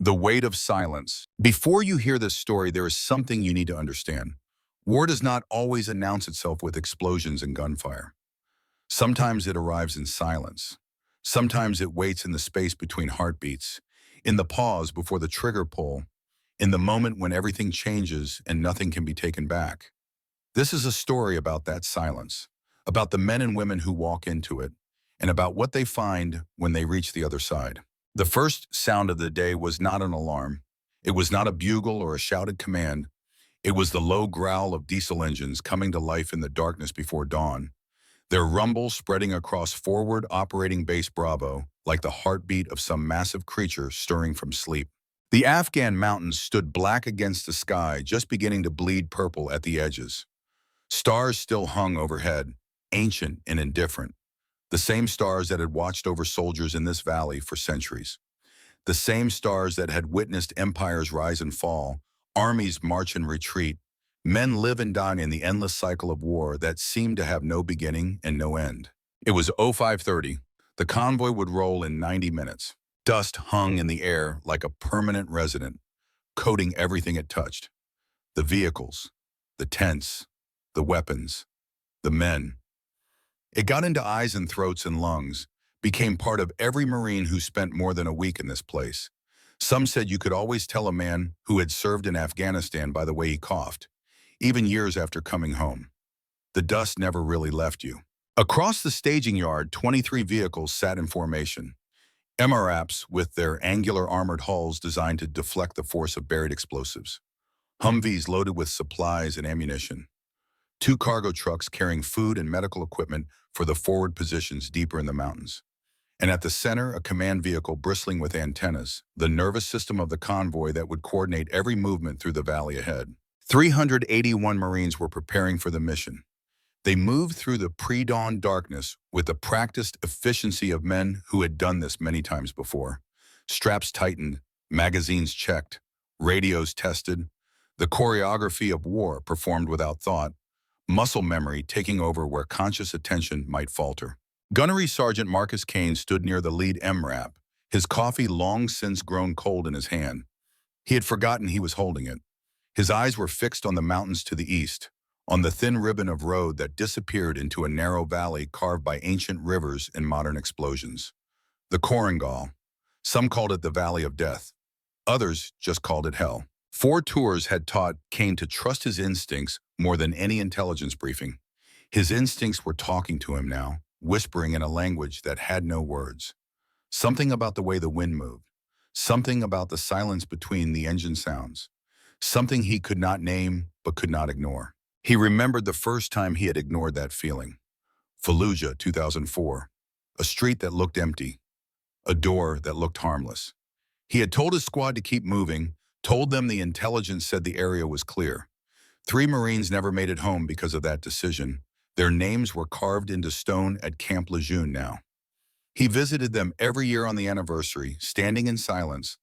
The weight of silence. Before you hear this story, there is something you need to understand. War does not always announce itself with explosions and gunfire. Sometimes it arrives in silence. Sometimes it waits in the space between heartbeats, in the pause before the trigger pull, in the moment when everything changes and nothing can be taken back. This is a story about that silence, about the men and women who walk into it, and about what they find when they reach the other side. The first sound of the day was not an alarm. It was not a bugle or a shouted command. It was the low growl of diesel engines coming to life in the darkness before dawn, their rumble spreading across forward operating base Bravo like the heartbeat of some massive creature stirring from sleep. The Afghan mountains stood black against the sky, just beginning to bleed purple at the edges. Stars still hung overhead, ancient and indifferent. The same stars that had watched over soldiers in this valley for centuries. The same stars that had witnessed empires rise and fall, armies march and retreat, men live and die in the endless cycle of war that seemed to have no beginning and no end. It was 0530. The convoy would roll in 90 minutes. Dust hung in the air like a permanent resident, coating everything it touched. The vehicles, the tents, the weapons, the men. It got into eyes and throats and lungs, became part of every Marine who spent more than a week in this place. Some said you could always tell a man who had served in Afghanistan by the way he coughed, even years after coming home. The dust never really left you. Across the staging yard, 23 vehicles sat in formation. MRAPs with their angular armored hulls designed to deflect the force of buried explosives. Humvees loaded with supplies and ammunition. 2 cargo trucks carrying food and medical equipment for the forward positions deeper in the mountains. And at the center, a command vehicle bristling with antennas, the nervous system of the convoy that would coordinate every movement through the valley ahead. 381 Marines were preparing for the mission. They moved through the pre-dawn darkness with the practiced efficiency of men who had done this many times before. Straps tightened, magazines checked, radios tested, the choreography of war performed without thought, muscle memory taking over where conscious attention might falter. Gunnery Sergeant Marcus Kane stood near the lead MRAP, his coffee long since grown cold in his hand. He had forgotten he was holding it. His eyes were fixed on the mountains to the east, on the thin ribbon of road that disappeared into a narrow valley carved by ancient rivers and modern explosions. The Korengal. Some called it the Valley of Death. Others just called it hell. 4 tours had taught Kane to trust his instincts more than any intelligence briefing. His instincts were talking to him now, whispering in a language that had no words. Something about the way the wind moved. Something about the silence between the engine sounds. Something he could not name but could not ignore. He remembered the first time he had ignored that feeling. Fallujah, 2004. A street that looked empty. A door that looked harmless. He had told his squad to keep moving, told them the intelligence said the area was clear. 3 Marines never made it home because of that decision. Their names were carved into stone at Camp Lejeune now. He visited them every year on the anniversary, standing in silence,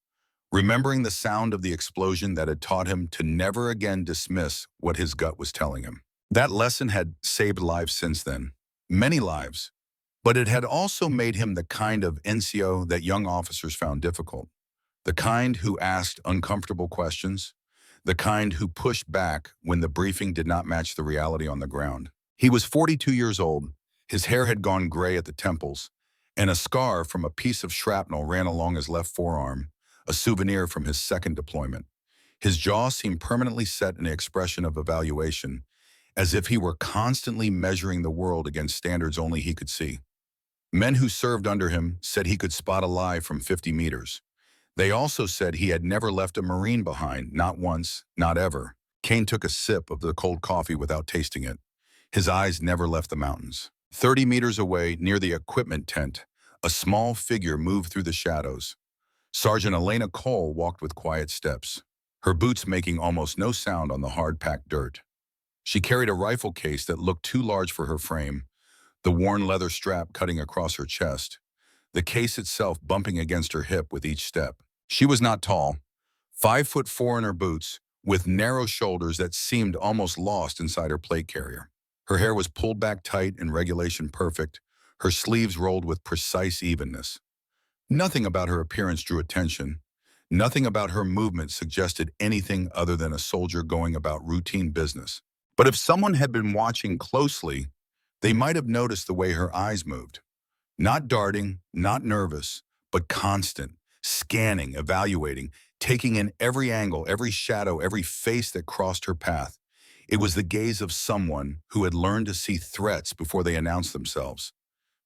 remembering the sound of the explosion that had taught him to never again dismiss what his gut was telling him. That lesson had saved lives since then, many lives, but it had also made him the kind of NCO that young officers found difficult, the kind who asked uncomfortable questions, the kind who pushed back when the briefing did not match the reality on the ground. He was 42 years old, his hair had gone gray at the temples, and a scar from a piece of shrapnel ran along his left forearm, a souvenir from his second deployment. His jaw seemed permanently set in an expression of evaluation, as if he were constantly measuring the world against standards only he could see. Men who served under him said he could spot a lie from 50 meters. They also said he had never left a Marine behind, not once, not ever. Kane took a sip of the cold coffee without tasting it. His eyes never left the mountains. 30 meters away, near the equipment tent, a small figure moved through the shadows. Sergeant Elena Cole walked with quiet steps, her boots making almost no sound on the hard-packed dirt. She carried a rifle case that looked too large for her frame, the worn leather strap cutting across her chest, the case itself bumping against her hip with each step. She was not tall, 5'4" in her boots, with narrow shoulders that seemed almost lost inside her plate carrier. Her hair was pulled back tight and regulation perfect, her sleeves rolled with precise evenness. Nothing about her appearance drew attention. Nothing about her movement suggested anything other than a soldier going about routine business. But if someone had been watching closely, they might have noticed the way her eyes moved. Not darting, not nervous, but constant, scanning, evaluating, taking in every angle, every shadow, every face that crossed her path. It was the gaze of someone who had learned to see threats before they announced themselves.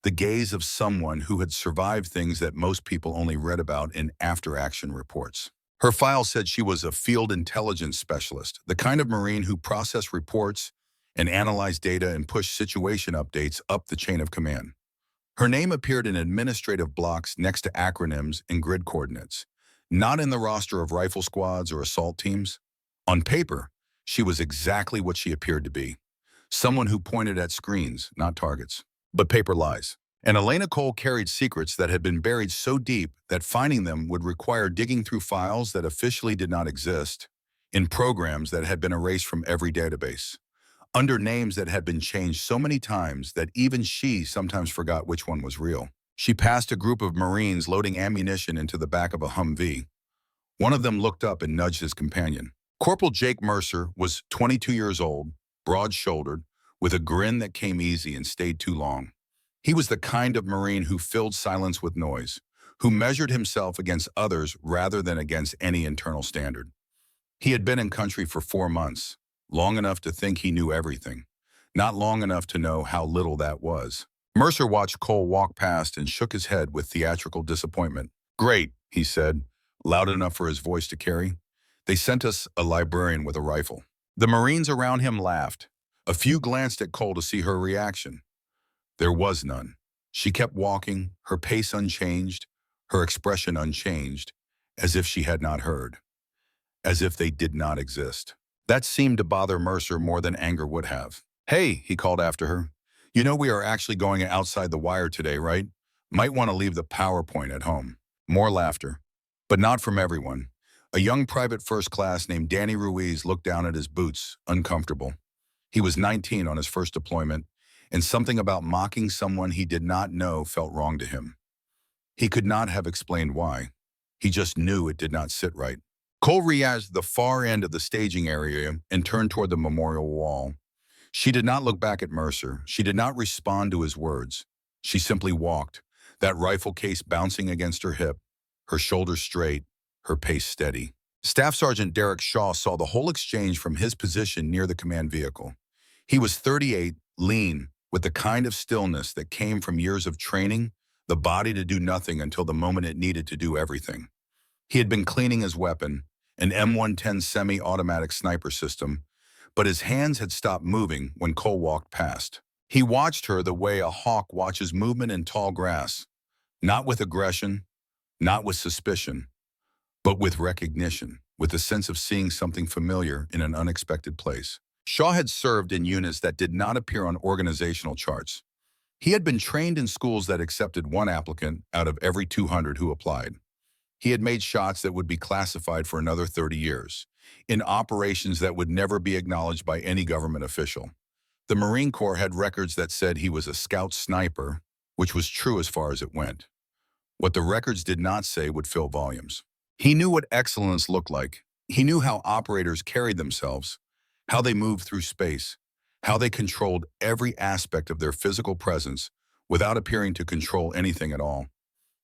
The gaze of someone who had survived things that most people only read about in after-action reports. Her file said she was a field intelligence specialist, the kind of Marine who processed reports and analyzed data and pushed situation updates up the chain of command. Her name appeared in administrative blocks next to acronyms and grid coordinates, not in the roster of rifle squads or assault teams. On paper, she was exactly what she appeared to be, someone who pointed at screens, not targets. But paper lies. And Elena Cole carried secrets that had been buried so deep that finding them would require digging through files that officially did not exist, in programs that had been erased from every database, under names that had been changed so many times that even she sometimes forgot which one was real. She passed a group of Marines loading ammunition into the back of a Humvee. One of them looked up and nudged his companion. Corporal Jake Mercer was 22 years old, broad-shouldered, with a grin that came easy and stayed too long. He was the kind of Marine who filled silence with noise, who measured himself against others rather than against any internal standard. He had been in country for 4 months, long enough to think he knew everything, not long enough to know how little that was. Mercer watched Cole walk past and shook his head with theatrical disappointment. "Great," he said, loud enough for his voice to carry. "They sent us a librarian with a rifle." The Marines around him laughed. A few glanced at Cole to see her reaction. There was none. She kept walking, her pace unchanged, her expression unchanged, as if she had not heard, as if they did not exist. That seemed to bother Mercer more than anger would have. "Hey," he called after her. "You know we are actually going outside the wire today, right? Might want to leave the PowerPoint at home." More laughter, but not from everyone. A young private first class named Danny Ruiz looked down at his boots, uncomfortable. He was 19 on his first deployment, and something about mocking someone he did not know felt wrong to him. He could not have explained why. He just knew it did not sit right. Cole reached the far end of the staging area and turned toward the memorial wall. She did not look back at Mercer. She did not respond to his words. She simply walked, that rifle case bouncing against her hip, her shoulders straight, her pace steady. Staff Sergeant Derek Shaw saw the whole exchange from his position near the command vehicle. He was 38, lean, with the kind of stillness that came from years of training, the body to do nothing until the moment it needed to do everything. He had been cleaning his weapon, an M110 semi-automatic sniper system, but his hands had stopped moving when Cole walked past. He watched her the way a hawk watches movement in tall grass, not with aggression, not with suspicion, but with recognition, with the sense of seeing something familiar in an unexpected place. Shaw had served in units that did not appear on organizational charts. He had been trained in schools that accepted one applicant out of every 200 who applied. He had made shots that would be classified for another 30 years, in operations that would never be acknowledged by any government official. The Marine Corps had records that said he was a scout sniper, which was true as far as it went. What the records did not say would fill volumes. He knew what excellence looked like. He knew how operators carried themselves, how they moved through space, how they controlled every aspect of their physical presence without appearing to control anything at all.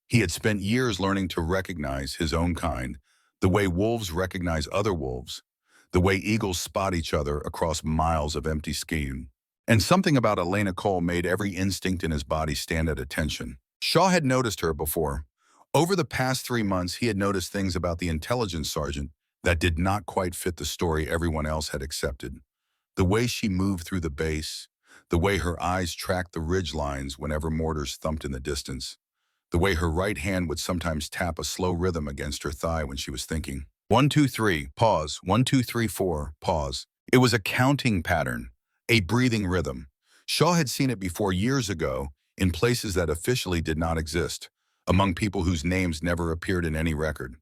He had spent years learning to recognize his own kind, the way wolves recognize other wolves, the way eagles spot each other across miles of empty skin. And something about Elena Cole made every instinct in his body stand at attention. Shaw had noticed her before. Over the past 3 months, he had noticed things about the intelligence sergeant that did not quite fit the story everyone else had accepted. The way she moved through the base, the way her eyes tracked the ridge lines whenever mortars thumped in the distance, the way her right hand would sometimes tap a slow rhythm against her thigh when she was thinking. 1, 2, 3, pause. 1, 2, 3, 4, pause. It was a counting pattern, a breathing rhythm. Shaw had seen it before years ago in places that officially did not exist, among people whose names never appeared in any record.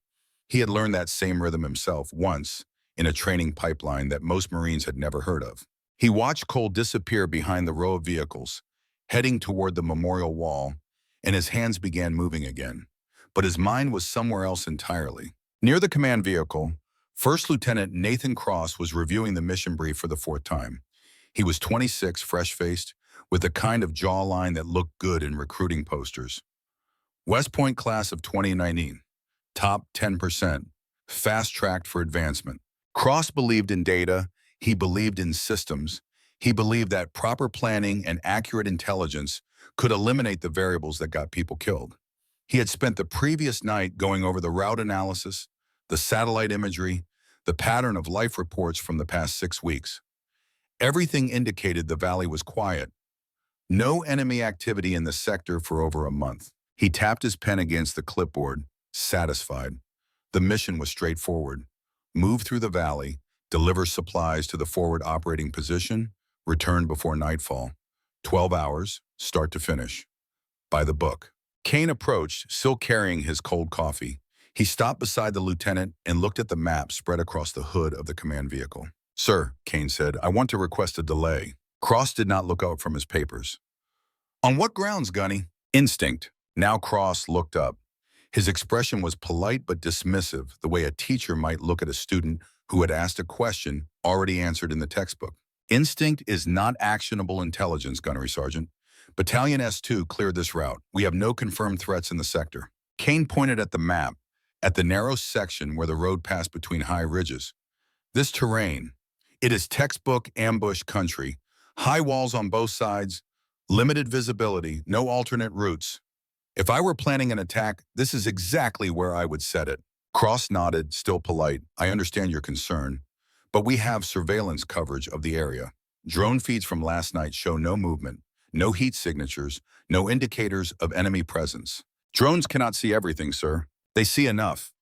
He had learned that same rhythm himself once in a training pipeline that most Marines had never heard of. He watched Cole disappear behind the row of vehicles, heading toward the memorial wall, and his hands began moving again. But his mind was somewhere else entirely. Near the command vehicle, First Lieutenant Nathan Cross was reviewing the mission brief for the fourth time. He was 26, fresh-faced, with the kind of jawline that looked good in recruiting posters. West Point class of 2019, top 10%, fast-tracked for advancement. Cross believed in data, he believed in systems, he believed that proper planning and accurate intelligence could eliminate the variables that got people killed. He had spent the previous night going over the route analysis, the satellite imagery, the pattern of life reports from the past 6 weeks. Everything indicated the valley was quiet. No enemy activity in the sector for over a month. He tapped his pen against the clipboard, satisfied. The mission was straightforward. Move through the valley, deliver supplies to the forward operating position, return before nightfall. 12 hours, start to finish. By the book. Kane approached, still carrying his cold coffee. He stopped beside the lieutenant and looked at the map spread across the hood of the command vehicle. "Sir," Kane said, "I want to request a delay." Cross did not look up from his papers. "On what grounds, Gunny?" "Instinct." Now Cross looked up. His expression was polite but dismissive, the way a teacher might look at a student who had asked a question already answered in the textbook. "Instinct is not actionable intelligence, Gunnery Sergeant. Battalion S2 cleared this route. We have no confirmed threats in the sector." Kane pointed at the map, at the narrow section where the road passed between high ridges. "This terrain, it is textbook ambush country. High walls on both sides, limited visibility, no alternate routes. If I were planning an attack, this is exactly where I would set it." Cross nodded, still polite. "I understand your concern, but we have surveillance coverage of the area. Drone feeds from last night show no movement, no heat signatures, no indicators of enemy presence." "Drones cannot see everything, sir. They see enough."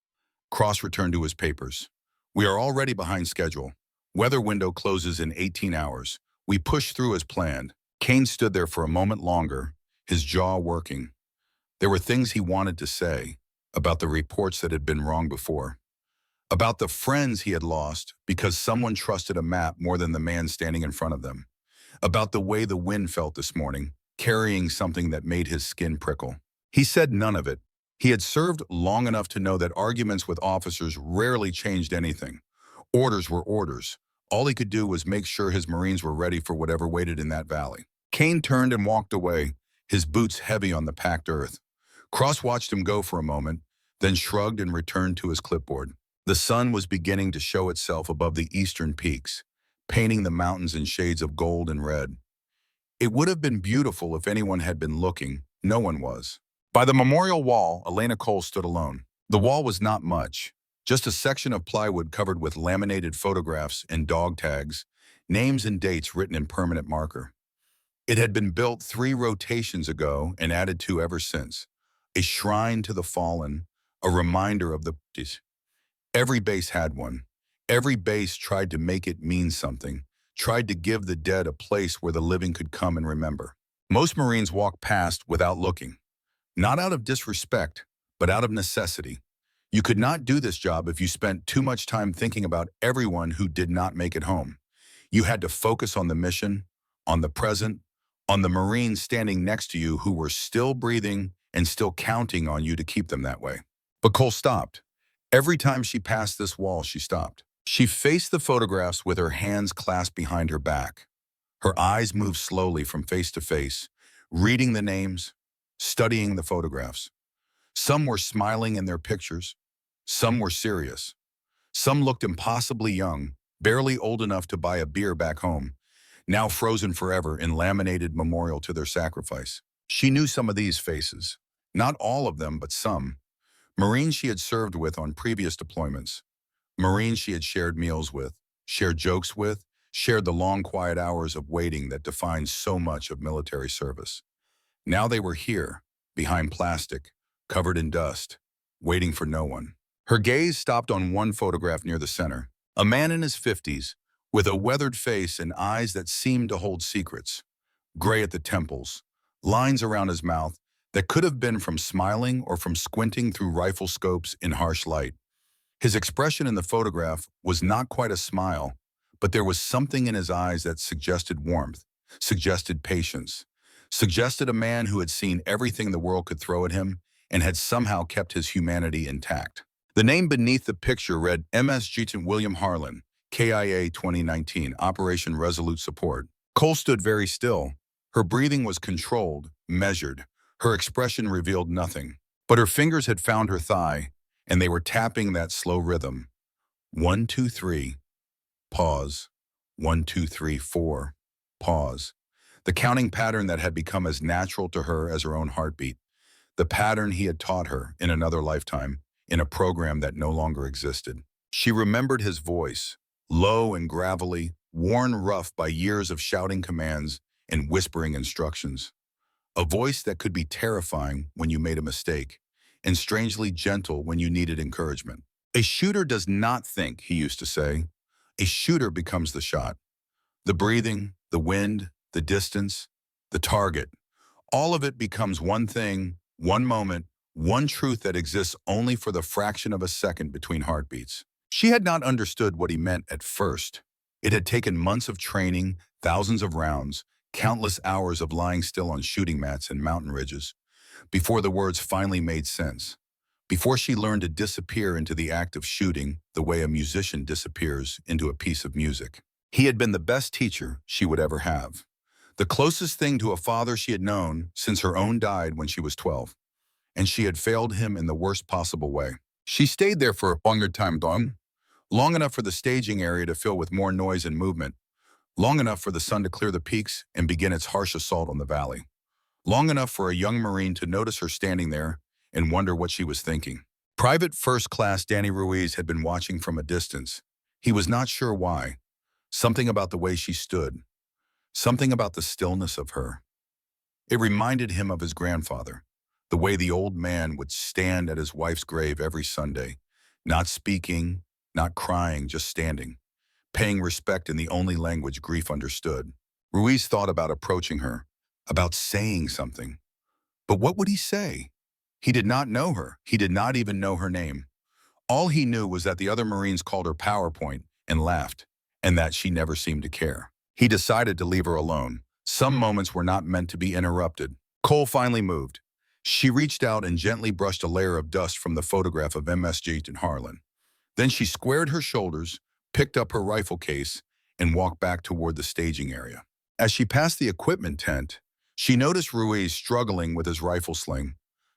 Cross returned to his papers. "We are already behind schedule. Weather window closes in 18 hours. We push through as planned." Kane stood there for a moment longer, his jaw working. There were things he wanted to say about the reports that had been wrong before, about the friends he had lost because someone trusted a map more than the man standing in front of them, about the way the wind felt this morning, carrying something that made his skin prickle. He said none of it. He had served long enough to know that arguments with officers rarely changed anything. Orders were orders. All he could do was make sure his Marines were ready for whatever waited in that valley. Kane turned and walked away, his boots heavy on the packed earth. Cross watched him go for a moment, then shrugged and returned to his clipboard. The sun was beginning to show itself above the eastern peaks, painting the mountains in shades of gold and red. It would have been beautiful if anyone had been looking. No one was. By the memorial wall, Elena Cole stood alone. The wall was not much, just a section of plywood covered with laminated photographs and dog tags, names and dates written in permanent marker. It had been built 3 rotations ago and added to ever since. A shrine to the fallen, a reminder of the... Every base had one. Every base tried to make it mean something, tried to give the dead a place where the living could come and remember. Most Marines walked past without looking. Not out of disrespect, but out of necessity. You could not do this job if you spent too much time thinking about everyone who did not make it home. You had to focus on the mission, on the present, on the Marines standing next to you who were still breathing and still counting on you to keep them that way. But Cole stopped. Every time she passed this wall, she stopped. She faced the photographs with her hands clasped behind her back. Her eyes moved slowly from face to face, reading the names, studying the photographs. Some were smiling in their pictures. Some were serious. Some looked impossibly young, barely old enough to buy a beer back home, now frozen forever in laminated memorial to their sacrifice. She knew some of these faces. Not all of them, but some. Marines she had served with on previous deployments. Marines she had shared meals with, shared jokes with, shared the long quiet hours of waiting that defined so much of military service. Now they were here, behind plastic, covered in dust, waiting for no one. Her gaze stopped on one photograph near the center. A man in his 50s, with a weathered face and eyes that seemed to hold secrets. Gray at the temples, lines around his mouth that could have been from smiling or from squinting through rifle scopes in harsh light. His expression in the photograph was not quite a smile, but there was something in his eyes that suggested warmth, suggested patience, suggested a man who had seen everything the world could throw at him and had somehow kept his humanity intact. The name beneath the picture read MS Sergeant William Harlan, KIA 2019, Operation Resolute Support. Cole stood very still. Her breathing was controlled, measured. Her expression revealed nothing. But her fingers had found her thigh, and they were tapping that slow rhythm. 1, 2, 3. Pause. 1, 2, 3, 4. Pause. The counting pattern that had become as natural to her as her own heartbeat. The pattern he had taught her in another lifetime, in a program that no longer existed. She remembered his voice, low and gravelly, worn rough by years of shouting commands and whispering instructions. A voice that could be terrifying when you made a mistake, and strangely gentle when you needed encouragement. A shooter does not think, he used to say. A shooter becomes the shot. The breathing, the wind, the distance, the target. All of it becomes one thing, one moment, one truth that exists only for the fraction of a second between heartbeats. She had not understood what he meant at first. It had taken months of training, thousands of rounds, countless hours of lying still on shooting mats and mountain ridges, before the words finally made sense. Before she learned to disappear into the act of shooting the way a musician disappears into a piece of music. He had been the best teacher she would ever have. The closest thing to a father she had known since her own died when she was 12. And she had failed him in the worst possible way. She stayed there for a longer time, long enough for the staging area to fill with more noise and movement, long enough for the sun to clear the peaks and begin its harsh assault on the valley, long enough for a young Marine to notice her standing there and wonder what she was thinking. Private First Class Danny Ruiz had been watching from a distance. He was not sure why. Something about the way she stood. Something about the stillness of her. It reminded him of his grandfather, the way the old man would stand at his wife's grave every Sunday, not speaking, not crying, just standing, paying respect in the only language grief understood. Ruiz thought about approaching her, about saying something. But what would he say? He did not know her. He did not even know her name. All he knew was that the other Marines called her PowerPoint and laughed, and that she never seemed to care. He decided to leave her alone. Some moments were not meant to be interrupted. Cole finally moved. She reached out and gently brushed a layer of dust from the photograph of MS Sergeant Harlan. Then she squared her shoulders, picked up her rifle case, and walked back toward the staging area. As she passed the equipment tent, she noticed Ruiz struggling with his rifle sling.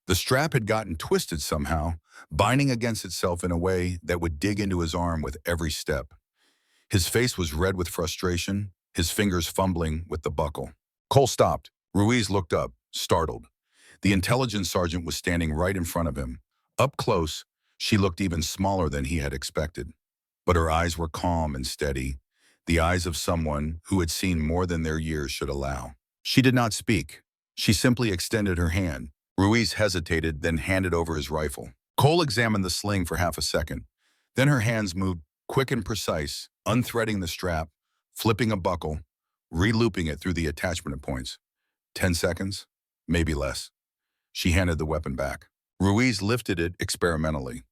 The strap had gotten twisted somehow, binding against itself in a way that would dig into his arm with every step. His face was red with frustration, his fingers fumbling with the buckle. Cole stopped. Ruiz looked up, startled. The intelligence sergeant was standing right in front of him. Up close, she looked even smaller than he had expected. But her eyes were calm and steady, the eyes of someone who had seen more than their years should allow. She did not speak. She simply extended her hand. Ruiz hesitated, then handed over his rifle. Cole examined the sling for half a second. Then her hands moved, quick and precise, unthreading the strap, flipping a buckle, re-looping it through the attachment points. 10 seconds, maybe less. She handed the weapon back. Ruiz lifted it experimentally.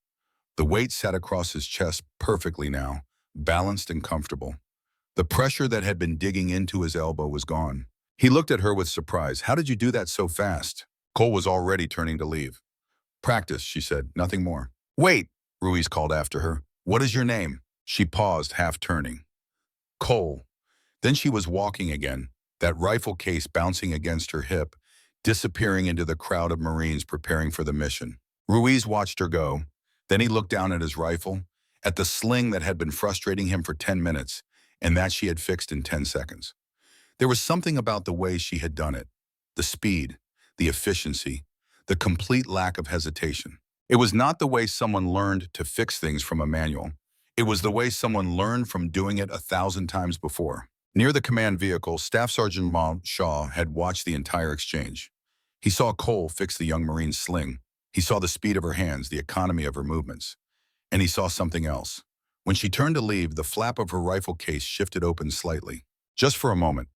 The weight sat across his chest perfectly now, balanced and comfortable. The pressure that had been digging into his elbow was gone. He looked at her with surprise. How did you do that so fast? Cole was already turning to leave. Practice, she said, nothing more. Wait, Ruiz called after her. What is your name? She paused, half turning. Cole. Then she was walking again, that rifle case bouncing against her hip, disappearing into the crowd of Marines preparing for the mission. Ruiz watched her go. Then he looked down at his rifle, at the sling that had been frustrating him for 10 minutes, and that she had fixed in 10 seconds. There was something about the way she had done it, the speed, the efficiency, the complete lack of hesitation. It was not the way someone learned to fix things from a manual. It was the way someone learned from doing it 1,000 times before. Near the command vehicle, Staff Sergeant Shaw had watched the entire exchange. He saw Cole fix the young Marine's sling. He saw the speed of her hands, the economy of her movements. And he saw something else. When she turned to leave, the flap of her rifle case shifted open slightly. Just for a moment.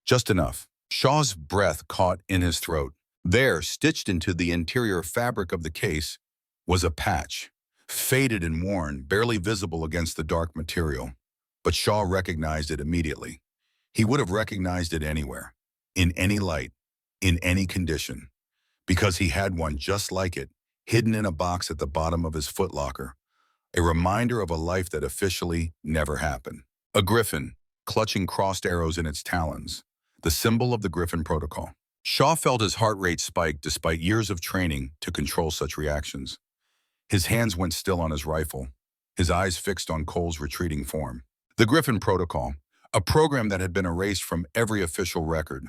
Just enough. Shaw's breath caught in his throat. There, stitched into the interior fabric of the case, was a patch, faded and worn, barely visible against the dark material. But Shaw recognized it immediately. He would have recognized it anywhere, in any light, in any condition, because he had one just like it hidden in a box at the bottom of his footlocker, a reminder of a life that officially never happened. A griffin, clutching crossed arrows in its talons, the symbol of the Griffin Protocol. Shaw felt his heart rate spike despite years of training to control such reactions. His hands went still on his rifle, his eyes fixed on Cole's retreating form. The Griffin Protocol, a program that had been erased from every official record,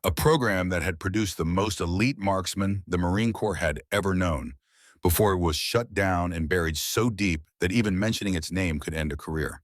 a program that had produced the most elite marksmen the Marine Corps had ever known, before it was shut down and buried so deep that even mentioning its name could end a career.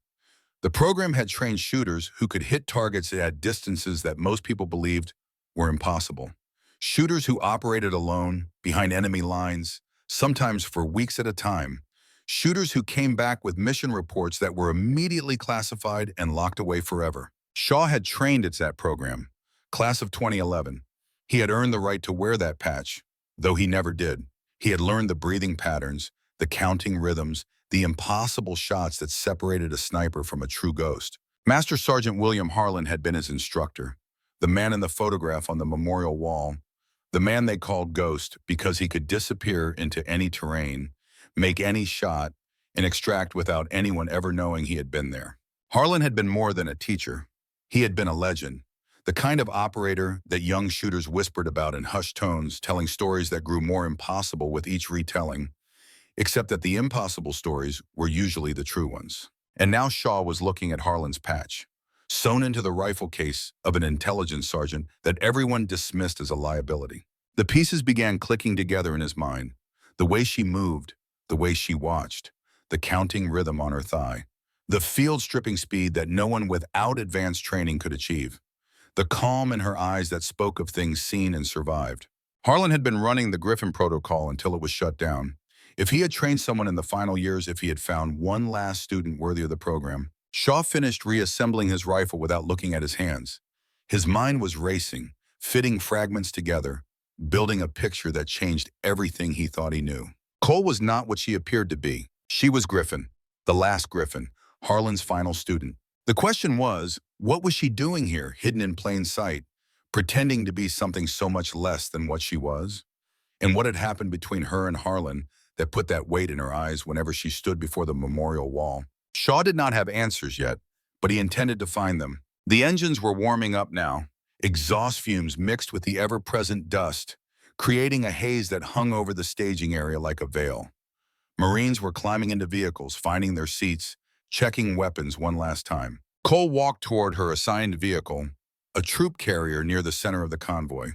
The program had trained shooters who could hit targets at distances that most people believed were impossible. Shooters who operated alone, behind enemy lines, sometimes for weeks at a time. Shooters who came back with mission reports that were immediately classified and locked away forever. Shaw had trained at that program, class of 2011. He had earned the right to wear that patch, though he never did. He had learned the breathing patterns, the counting rhythms, the impossible shots that separated a sniper from a true ghost. Master Sergeant William Harlan had been his instructor, the man in the photograph on the memorial wall, the man they called Ghost because he could disappear into any terrain, make any shot, and extract without anyone ever knowing he had been there. Harlan had been more than a teacher. He had been a legend, the kind of operator that young shooters whispered about in hushed tones, telling stories that grew more impossible with each retelling, except that the impossible stories were usually the true ones. And now Shaw was looking at Harlan's patch, sewn into the rifle case of an intelligence sergeant that everyone dismissed as a liability. The pieces began clicking together in his mind, the way she moved, the way she watched, the counting rhythm on her thigh, the field-stripping speed that no one without advanced training could achieve, the calm in her eyes that spoke of things seen and survived. Harlan had been running the Griffin Protocol until it was shut down. If he had trained someone in the final years, if he had found one last student worthy of the program, Shaw finished reassembling his rifle without looking at his hands. His mind was racing, fitting fragments together, building a picture that changed everything he thought he knew. Cole was not what she appeared to be. She was Griffin, the last Griffin, Harlan's final student. The question was, what was she doing here, hidden in plain sight, pretending to be something so much less than what she was? And what had happened between her and Harlan that put that weight in her eyes whenever she stood before the memorial wall? Shaw did not have answers yet, but he intended to find them. The engines were warming up now, exhaust fumes mixed with the ever-present dust, creating a haze that hung over the staging area like a veil. Marines were climbing into vehicles, finding their seats, checking weapons one last time. Cole walked toward her assigned vehicle, a troop carrier near the center of the convoy.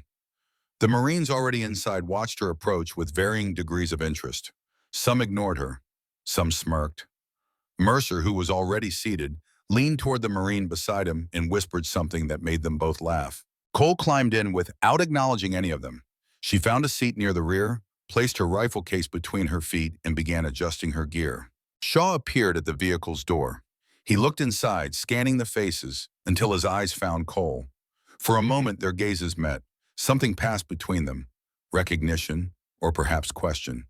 The Marines already inside watched her approach with varying degrees of interest. Some ignored her, some smirked. Mercer, who was already seated, leaned toward the Marine beside him and whispered something that made them both laugh. Cole climbed in without acknowledging any of them. She found a seat near the rear, placed her rifle case between her feet, and began adjusting her gear. Shaw appeared at the vehicle's door. He looked inside, scanning the faces, until his eyes found Cole. For a moment, their gazes met. Something passed between them, recognition, or perhaps question.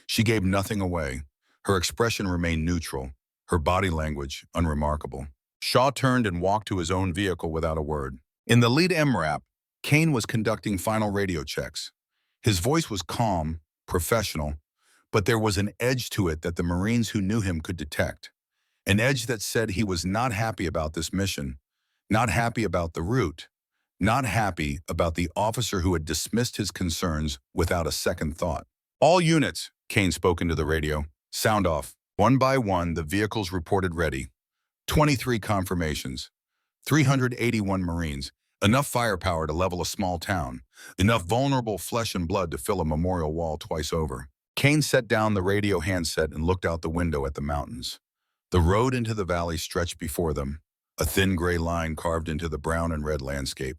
She gave nothing away. Her expression remained neutral, her body language unremarkable. Shaw turned and walked to his own vehicle without a word. In the lead MRAP, Kane was conducting final radio checks. His voice was calm, professional, but there was an edge to it that the Marines who knew him could detect. An edge that said he was not happy about this mission, not happy about the route, not happy about the officer who had dismissed his concerns without a second thought. "All units," Kane spoke into the radio. "Sound off." One by one, the vehicles reported ready. 23 confirmations. 381 Marines. Enough firepower to level a small town. Enough vulnerable flesh and blood to fill a memorial wall twice over. Kane set down the radio handset and looked out the window at the mountains. The road into the valley stretched before them, a thin gray line carved into the brown and red landscape.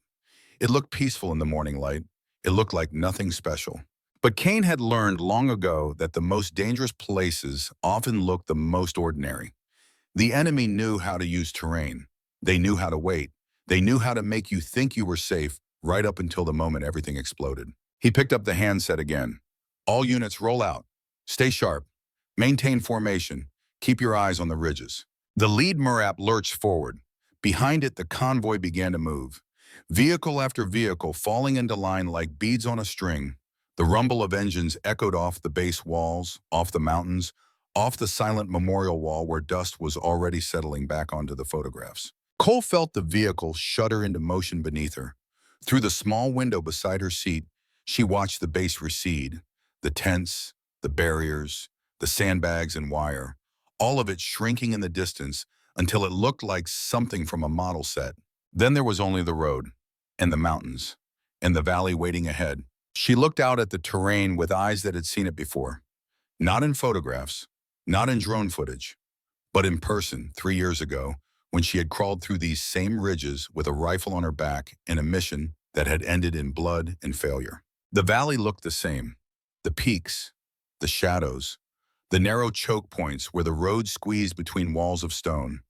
It looked peaceful in the morning light. It looked like nothing special. But Kane had learned long ago that the most dangerous places often look the most ordinary. The enemy knew how to use terrain. They knew how to wait. They knew how to make you think you were safe right up until the moment everything exploded. He picked up the handset again. "All units roll out. Stay sharp. Maintain formation. Keep your eyes on the ridges." The lead MRAP lurched forward. Behind it, the convoy began to move. Vehicle after vehicle falling into line like beads on a string. The rumble of engines echoed off the base walls, off the mountains, off the silent memorial wall where dust was already settling back onto the photographs. Cole felt the vehicle shudder into motion beneath her. Through the small window beside her seat, she watched the base recede, the tents, the barriers, the sandbags and wire, all of it shrinking in the distance until it looked like something from a model set. Then there was only the road, and the mountains, and the valley waiting ahead. She looked out at the terrain with eyes that had seen it before. Not in photographs, not in drone footage, but in person 3 years ago when she had crawled through these same ridges with a rifle on her back in a mission that had ended in blood and failure. The valley looked the same. The peaks, the shadows, the narrow choke points where the road squeezed between walls of stone.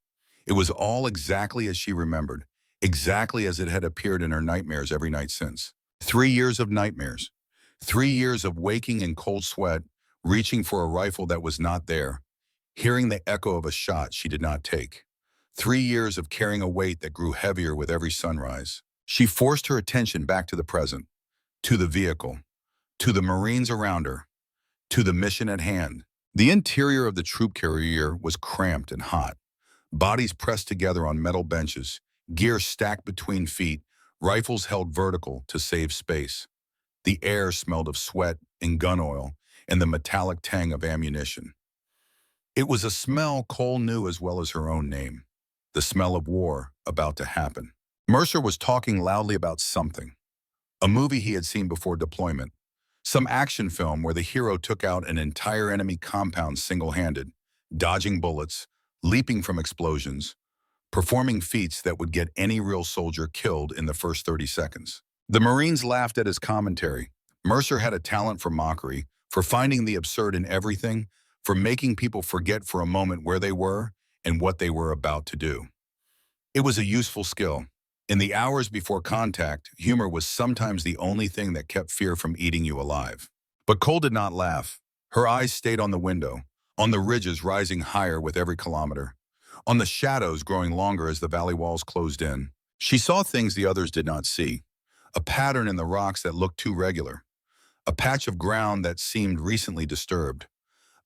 It was all exactly as she remembered, exactly as it had appeared in her nightmares every night since. 3 years of nightmares. 3 years of waking in cold sweat, reaching for a rifle that was not there, hearing the echo of a shot she did not take. 3 years of carrying a weight that grew heavier with every sunrise. She forced her attention back to the present, to the vehicle, to the Marines around her, to the mission at hand. The interior of the troop carrier was cramped and hot. Bodies pressed together on metal benches, gear stacked between feet, rifles held vertical to save space. The air smelled of sweat and gun oil and the metallic tang of ammunition. It was a smell Cole knew as well as her own name, the smell of war about to happen. Mercer was talking loudly about something, a movie he had seen before deployment, some action film where the hero took out an entire enemy compound single-handed, dodging bullets, leaping from explosions, performing feats that would get any real soldier killed in the first 30 seconds. The Marines laughed at his commentary. Mercer had a talent for mockery, for finding the absurd in everything, for making people forget for a moment where they were and what they were about to do. It was a useful skill. In the hours before contact, humor was sometimes the only thing that kept fear from eating you alive. But Cole did not laugh. Her eyes stayed on the window, on the ridges rising higher with every kilometer, on the shadows growing longer as the valley walls closed in. She saw things the others did not see. A pattern in the rocks that looked too regular. A patch of ground that seemed recently disturbed.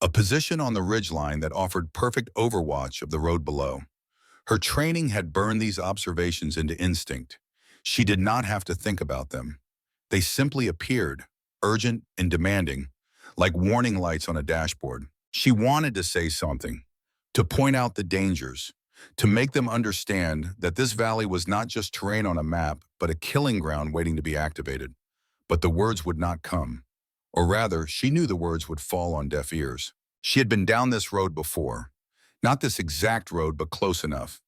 A position on the ridgeline that offered perfect overwatch of the road below. Her training had burned these observations into instinct. She did not have to think about them. They simply appeared, urgent and demanding, like warning lights on a dashboard. She wanted to say something, to point out the dangers, to make them understand that this valley was not just terrain on a map, but a killing ground waiting to be activated. But the words would not come. Or rather, she knew the words would fall on deaf ears. She had been down this road before. Not this exact road, but close enough.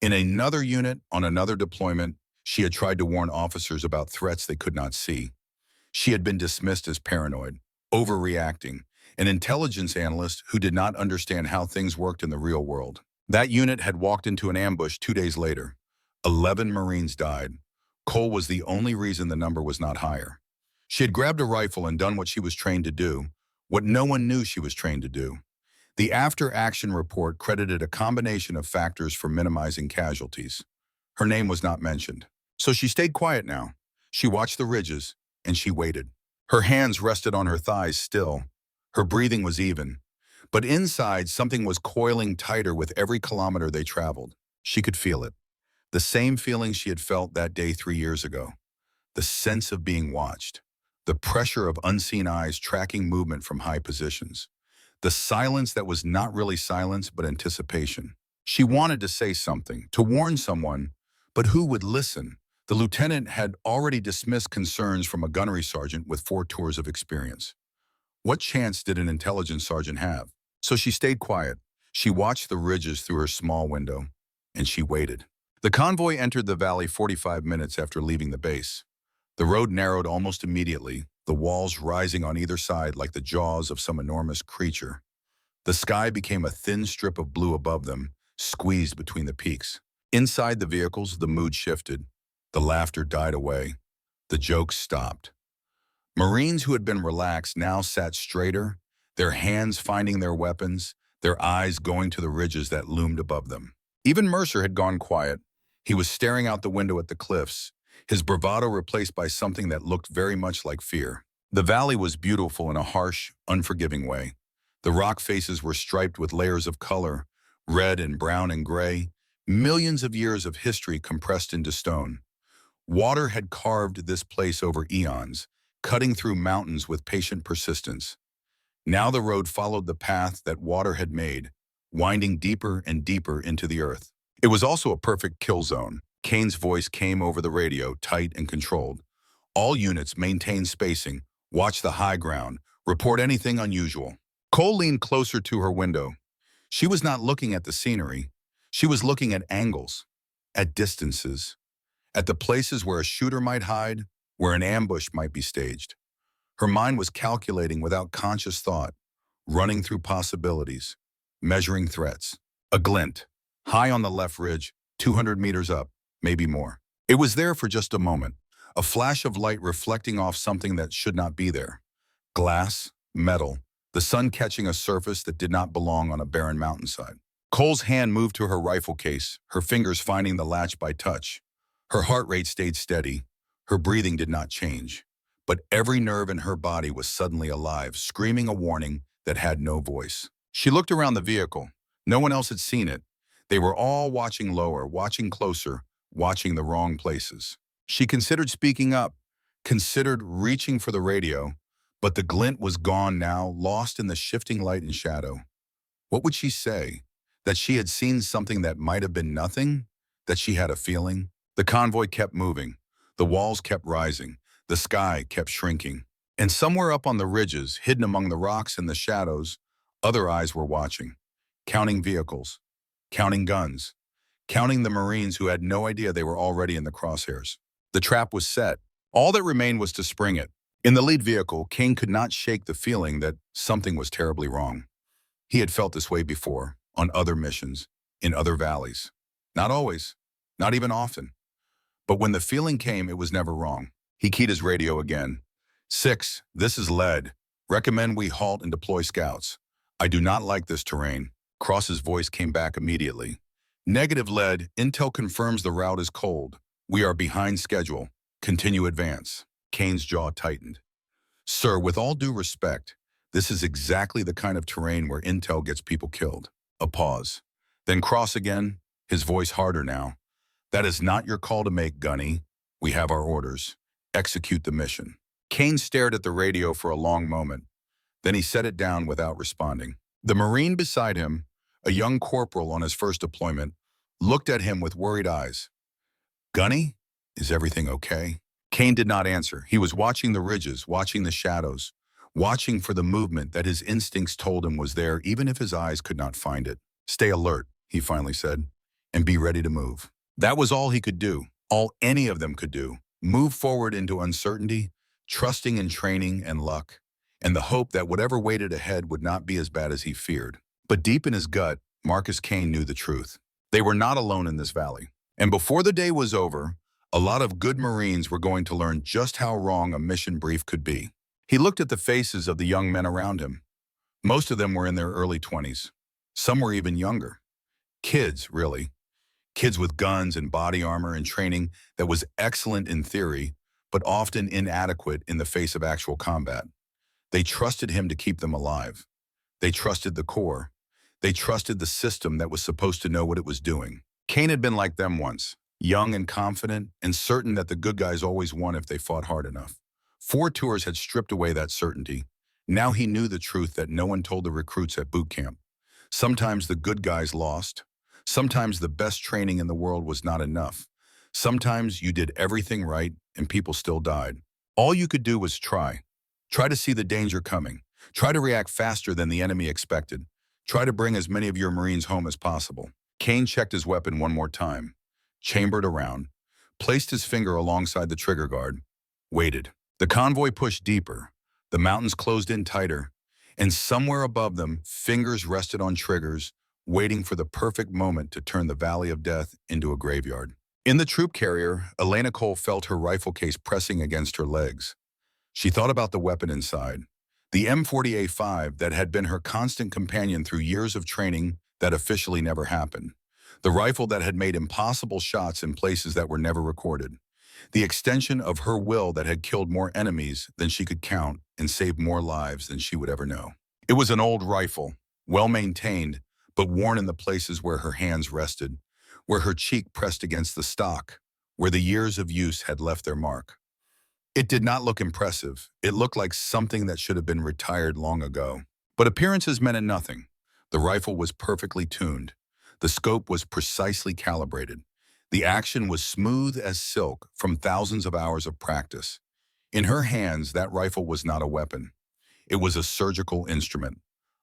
In another unit, on another deployment, she had tried to warn officers about threats they could not see. She had been dismissed as paranoid, overreacting, an intelligence analyst who did not understand how things worked in the real world. That unit had walked into an ambush 2 days later. 11 Marines died. Cole was the only reason the number was not higher. She had grabbed a rifle and done what she was trained to do, what no one knew she was trained to do. The after-action report credited a combination of factors for minimizing casualties. Her name was not mentioned. So she stayed quiet now. She watched the ridges, and she waited. Her hands rested on her thighs still. Her breathing was even. But inside, something was coiling tighter with every kilometer they traveled. She could feel it. The same feeling she had felt that day 3 years ago. The sense of being watched. The pressure of unseen eyes tracking movement from high positions. The silence that was not really silence, but anticipation. She wanted to say something, to warn someone, but who would listen? The lieutenant had already dismissed concerns from a gunnery sergeant with 4 tours of experience. What chance did an intelligence sergeant have? So she stayed quiet. She watched the ridges through her small window, and she waited. The convoy entered the valley 45 minutes after leaving the base. The road narrowed almost immediately, the walls rising on either side like the jaws of some enormous creature. The sky became a thin strip of blue above them, squeezed between the peaks. Inside the vehicles, the mood shifted. The laughter died away. The jokes stopped. Marines who had been relaxed now sat straighter, their hands finding their weapons, their eyes going to the ridges that loomed above them. Even Mercer had gone quiet. He was staring out the window at the cliffs, his bravado replaced by something that looked very much like fear. The valley was beautiful in a harsh, unforgiving way. The rock faces were striped with layers of color, red and brown and gray, millions of years of history compressed into stone. Water had carved this place over eons, cutting through mountains with patient persistence. Now the road followed the path that water had made, winding deeper and deeper into the earth. It was also a perfect kill zone. Kane's voice came over the radio, tight and controlled. All units maintain spacing, watch the high ground, report anything unusual. Cole leaned closer to her window. She was not looking at the scenery. She was looking at angles, at distances, at the places where a shooter might hide, where an ambush might be staged. Her mind was calculating without conscious thought, running through possibilities, measuring threats. A glint, high on the left ridge, 200 meters up, maybe more. It was there for just a moment, a flash of light reflecting off something that should not be there. Glass, metal, the sun catching a surface that did not belong on a barren mountainside. Cole's hand moved to her rifle case, her fingers finding the latch by touch. Her heart rate stayed steady. Her breathing did not change. But every nerve in her body was suddenly alive, screaming a warning that had no voice. She looked around the vehicle. No one else had seen it. They were all watching lower, watching closer, watching the wrong places. She considered speaking up, considered reaching for the radio, but the glint was gone now, lost in the shifting light and shadow. What would she say? That she had seen something that might have been nothing? That she had a feeling? The convoy kept moving. The walls kept rising. The sky kept shrinking. And somewhere up on the ridges, hidden among the rocks and the shadows, other eyes were watching, counting vehicles, counting guns, counting the Marines who had no idea they were already in the crosshairs. The trap was set. All that remained was to spring it. In the lead vehicle, Kane could not shake the feeling that something was terribly wrong. He had felt this way before, on other missions, in other valleys. Not always, not even often. But when the feeling came, it was never wrong. He keyed his radio again. 6, this is lead. Recommend we halt and deploy scouts. I do not like this terrain. Cross's voice came back immediately. Negative lead, intel confirms the route is cold. We are behind schedule. Continue advance. Kane's jaw tightened. Sir, with all due respect, this is exactly the kind of terrain where intel gets people killed. A pause. Then Cross again, his voice harder now. That is not your call to make, Gunny. We have our orders. Execute the mission. Kane stared at the radio for a long moment. Then he set it down without responding. The Marine beside him, a young corporal on his first deployment, looked at him with worried eyes. Gunny, is everything okay? Kane did not answer. He was watching the ridges, watching the shadows, watching for the movement that his instincts told him was there, even if his eyes could not find it. Stay alert, he finally said, and be ready to move. That was all he could do, all any of them could do. Move forward into uncertainty, trusting in training and luck, and the hope that whatever waited ahead would not be as bad as he feared. But deep in his gut, Marcus Kane knew the truth. They were not alone in this valley. And before the day was over, a lot of good Marines were going to learn just how wrong a mission brief could be. He looked at the faces of the young men around him. Most of them were in their early 20s. Some were even younger. Kids, really. Kids with guns and body armor and training that was excellent in theory, but often inadequate in the face of actual combat. They trusted him to keep them alive. They trusted the Corps. They trusted the system that was supposed to know what it was doing. Kane had been like them once, young and confident, and certain that the good guys always won if they fought hard enough. 4 tours had stripped away that certainty. Now he knew the truth that no one told the recruits at boot camp. Sometimes the good guys lost. Sometimes the best training in the world was not enough. Sometimes you did everything right and people still died. All you could do was try. Try to see the danger coming. Try to react faster than the enemy expected. Try to bring as many of your Marines home as possible. Kane checked his weapon one more time, chambered around, placed his finger alongside the trigger guard, waited. The convoy pushed deeper. The mountains closed in tighter, and somewhere above them, fingers rested on triggers, waiting for the perfect moment to turn the Valley of Death into a graveyard. In the troop carrier, Elena Cole felt her rifle case pressing against her legs. She thought about the weapon inside, the M40A5 that had been her constant companion through years of training that officially never happened, the rifle that had made impossible shots in places that were never recorded. the extension of her will that had killed more enemies than she could count and saved more lives than she would ever know. It was an old rifle, well-maintained, but worn in the places where her hands rested, where her cheek pressed against the stock, where the years of use had left their mark. It did not look impressive. It looked like something that should have been retired long ago. But appearances meant nothing. The rifle was perfectly tuned. The scope was precisely calibrated. The action was smooth as silk from thousands of hours of practice. In her hands, that rifle was not a weapon. It was a surgical instrument,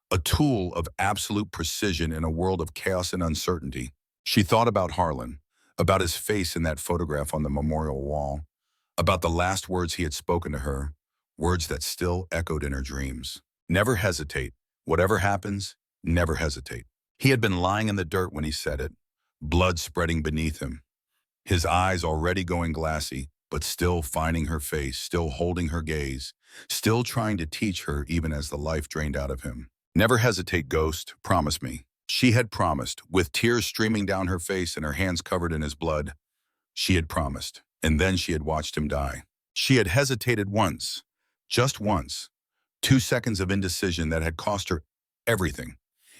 a tool of absolute precision in a world of chaos and uncertainty. She thought about Harlan, about his face in that photograph on the memorial wall, about the last words he had spoken to her, words that still echoed in her dreams. Never hesitate. Whatever happens, never hesitate. He had been lying in the dirt when he said it, blood spreading beneath him, his eyes already going glassy, but still finding her face, still holding her gaze, still trying to teach her even as the life drained out of him. Never hesitate, Ghost, promise me. She had promised, with tears streaming down her face and her hands covered in his blood. She had promised, and then she had watched him die. She had hesitated once, just once, 2 seconds of indecision that had cost her everything,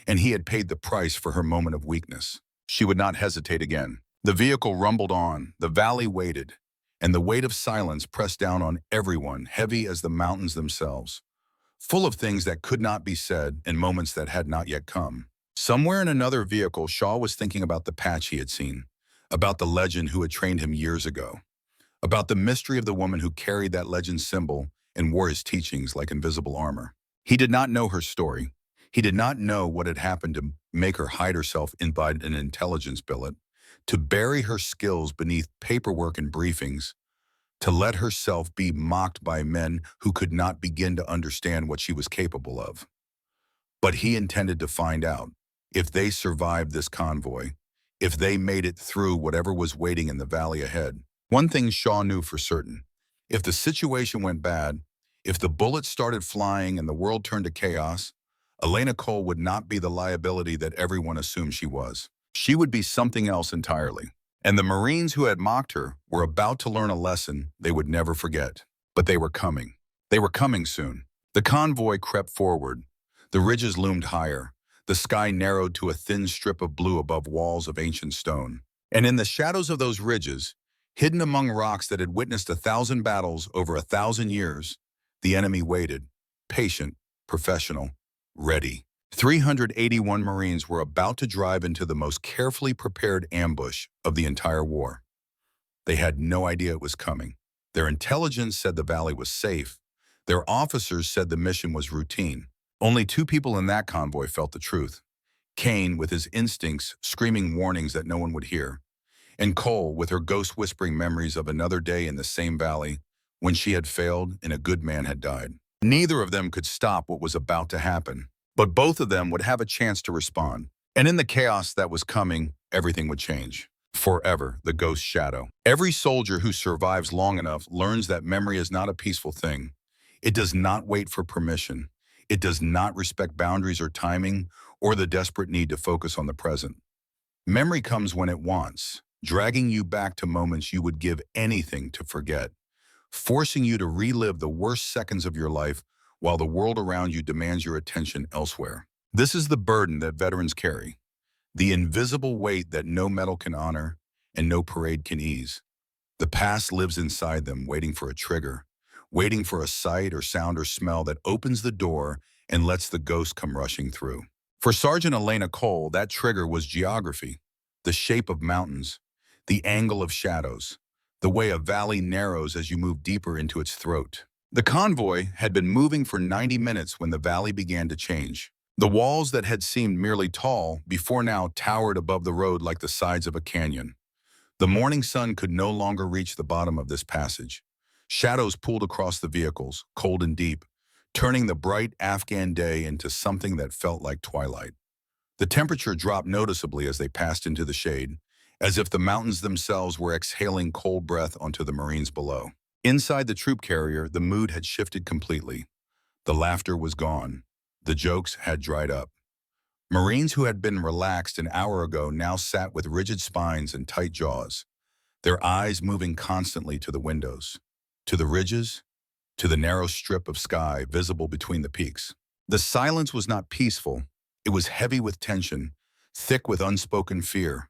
and he had paid the price for her moment of weakness. She would not hesitate again. The vehicle rumbled on, the valley waited, and the weight of silence pressed down on everyone, heavy as the mountains themselves, full of things that could not be said and moments that had not yet come. Somewhere in another vehicle, Shaw was thinking about the patch he had seen, about the legend who had trained him years ago, about the mystery of the woman who carried that legend's symbol and wore his teachings like invisible armor. He did not know her story. He did not know what had happened to make her hide herself inside an intelligence billet, to bury her skills beneath paperwork and briefings, to let herself be mocked by men who could not begin to understand what she was capable of. But he intended to find out if they survived this convoy, if they made it through whatever was waiting in the valley ahead. One thing Shaw knew for certain: if the situation went bad, if the bullets started flying and the world turned to chaos, Elena Cole would not be the liability that everyone assumed she was. She would be something else entirely. And the Marines who had mocked her were about to learn a lesson they would never forget. But they were coming. They were coming soon. The convoy crept forward. The ridges loomed higher. The sky narrowed to a thin strip of blue above walls of ancient stone. And in the shadows of those ridges, hidden among rocks that had witnessed 1,000 battles over 1,000 years, the enemy waited, patient, professional, ready. 381 Marines were about to drive into the most carefully prepared ambush of the entire war. They had no idea it was coming. Their intelligence said the valley was safe. Their officers said the mission was routine. Only 2 people in that convoy felt the truth. Kane, with his instincts screaming warnings that no one would hear, and Cole, with her ghost whispering memories of another day in the same valley when she had failed and a good man had died. Neither of them could stop what was about to happen, but both of them would have a chance to respond. And in the chaos that was coming, everything would change. Forever, the ghost shadow. Every soldier who survives long enough learns that memory is not a peaceful thing. It does not wait for permission. It does not respect boundaries or timing or the desperate need to focus on the present. Memory comes when it wants, dragging you back to moments you would give anything to forget, forcing you to relive the worst seconds of your life while the world around you demands your attention elsewhere. This is the burden that veterans carry, the invisible weight that no medal can honor and no parade can ease. The past lives inside them, waiting for a trigger, waiting for a sight or sound or smell that opens the door and lets the ghost come rushing through. For Sergeant Elena Cole, that trigger was geography, the shape of mountains, the angle of shadows, the way a valley narrows as you move deeper into its throat. The convoy had been moving for 90 minutes when the valley began to change. The walls that had seemed merely tall before now towered above the road like the sides of a canyon. The morning sun could no longer reach the bottom of this passage. Shadows pulled across the vehicles, cold and deep, turning the bright Afghan day into something that felt like twilight. The temperature dropped noticeably as they passed into the shade, as if the mountains themselves were exhaling cold breath onto the Marines below. Inside the troop carrier, the mood had shifted completely. The laughter was gone. The jokes had dried up. Marines who had been relaxed an hour ago now sat with rigid spines and tight jaws. their eyes moving constantly to the windows, to the ridges, to the narrow strip of sky visible between the peaks. The silence was not peaceful. It was heavy with tension, thick with unspoken fear.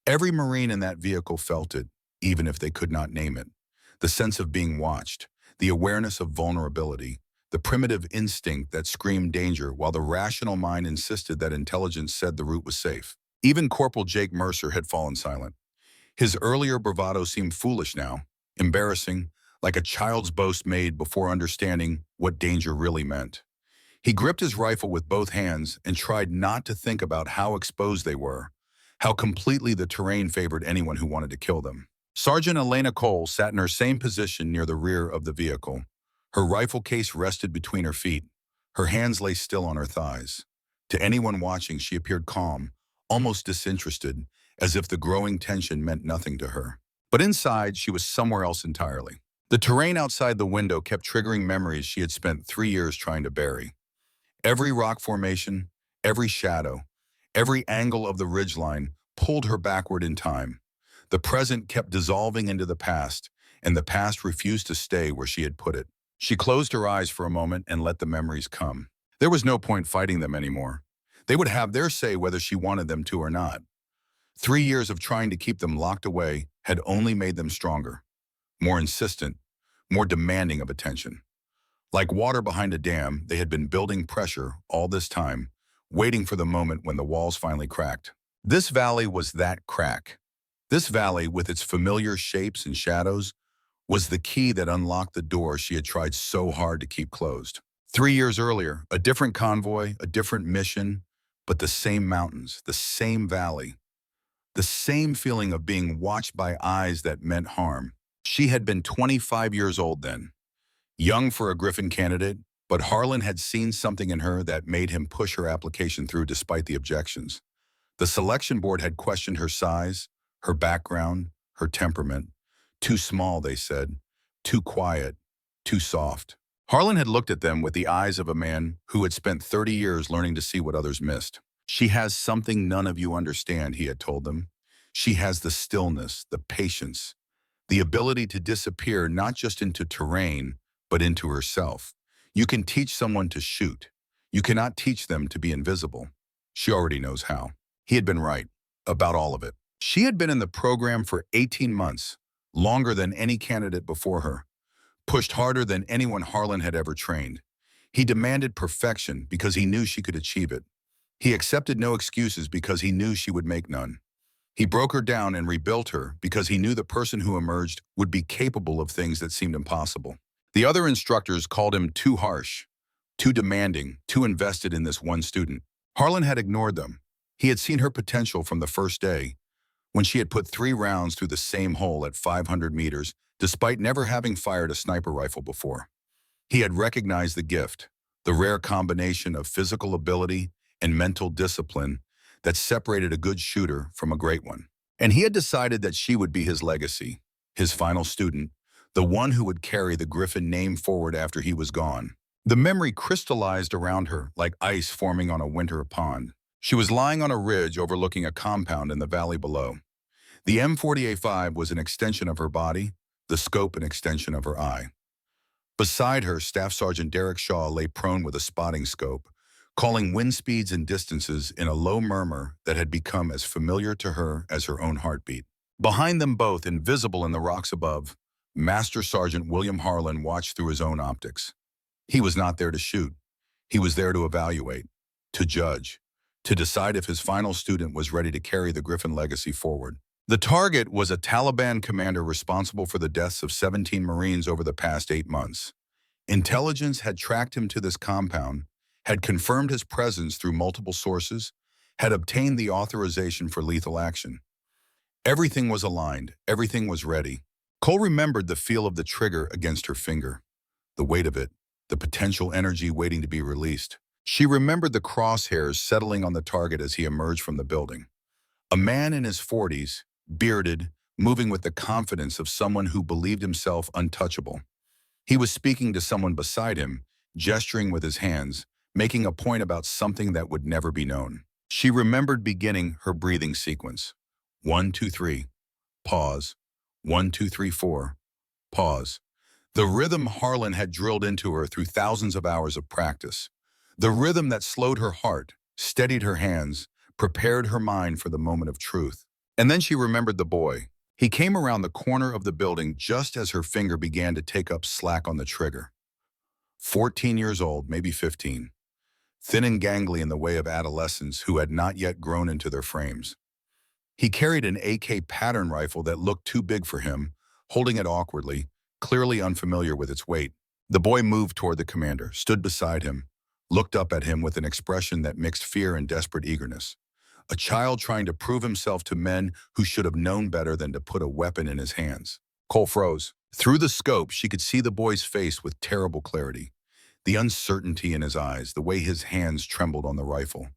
Every Marine in that vehicle felt it, even if they could not name it. The sense of being watched, the awareness of vulnerability, the primitive instinct that screamed danger while the rational mind insisted that intelligence said the route was safe. Even Corporal Jake Mercer had fallen silent. His earlier bravado seemed foolish now, embarrassing, like a child's boast made before understanding what danger really meant. He gripped his rifle with both hands and tried not to think about how exposed they were, how completely the terrain favored anyone who wanted to kill them. Sergeant Elena Cole sat in her same position near the rear of the vehicle. Her rifle case rested between her feet. Her hands lay still on her thighs. To anyone watching, she appeared calm, almost disinterested, as if the growing tension meant nothing to her. But inside, she was somewhere else entirely. The terrain outside the window kept triggering memories she had spent 3 years trying to bury. Every rock formation, every shadow, every angle of the ridgeline pulled her backward in time. The present kept dissolving into the past, and the past refused to stay where she had put it. She closed her eyes for a moment and let the memories come. There was no point fighting them anymore. They would have their say whether she wanted them to or not. 3 years of trying to keep them locked away had only made them stronger, more insistent, more demanding of attention. Like water behind a dam, they had been building pressure all this time, waiting for the moment when the walls finally cracked. This valley was that crack. This valley, with its familiar shapes and shadows, was the key that unlocked the door she had tried so hard to keep closed. 3 years earlier, a different convoy, a different mission, but the same mountains, the same valley, the same feeling of being watched by eyes that meant harm. She had been 25 years old then. Young for a Griffin candidate, but Harlan had seen something in her that made him push her application through despite the objections. The selection board had questioned her size, her background, her temperament. Too small, they said. Too quiet. Too soft. Harlan had looked at them with the eyes of a man who had spent 30 years learning to see what others missed. She has something none of you understand, he had told them. She has the stillness, the patience, the ability to disappear not just into terrain, but into herself. You can teach someone to shoot. You cannot teach them to be invisible. She already knows how. He had been right about all of it. She had been in the program for 18 months, longer than any candidate before her, pushed harder than anyone Harlan had ever trained. He demanded perfection because he knew she could achieve it. He accepted no excuses because he knew she would make none. He broke her down and rebuilt her because he knew the person who emerged would be capable of things that seemed impossible. The other instructors called him too harsh, too demanding, too invested in this one student. Harlan had ignored them. He had seen her potential from the first day, when she had put 3 rounds through the same hole at 500 meters, despite never having fired a sniper rifle before. He had recognized the gift, the rare combination of physical ability and mental discipline that separated a good shooter from a great one. And he had decided that she would be his legacy, his final student, the one who would carry the Griffin name forward after he was gone. The memory crystallized around her like ice forming on a winter pond. She was lying on a ridge overlooking a compound in the valley below. The M40A5 was an extension of her body, the scope an extension of her eye. Beside her, Staff Sergeant Derek Shaw lay prone with a spotting scope, calling wind speeds and distances in a low murmur that had become as familiar to her as her own heartbeat. Behind them both, invisible in the rocks above, Master Sergeant William Harlan watched through his own optics. He was not there to shoot. He was there to evaluate, to judge, to decide if his final student was ready to carry the Griffin legacy forward. The target was a Taliban commander responsible for the deaths of 17 Marines over the past 8 months. Intelligence had tracked him to this compound, had confirmed his presence through multiple sources, had obtained the authorization for lethal action. Everything was aligned, everything was ready. Cole remembered the feel of the trigger against her finger, the weight of it, the potential energy waiting to be released. She remembered the crosshairs settling on the target as he emerged from the building. A man in his 40s, bearded, moving with the confidence of someone who believed himself untouchable. He was speaking to someone beside him, gesturing with his hands, making a point about something that would never be known. She remembered beginning her breathing sequence. 1, 2, 3. Pause. 1, 2, 3, 4. Pause. The rhythm Harlan had drilled into her through thousands of hours of practice. The rhythm that slowed her heart, steadied her hands, prepared her mind for the moment of truth. And then she remembered the boy. He came around the corner of the building just as her finger began to take up slack on the trigger. 14 years old, maybe 15. Thin and gangly in the way of adolescents who had not yet grown into their frames. He carried an AK pattern rifle that looked too big for him, holding it awkwardly, clearly unfamiliar with its weight. The boy moved toward the commander, stood beside him, looked up at him with an expression that mixed fear and desperate eagerness. A child trying to prove himself to men who should have known better than to put a weapon in his hands. Cole froze. Through the scope, she could see the boy's face with terrible clarity. The uncertainty in his eyes, the way his hands trembled on the rifle.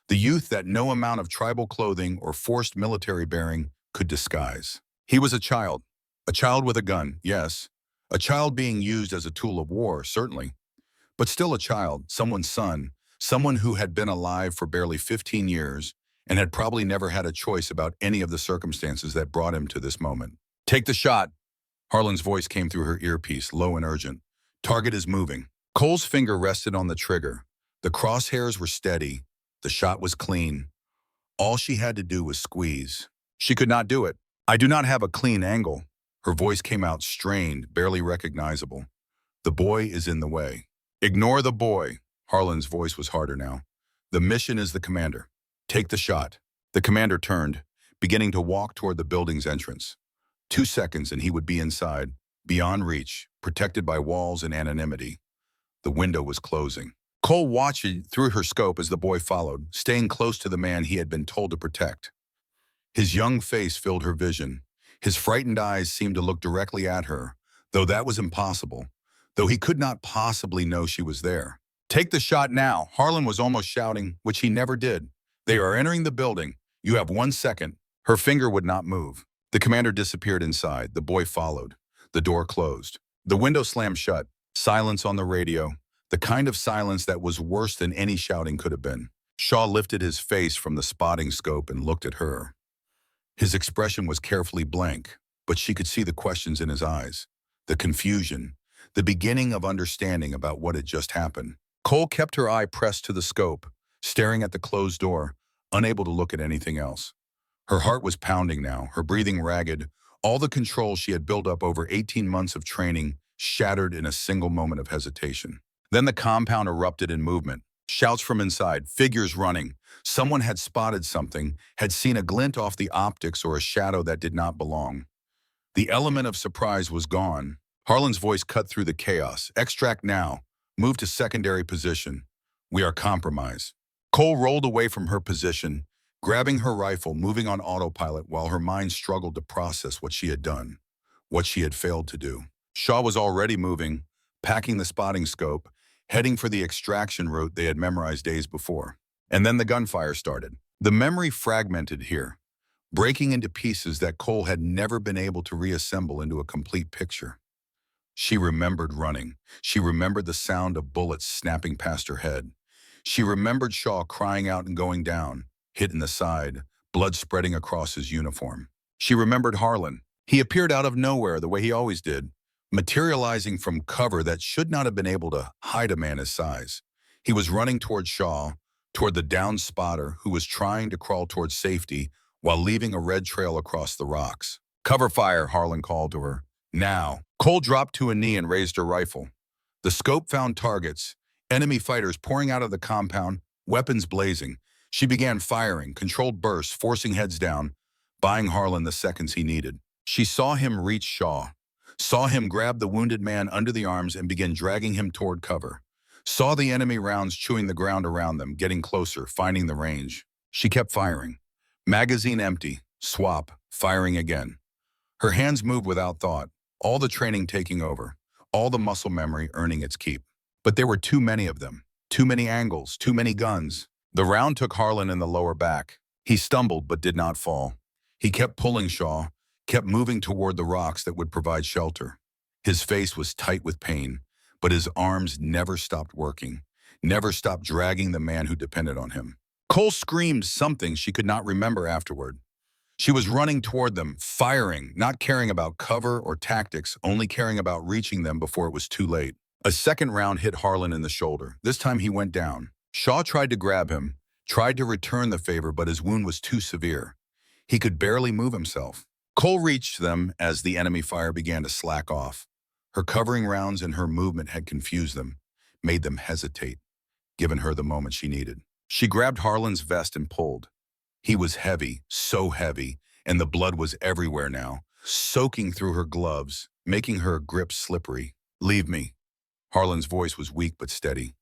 The youth that no amount of tribal clothing or forced military bearing could disguise. He was a child with a gun, yes. A child being used as a tool of war, certainly. But still a child, someone's son, someone who had been alive for barely 15 years and had probably never had a choice about any of the circumstances that brought him to this moment. Take the shot. Harlan's voice came through her earpiece, low and urgent. Target is moving. Cole's finger rested on the trigger. The crosshairs were steady. The shot was clean. All she had to do was squeeze. She could not do it. I do not have a clean angle. Her voice came out strained, barely recognizable. The boy is in the way. Ignore the boy. Harlan's voice was harder now. The mission is the commander. Take the shot. The commander turned, beginning to walk toward the building's entrance. 2 seconds and he would be inside, beyond reach, protected by walls and anonymity. The window was closing. Cole watched through her scope as the boy followed, staying close to the man he had been told to protect. His young face filled her vision. His frightened eyes seemed to look directly at her, though that was impossible, though he could not possibly know she was there. Take the shot now, Harlan was almost shouting, which he never did. They are entering the building. You have 1 second. Her finger would not move. The commander disappeared inside. The boy followed. The door closed. The window slammed shut. Silence on the radio. The kind of silence that was worse than any shouting could have been. Shaw lifted his face from the spotting scope and looked at her. His expression was carefully blank, but she could see the questions in his eyes, the confusion, the beginning of understanding about what had just happened. Cole kept her eye pressed to the scope, staring at the closed door, unable to look at anything else. Her heart was pounding now, her breathing ragged, all the control she had built up over 18 months of training shattered in a single moment of hesitation. Then the compound erupted in movement. Shouts from inside, figures running. Someone had spotted something, had seen a glint off the optics or a shadow that did not belong. The element of surprise was gone. Harlan's voice cut through the chaos. Extract now. Move to secondary position. We are compromised. Cole rolled away from her position, grabbing her rifle, moving on autopilot while her mind struggled to process what she had done, what she had failed to do. Shaw was already moving, packing the spotting scope, heading for the extraction route they had memorized days before. And then the gunfire started. The memory fragmented here, breaking into pieces that Cole had never been able to reassemble into a complete picture. She remembered running. She remembered the sound of bullets snapping past her head. She remembered Shaw crying out and going down, hit in the side, blood spreading across his uniform. She remembered Harlan. He appeared out of nowhere the way he always did, materializing from cover that should not have been able to hide a man his size. He was running toward Shaw, toward the downed spotter who was trying to crawl toward safety while leaving a red trail across the rocks. Cover fire, Harlan called to her. Now. Cole dropped to a knee and raised her rifle. The scope found targets, enemy fighters pouring out of the compound, weapons blazing. She began firing, controlled bursts, forcing heads down, buying Harlan the seconds he needed. She saw him reach Shaw, saw him grab the wounded man under the arms and begin dragging him toward cover. Saw the enemy rounds chewing the ground around them, getting closer, finding the range. She kept firing. Magazine empty, swap, firing again. Her hands moved without thought, all the training taking over, all the muscle memory earning its keep. But there were too many of them, too many angles, too many guns. The round took Harlan in the lower back. He stumbled but did not fall. He kept pulling Shaw, kept moving toward the rocks that would provide shelter. His face was tight with pain, but his arms never stopped working, never stopped dragging the man who depended on him. Cole screamed something she could not remember afterward. She was running toward them, firing, not caring about cover or tactics, only caring about reaching them before it was too late. A second round hit Harlan in the shoulder. This time he went down. Shaw tried to grab him, tried to return the favor, but his wound was too severe. He could barely move himself. Cole reached them as the enemy fire began to slack off. Her covering rounds and her movement had confused them, made them hesitate, given her the moment she needed. She grabbed Harlan's vest and pulled. He was heavy, so heavy, and the blood was everywhere now, soaking through her gloves, making her grip slippery. "Leave me." Harlan's voice was weak but steady.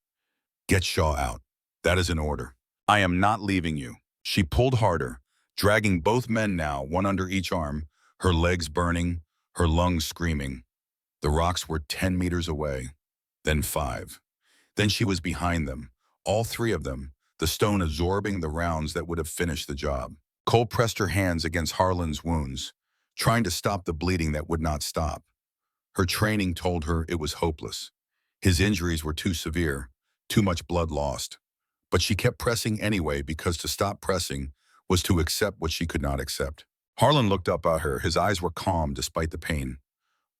"Get Shaw out. That is an order." "I am not leaving you." She pulled harder, dragging both men now, one under each arm, her legs burning, her lungs screaming. The rocks were 10 meters away, then 5. Then she was behind them, all 3 of them, the stone absorbing the rounds that would have finished the job. Cole pressed her hands against Harlan's wounds, trying to stop the bleeding that would not stop. Her training told her it was hopeless. His injuries were too severe, too much blood lost. But she kept pressing anyway because to stop pressing was to accept what she could not accept. Harlan looked up at her. His eyes were calm despite the pain.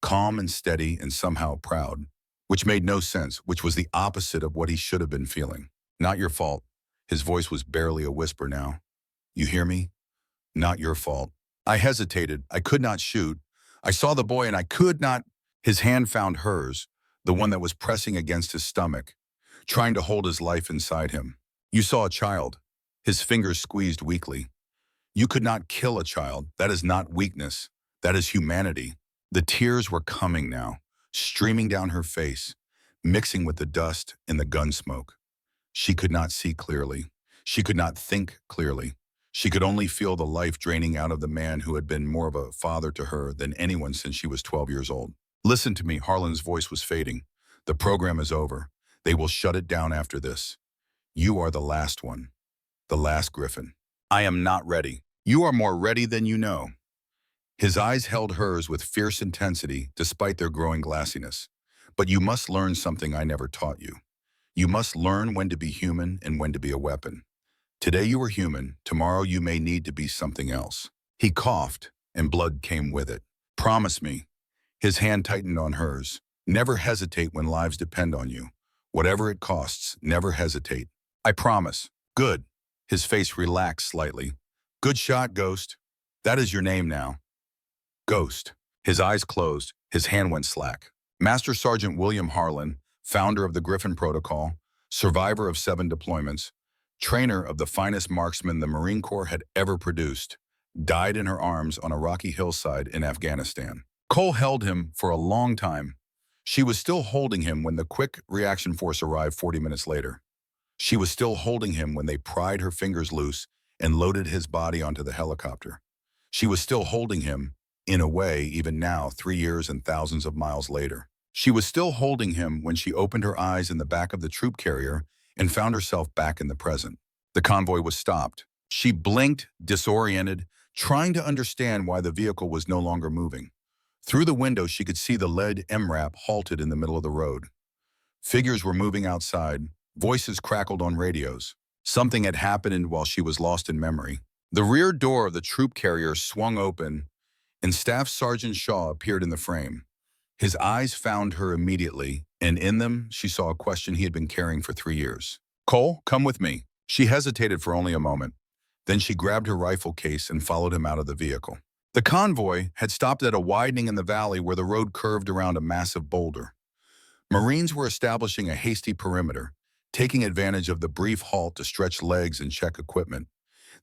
Calm and steady and somehow proud, which made no sense, which was the opposite of what he should have been feeling. "Not your fault." His voice was barely a whisper now. "You hear me? Not your fault." I hesitated. I could not shoot. I saw the boy and I could not. His hand found hers, the one that was pressing against his stomach, trying to hold his life inside him. "You saw a child." His fingers squeezed weakly. "You could not kill a child. That is not weakness. That is humanity." The tears were coming now, streaming down her face, mixing with the dust and the gun smoke. She could not see clearly. She could not think clearly. She could only feel the life draining out of the man who had been more of a father to her than anyone since she was 12 years old. "Listen to me." Harlan's voice was fading. "The program is over. They will shut it down after this. You are the last one. The last Griffin. I am not ready. You are more ready than you know." His eyes held hers with fierce intensity despite their growing glassiness. "But you must learn something I never taught you. You must learn when to be human and when to be a weapon. Today you are human, tomorrow you may need to be something else." He coughed, and blood came with it. "Promise me." His hand tightened on hers. "Never hesitate when lives depend on you. Whatever it costs, never hesitate." "I promise." "Good." His face relaxed slightly. "Good shot, Ghost. That is your name now." Ghost. His eyes closed. His hand went slack. Master Sergeant William Harlan, founder of the Griffin Protocol, survivor of 7 deployments, trainer of the finest marksmen the Marine Corps had ever produced, died in her arms on a rocky hillside in Afghanistan. Cole held him for a long time. She was still holding him when the quick reaction force arrived 40 minutes later. She was still holding him when they pried her fingers loose and loaded his body onto the helicopter. She was still holding him, in a way, even now, 3 years and thousands of miles later. She was still holding him when she opened her eyes in the back of the troop carrier and found herself back in the present. The convoy was stopped. She blinked, disoriented, trying to understand why the vehicle was no longer moving. Through the window, she could see the lead MRAP halted in the middle of the road. Figures were moving outside. Voices crackled on radios. Something had happened while she was lost in memory. The rear door of the troop carrier swung open, and Staff Sergeant Shaw appeared in the frame. His eyes found her immediately, and in them she saw a question he had been carrying for 3 years. "Cole, come with me." She hesitated for only a moment. Then she grabbed her rifle case and followed him out of the vehicle. The convoy had stopped at a widening in the valley where the road curved around a massive boulder. Marines were establishing a hasty perimeter, taking advantage of the brief halt to stretch legs and check equipment.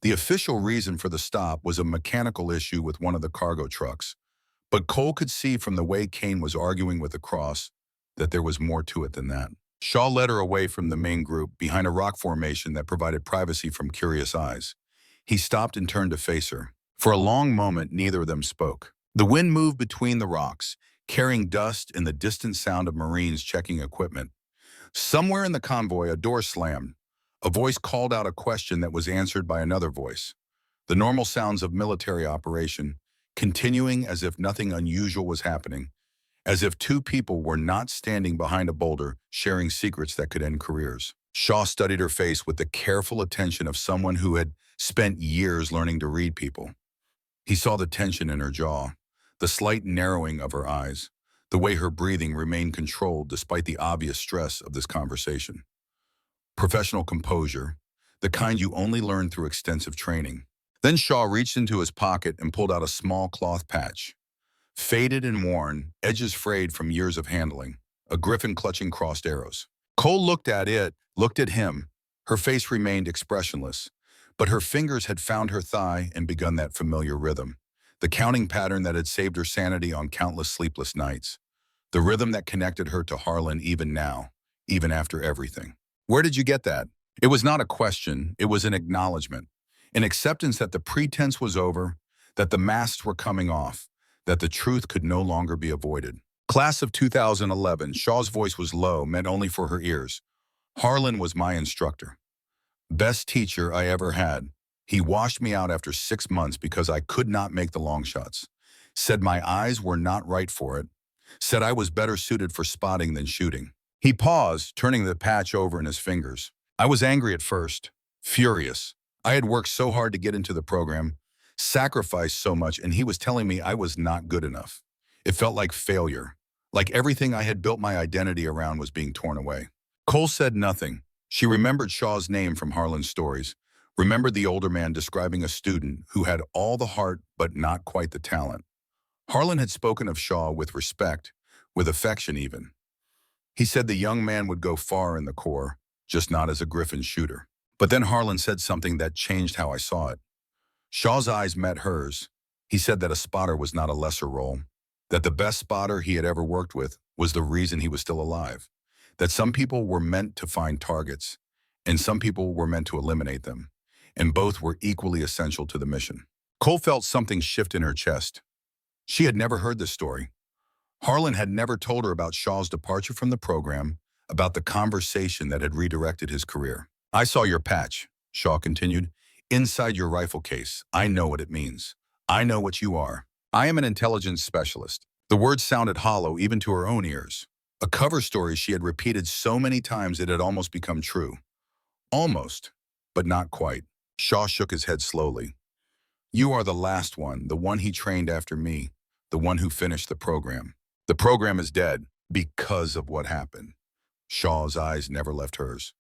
The official reason for the stop was a mechanical issue with one of the cargo trucks. But Cole could see from the way Kane was arguing with the cross that there was more to it than that. Shaw led her away from the main group behind a rock formation that provided privacy from curious eyes. He stopped and turned to face her. For a long moment, neither of them spoke. The wind moved between the rocks, carrying dust and the distant sound of Marines checking equipment. Somewhere in the convoy, a door slammed. A voice called out a question that was answered by another voice. The normal sounds of military operation, continuing as if nothing unusual was happening, as if 2 people were not standing behind a boulder sharing secrets that could end careers. Shaw studied her face with the careful attention of someone who had spent years learning to read people. He saw the tension in her jaw, the slight narrowing of her eyes, the way her breathing remained controlled despite the obvious stress of this conversation. Professional composure, the kind you only learn through extensive training. Then Shaw reached into his pocket and pulled out a small cloth patch. Faded and worn, edges frayed from years of handling, a griffin clutching crossed arrows. Cole looked at it, looked at him. Her face remained expressionless, but her fingers had found her thigh and begun that familiar rhythm, the counting pattern that had saved her sanity on countless sleepless nights, the rhythm that connected her to Harlan even now, even after everything. Where did you get that? It was not a question, it was an acknowledgement, an acceptance that the pretense was over, that the masks were coming off, that the truth could no longer be avoided. Class of 2011, Shaw's voice was low, meant only for her ears. Harlan was my instructor. Best teacher I ever had. He washed me out after 6 months because I could not make the long shots. Said my eyes were not right for it. Said I was better suited for spotting than shooting. He paused, turning the patch over in his fingers. I was angry at first, furious. I had worked so hard to get into the program, sacrificed so much, and he was telling me I was not good enough. It felt like failure, like everything I had built my identity around was being torn away. Cole said nothing. She remembered Shaw's name from Harlan's stories, remembered the older man describing a student who had all the heart but not quite the talent. Harlan had spoken of Shaw with respect, with affection even. He said the young man would go far in the Corps, just not as a Griffin shooter. But then Harlan said something that changed how I saw it. Shaw's eyes met hers. He said that a spotter was not a lesser role, that the best spotter he had ever worked with was the reason he was still alive, that some people were meant to find targets, and some people were meant to eliminate them, and both were equally essential to the mission. Cole felt something shift in her chest. She had never heard this story. Harlan had never told her about Shaw's departure from the program, about the conversation that had redirected his career. I saw your patch, Shaw continued, inside your rifle case. I know what it means. I know what you are. I am an intelligence specialist. The words sounded hollow even to her own ears. A cover story she had repeated so many times it had almost become true. Almost, but not quite. Shaw shook his head slowly. You are the last one, the one he trained after me, the one who finished the program. The program is dead because of what happened. Shaw's eyes never left hers.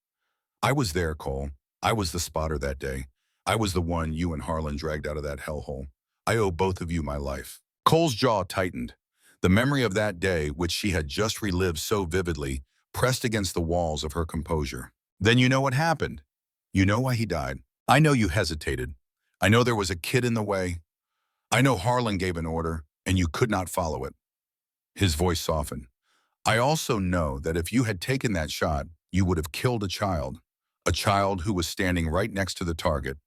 I was there, Cole. I was the spotter that day. I was the one you and Harlan dragged out of that hellhole. I owe both of you my life. Cole's jaw tightened. The memory of that day, which she had just relived so vividly, pressed against the walls of her composure. Then you know what happened. You know why he died. I know you hesitated. I know there was a kid in the way. I know Harlan gave an order, and you could not follow it. His voice softened. I also know that if you had taken that shot, you would have killed a child who was standing right next to the target,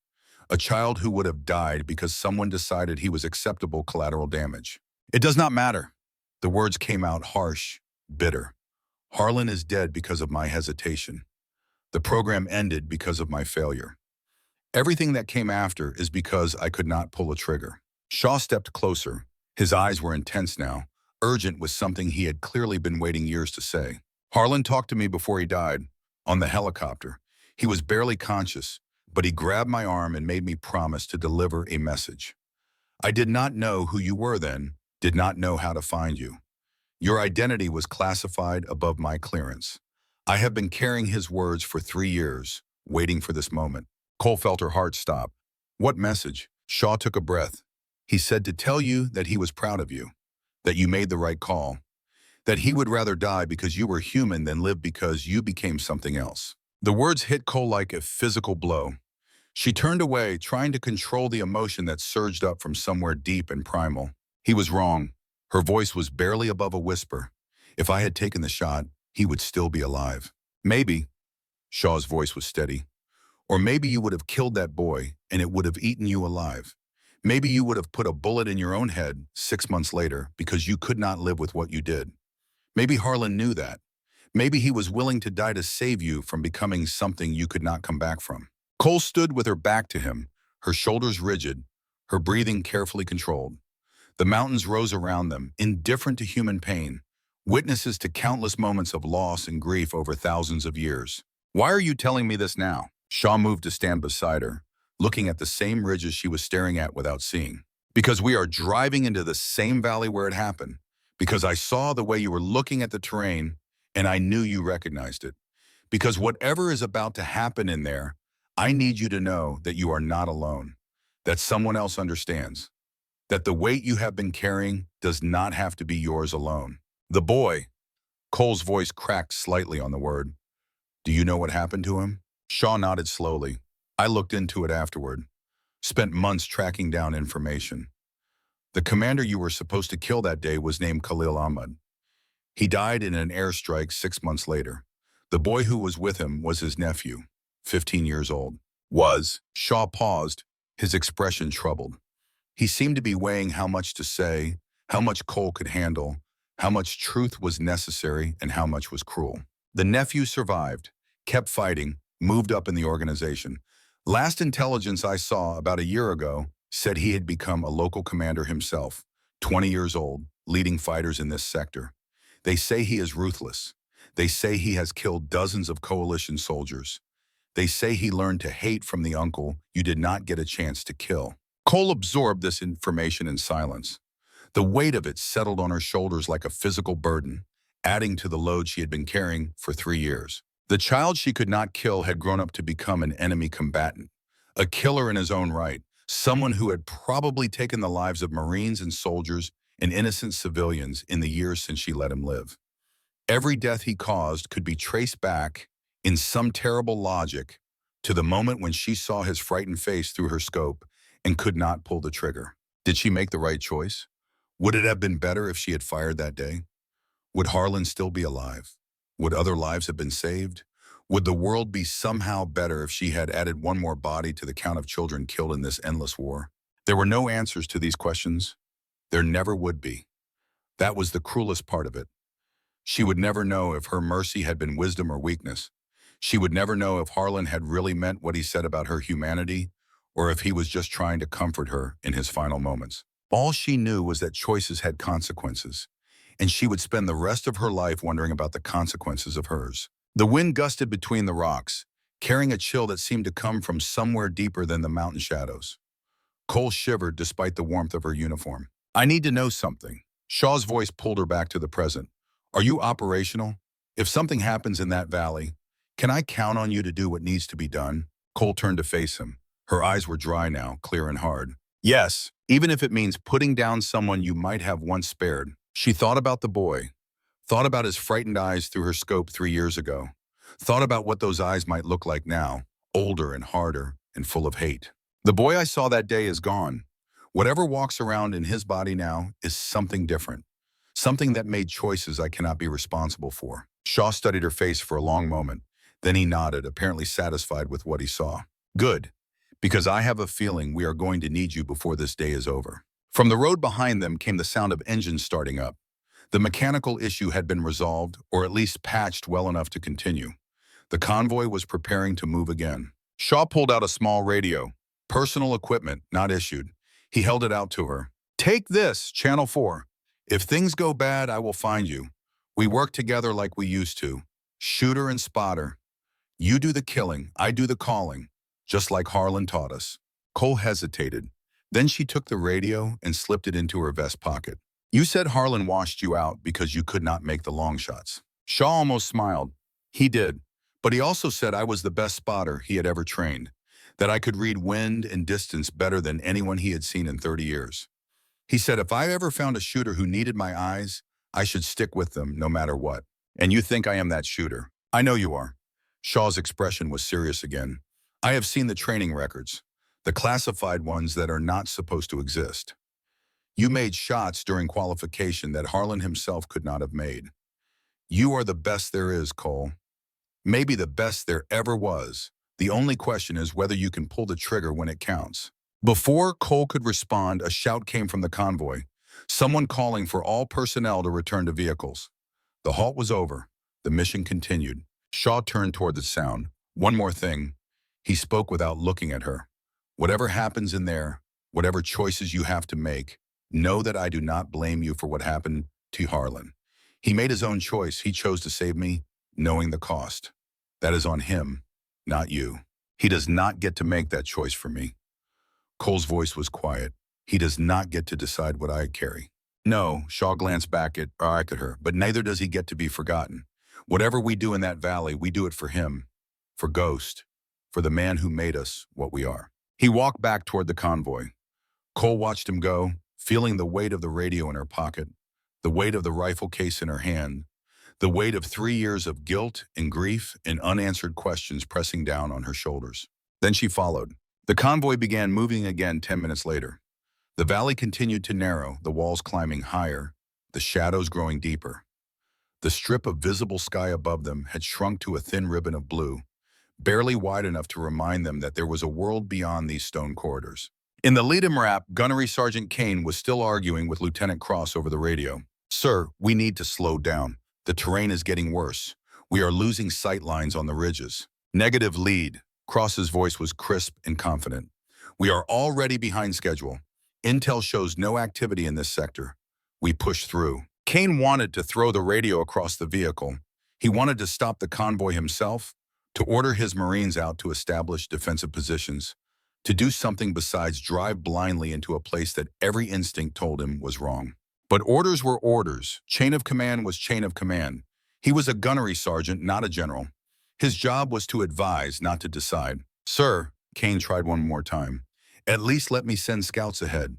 a child who would have died because someone decided he was acceptable collateral damage. It does not matter. The words came out harsh, bitter. Harlan is dead because of my hesitation. The program ended because of my failure. Everything that came after is because I could not pull a trigger. Shaw stepped closer. His eyes were intense now, urgent with something he had clearly been waiting years to say. Harlan talked to me before he died, on the helicopter. He was barely conscious, but he grabbed my arm and made me promise to deliver a message. I did not know who you were then, did not know how to find you. Your identity was classified above my clearance. I have been carrying his words for 3 years, waiting for this moment. Cole felt her heart stop. What message? Shaw took a breath. He said to tell you that he was proud of you, that you made the right call, that he would rather die because you were human than live because you became something else. The words hit Cole like a physical blow. She turned away, trying to control the emotion that surged up from somewhere deep and primal. He was wrong. Her voice was barely above a whisper. If I had taken the shot, he would still be alive. Maybe, Shaw's voice was steady, or maybe you would have killed that boy and it would have eaten you alive. Maybe you would have put a bullet in your own head 6 months later because you could not live with what you did. Maybe Harlan knew that. Maybe he was willing to die to save you from becoming something you could not come back from. Cole stood with her back to him, her shoulders rigid, her breathing carefully controlled. The mountains rose around them, indifferent to human pain, witnesses to countless moments of loss and grief over thousands of years. Why are you telling me this now? Shaw moved to stand beside her, looking at the same ridges she was staring at without seeing. Because we are driving into the same valley where it happened. Because I saw the way you were looking at the terrain, and I knew you recognized it. Because whatever is about to happen in there, I need you to know that you are not alone, that someone else understands, that the weight you have been carrying does not have to be yours alone. The boy, Cole's voice cracked slightly on the word. Do you know what happened to him? Shaw nodded slowly. I looked into it afterward. Spent months tracking down information. The commander you were supposed to kill that day was named Khalil Ahmad. He died in an airstrike 6 months later. The boy who was with him was his nephew, 15 years old. Shaw paused, his expression troubled. He seemed to be weighing how much to say, how much Cole could handle, how much truth was necessary, and how much was cruel. The nephew survived, kept fighting, moved up in the organization. Last intelligence I saw about a year ago said he had become a local commander himself, 20 years old, leading fighters in this sector. They say he is ruthless. They say he has killed dozens of coalition soldiers. They say he learned to hate from the uncle you did not get a chance to kill. Cole absorbed this information in silence. The weight of it settled on her shoulders like a physical burden, adding to the load she had been carrying for 3 years. The child she could not kill had grown up to become an enemy combatant, a killer in his own right, someone who had probably taken the lives of Marines and soldiers and innocent civilians in the years since she let him live. Every death he caused could be traced back, in some terrible logic, to the moment when she saw his frightened face through her scope and could not pull the trigger. Did she make the right choice? Would it have been better if she had fired that day? Would Harlan still be alive? Would other lives have been saved? Would the world be somehow better if she had added one more body to the count of children killed in this endless war? There were no answers to these questions. There never would be. That was the cruelest part of it. She would never know if her mercy had been wisdom or weakness. She would never know if Harlan had really meant what he said about her humanity, or if he was just trying to comfort her in his final moments. All she knew was that choices had consequences, and she would spend the rest of her life wondering about the consequences of hers. The wind gusted between the rocks, carrying a chill that seemed to come from somewhere deeper than the mountain shadows. Cole shivered despite the warmth of her uniform. I need to know something. Shaw's voice pulled her back to the present. Are you operational? If something happens in that valley, can I count on you to do what needs to be done? Cole turned to face him. Her eyes were dry now, clear and hard. Yes, even if it means putting down someone you might have once spared. She thought about the boy, thought about his frightened eyes through her scope 3 years ago, thought about what those eyes might look like now, older and harder and full of hate. The boy I saw that day is gone. Whatever walks around in his body now is something different, something that made choices I cannot be responsible for. Shaw studied her face for a long moment. Then he nodded, apparently satisfied with what he saw. Good, because I have a feeling we are going to need you before this day is over. From the road behind them came the sound of engines starting up. The mechanical issue had been resolved, or at least patched well enough to continue. The convoy was preparing to move again. Shaw pulled out a small radio. Personal equipment, not issued. He held it out to her. Take this, Channel 4. If things go bad, I will find you. We work together like we used to. Shooter and spotter. You do the killing, I do the calling, just like Harlan taught us. Cole hesitated. Then she took the radio and slipped it into her vest pocket. You said Harlan washed you out because you could not make the long shots. Shaw almost smiled. He did, but he also said I was the best spotter he had ever trained, that I could read wind and distance better than anyone he had seen in 30 years. He said if I ever found a shooter who needed my eyes, I should stick with them no matter what. And you think I am that shooter? I know you are. Shaw's expression was serious again. I have seen the training records, the classified ones that are not supposed to exist. You made shots during qualification that Harlan himself could not have made. You are the best there is, Cole. Maybe the best there ever was. The only question is whether you can pull the trigger when it counts. Before Cole could respond, a shout came from the convoy, someone calling for all personnel to return to vehicles. The halt was over. The mission continued. Shaw turned toward the sound. One more thing. He spoke without looking at her. Whatever happens in there, whatever choices you have to make, know that I do not blame you for what happened to Harlan. He made his own choice. He chose to save me, knowing the cost. That is on him, not you. He does not get to make that choice for me. Cole's voice was quiet. He does not get to decide what I carry. No, Shaw glanced back at her, but neither does he get to be forgotten. Whatever we do in that valley, we do it for him, for Ghost, for the man who made us what we are. He walked back toward the convoy. Cole watched him go, feeling the weight of the radio in her pocket, the weight of the rifle case in her hand, the weight of 3 years of guilt and grief and unanswered questions pressing down on her shoulders. Then she followed. The convoy began moving again 10 minutes later. The valley continued to narrow, the walls climbing higher, the shadows growing deeper. The strip of visible sky above them had shrunk to a thin ribbon of blue, barely wide enough to remind them that there was a world beyond these stone corridors. In the lead-em wrap, Gunnery Sergeant Kane was still arguing with Lieutenant Cross over the radio. "Sir, we need to slow down. The terrain is getting worse. We are losing sight lines on the ridges." "Negative lead." Cross's voice was crisp and confident. "We are already behind schedule. Intel shows no activity in this sector. We push through." Kane wanted to throw the radio across the vehicle. He wanted to stop the convoy himself, to order his Marines out to establish defensive positions, to do something besides drive blindly into a place that every instinct told him was wrong. But orders were orders. Chain of command was chain of command. He was a gunnery sergeant, not a general. His job was to advise, not to decide. "Sir," Kane tried one more time, "at least let me send scouts ahead.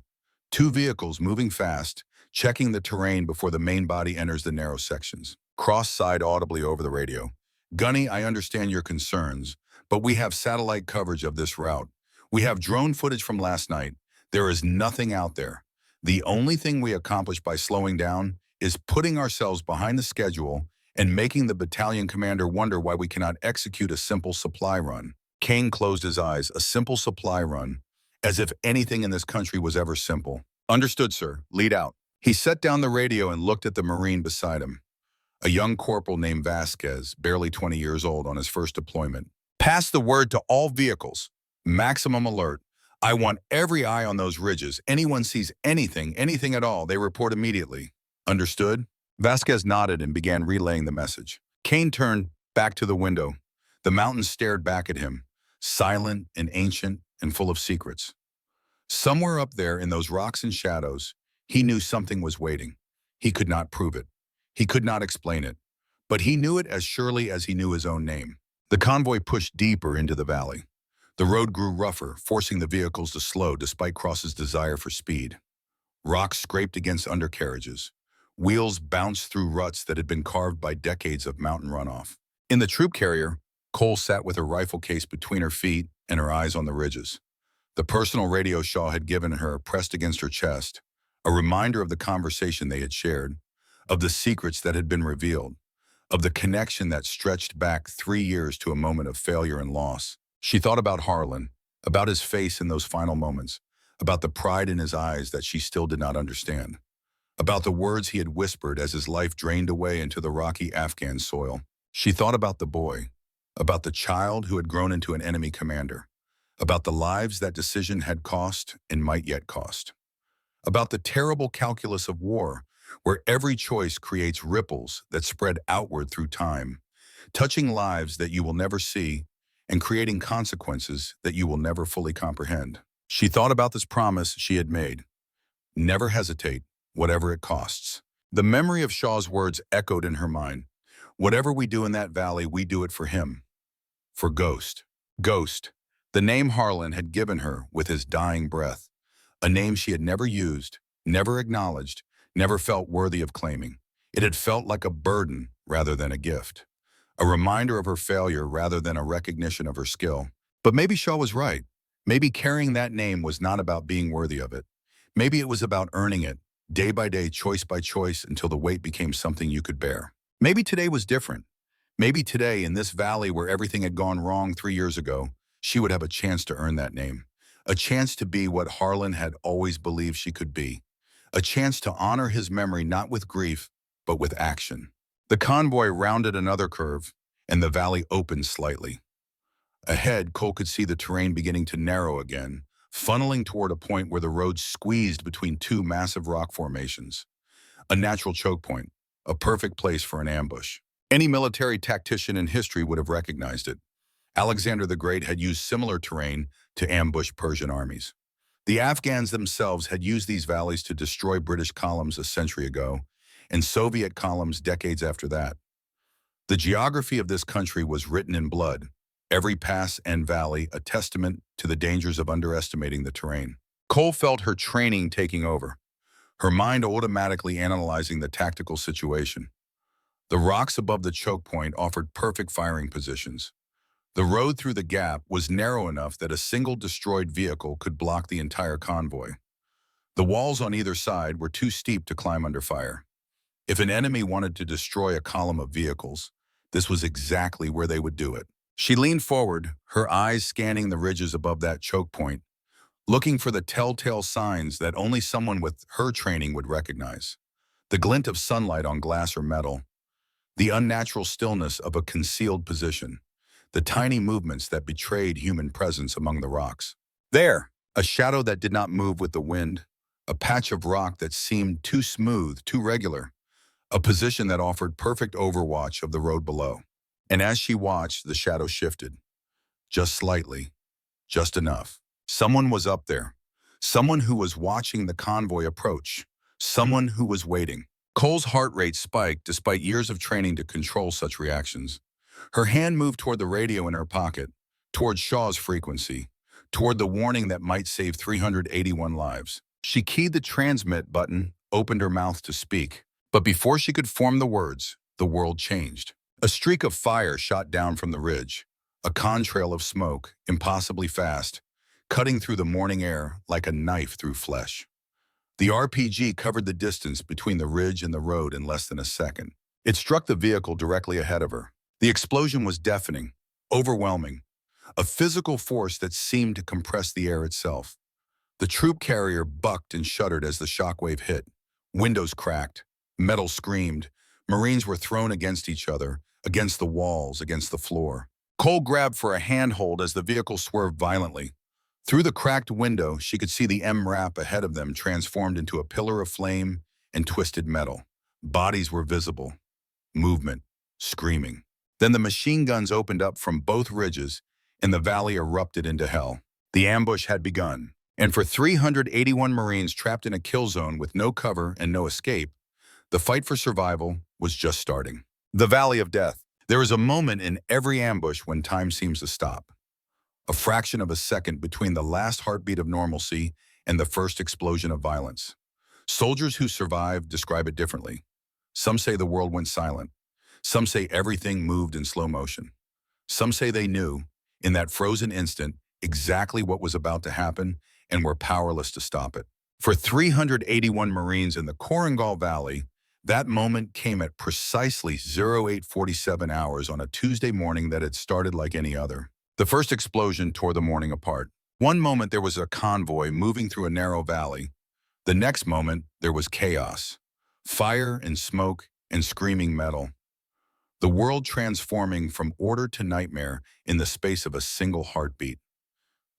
2 vehicles moving fast, checking the terrain before the main body enters the narrow sections." Cross sighed audibly over the radio. "Gunny, I understand your concerns, but we have satellite coverage of this route. We have drone footage from last night. There is nothing out there. The only thing we accomplish by slowing down is putting ourselves behind the schedule and making the battalion commander wonder why we cannot execute a simple supply run." Kane closed his eyes. A simple supply run, as if anything in this country was ever simple. "Understood, sir. Lead out." He set down the radio and looked at the Marine beside him, a young corporal named Vasquez, barely 20 years old on his first deployment. "Pass the word to all vehicles. Maximum alert. I want every eye on those ridges. Anyone sees anything at all, they report immediately." "Understood?" Vasquez nodded and began relaying the message. Kane turned back to the window. The mountains stared back at him, silent and ancient and full of secrets. Somewhere up there in those rocks and shadows, he knew something was waiting. He could not prove it. He could not explain it. But he knew it as surely as he knew his own name. The convoy pushed deeper into the valley. The road grew rougher, forcing the vehicles to slow despite Cross's desire for speed. Rocks scraped against undercarriages. Wheels bounced through ruts that had been carved by decades of mountain runoff. In the troop carrier, Cole sat with her rifle case between her feet and her eyes on the ridges. The personal radio Shaw had given her pressed against her chest, a reminder of the conversation they had shared, of the secrets that had been revealed, of the connection that stretched back 3 years to a moment of failure and loss. She thought about Harlan, about his face in those final moments, about the pride in his eyes that she still did not understand, about the words he had whispered as his life drained away into the rocky Afghan soil. She thought about the boy, about the child who had grown into an enemy commander, about the lives that decision had cost and might yet cost, about the terrible calculus of war, where every choice creates ripples that spread outward through time, touching lives that you will never see and creating consequences that you will never fully comprehend. She thought about this promise she had made: never hesitate, whatever it costs. The memory of Shaw's words echoed in her mind. Whatever we do in that valley, we do it for him, for Ghost. Ghost, the name Harlan had given her with his dying breath, a name she had never used, never acknowledged, never felt worthy of claiming. It had felt like a burden rather than a gift, a reminder of her failure rather than a recognition of her skill. But maybe Shaw was right. Maybe carrying that name was not about being worthy of it. Maybe it was about earning it, day by day, choice by choice, until the weight became something you could bear. Maybe today was different. Maybe today, in this valley where everything had gone wrong 3 years ago, she would have a chance to earn that name, a chance to be what Harlan had always believed she could be, a chance to honor his memory not with grief, but with action. The convoy rounded another curve, and the valley opened slightly. Ahead, Cole could see the terrain beginning to narrow again, funneling toward a point where the road squeezed between 2 massive rock formations. A natural choke point, a perfect place for an ambush. Any military tactician in history would have recognized it. Alexander the Great had used similar terrain to ambush Persian armies. The Afghans themselves had used these valleys to destroy British columns a century ago, and Soviet columns decades after that. The geography of this country was written in blood, every pass and valley a testament to the dangers of underestimating the terrain. Cole felt her training taking over, her mind automatically analyzing the tactical situation. The rocks above the choke point offered perfect firing positions. The road through the gap was narrow enough that a single destroyed vehicle could block the entire convoy. The walls on either side were too steep to climb under fire. If an enemy wanted to destroy a column of vehicles, this was exactly where they would do it. She leaned forward, her eyes scanning the ridges above that choke point, looking for the telltale signs that only someone with her training would recognize. The glint of sunlight on glass or metal, the unnatural stillness of a concealed position, the tiny movements that betrayed human presence among the rocks. There, a shadow that did not move with the wind, a patch of rock that seemed too smooth, too regular, a position that offered perfect overwatch of the road below. And as she watched, the shadow shifted, just slightly, just enough. Someone was up there, someone who was watching the convoy approach, someone who was waiting. Cole's heart rate spiked despite years of training to control such reactions. Her hand moved toward the radio in her pocket, toward Shaw's frequency, toward the warning that might save 381 lives. She keyed the transmit button, opened her mouth to speak. But before she could form the words, the world changed. A streak of fire shot down from the ridge, a contrail of smoke, impossibly fast, cutting through the morning air like a knife through flesh. The RPG covered the distance between the ridge and the road in less than a second. It struck the vehicle directly ahead of her. The explosion was deafening, overwhelming, a physical force that seemed to compress the air itself. The troop carrier bucked and shuddered as the shockwave hit. Windows cracked, metal screamed, Marines were thrown against each other, against the walls, against the floor. Cole grabbed for a handhold as the vehicle swerved violently. Through the cracked window, she could see the MRAP ahead of them transformed into a pillar of flame and twisted metal. Bodies were visible. Movement. Screaming. Then the machine guns opened up from both ridges, and the valley erupted into hell. The ambush had begun, and for 381 Marines trapped in a kill zone with no cover and no escape, the fight for survival was just starting. The Valley of Death. There is a moment in every ambush when time seems to stop. A fraction of a second between the last heartbeat of normalcy and the first explosion of violence. Soldiers who survived describe it differently. Some say the world went silent. Some say everything moved in slow motion. Some say they knew, in that frozen instant, exactly what was about to happen and were powerless to stop it. For 381 Marines in the Korengal Valley, that moment came at precisely 0847 hours on a Tuesday morning that had started like any other. The first explosion tore the morning apart. One moment there was a convoy moving through a narrow valley. The next moment there was chaos. Fire and smoke and screaming metal. The world transforming from order to nightmare in the space of a single heartbeat.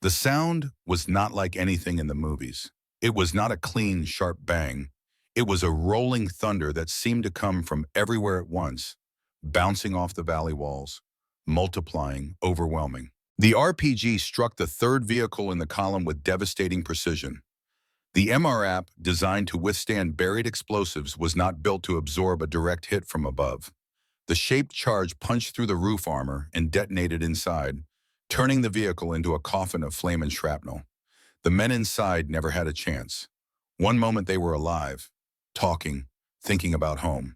The sound was not like anything in the movies. It was not a clean, sharp bang. It was a rolling thunder that seemed to come from everywhere at once, bouncing off the valley walls, multiplying, overwhelming. The RPG struck the third vehicle in the column with devastating precision. The MRAP, designed to withstand buried explosives, was not built to absorb a direct hit from above. The shaped charge punched through the roof armor and detonated inside, turning the vehicle into a coffin of flame and shrapnel. The men inside never had a chance. One moment they were alive, talking, thinking about home.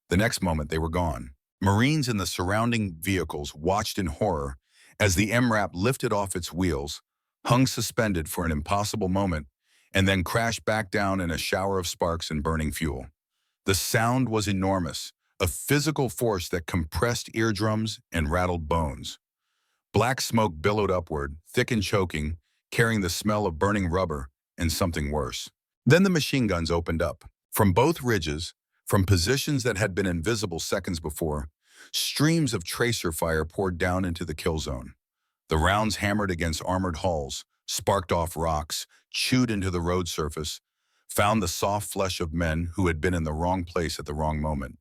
The next moment they were gone. Marines in the surrounding vehicles watched in horror as the MRAP lifted off its wheels, hung suspended for an impossible moment, and then crashed back down in a shower of sparks and burning fuel. The sound was enormous, a physical force that compressed eardrums and rattled bones. Black smoke billowed upward, thick and choking, carrying the smell of burning rubber and something worse. Then the machine guns opened up. From both ridges, from positions that had been invisible seconds before, streams of tracer fire poured down into the kill zone. The rounds hammered against armored hulls, sparked off rocks, chewed into the road surface, found the soft flesh of men who had been in the wrong place at the wrong moment.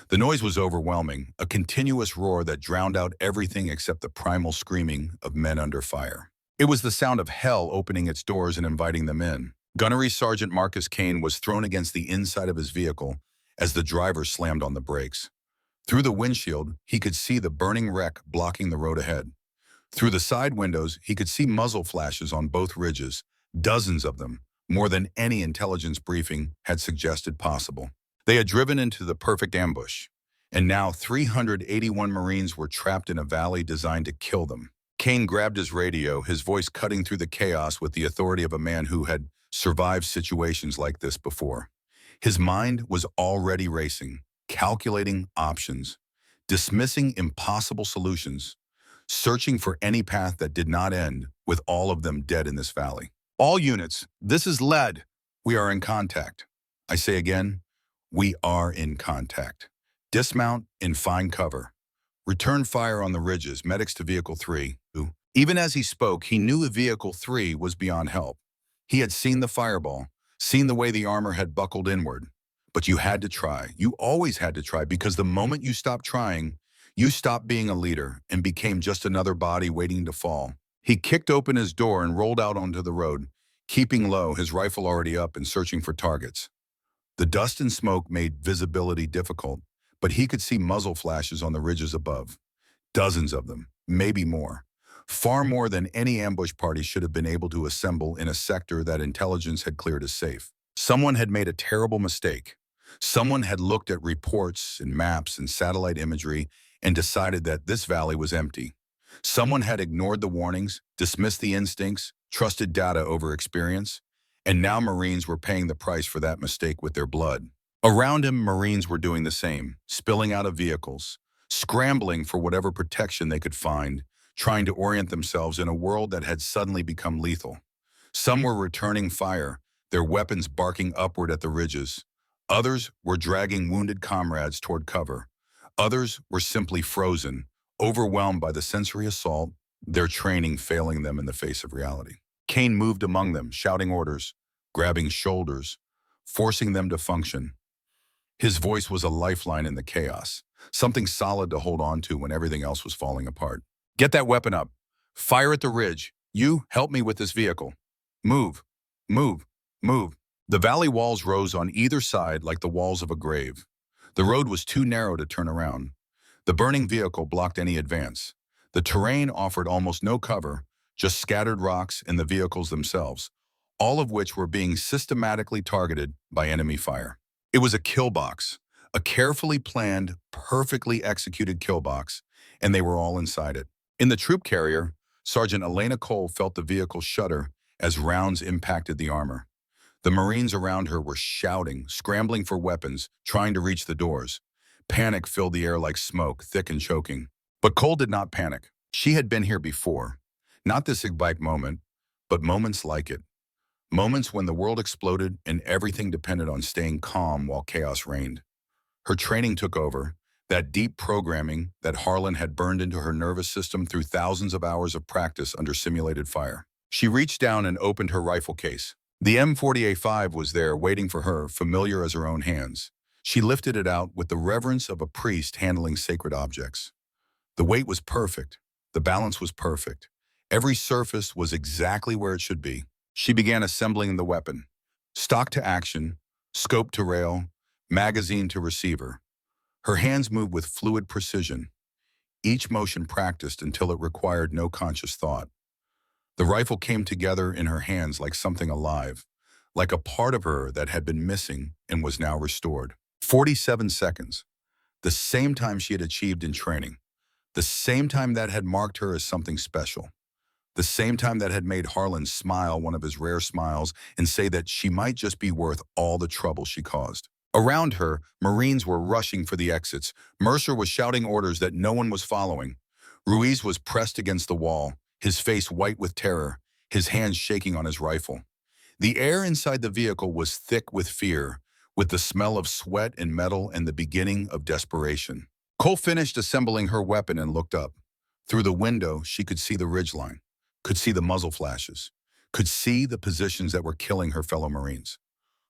The noise was overwhelming, a continuous roar that drowned out everything except the primal screaming of men under fire. It was the sound of hell opening its doors and inviting them in. Gunnery Sergeant Marcus Kane was thrown against the inside of his vehicle as the driver slammed on the brakes. Through the windshield, he could see the burning wreck blocking the road ahead. Through the side windows, he could see muzzle flashes on both ridges, dozens of them, more than any intelligence briefing had suggested possible. They had driven into the perfect ambush, and now 381 Marines were trapped in a valley designed to kill them. Kane grabbed his radio, his voice cutting through the chaos with the authority of a man who had survived situations like this before. His mind was already racing, calculating options, dismissing impossible solutions, searching for any path that did not end with all of them dead in this valley. All units, this is lead. We are in contact. I say again, we are in contact. Dismount in fine cover. Return fire on the ridges, medics to Vehicle 3. Even as he spoke, he knew Vehicle 3 was beyond help. He had seen the fireball, seen the way the armor had buckled inward. But you had to try. You always had to try, because the moment you stopped trying, you stopped being a leader and became just another body waiting to fall. He kicked open his door and rolled out onto the road, keeping low, his rifle already up and searching for targets. The dust and smoke made visibility difficult, but he could see muzzle flashes on the ridges above. Dozens of them, maybe more. Far more than any ambush party should have been able to assemble in a sector that intelligence had cleared as safe. Someone had made a terrible mistake. Someone had looked at reports and maps and satellite imagery and decided that this valley was empty. Someone had ignored the warnings, dismissed the instincts, trusted data over experience, and now Marines were paying the price for that mistake with their blood. Around him, Marines were doing the same, spilling out of vehicles, scrambling for whatever protection they could find, trying to orient themselves in a world that had suddenly become lethal. Some were returning fire, their weapons barking upward at the ridges. Others were dragging wounded comrades toward cover. Others were simply frozen, overwhelmed by the sensory assault, their training failing them in the face of reality. Kane moved among them, shouting orders, grabbing shoulders, forcing them to function. His voice was a lifeline in the chaos, something solid to hold on to when everything else was falling apart. Get that weapon up. Fire at the ridge. You, help me with this vehicle. Move, move, move. The valley walls rose on either side like the walls of a grave. The road was too narrow to turn around. The burning vehicle blocked any advance. The terrain offered almost no cover, just scattered rocks and the vehicles themselves, all of which were being systematically targeted by enemy fire. It was a kill box, a carefully planned, perfectly executed kill box, and they were all inside it. In the troop carrier, Sergeant Elena Cole felt the vehicle shudder as rounds impacted the armor. The Marines around her were shouting, scrambling for weapons, trying to reach the doors. Panic filled the air like smoke, thick and choking. But Cole did not panic. She had been here before. Not this bike moment, but moments like it. Moments when the world exploded and everything depended on staying calm while chaos reigned. Her training took over, that deep programming that Harlan had burned into her nervous system through thousands of hours of practice under simulated fire. She reached down and opened her rifle case. The M40A5 was there waiting for her, familiar as her own hands. She lifted it out with the reverence of a priest handling sacred objects. The weight was perfect. The balance was perfect. Every surface was exactly where it should be. She began assembling the weapon. Stock to action, scope to rail, magazine to receiver. Her hands moved with fluid precision, each motion practiced until it required no conscious thought. The rifle came together in her hands like something alive, like a part of her that had been missing and was now restored. 47 seconds, the same time she had achieved in training, the same time that had marked her as something special, the same time that had made Harlan smile one of his rare smiles and say that she might just be worth all the trouble she caused. Around her, Marines were rushing for the exits. Mercer was shouting orders that no one was following. Ruiz was pressed against the wall, his face white with terror, his hands shaking on his rifle. The air inside the vehicle was thick with fear, with the smell of sweat and metal and the beginning of desperation. Cole finished assembling her weapon and looked up. Through the window, she could see the ridgeline, could see the muzzle flashes, could see the positions that were killing her fellow Marines.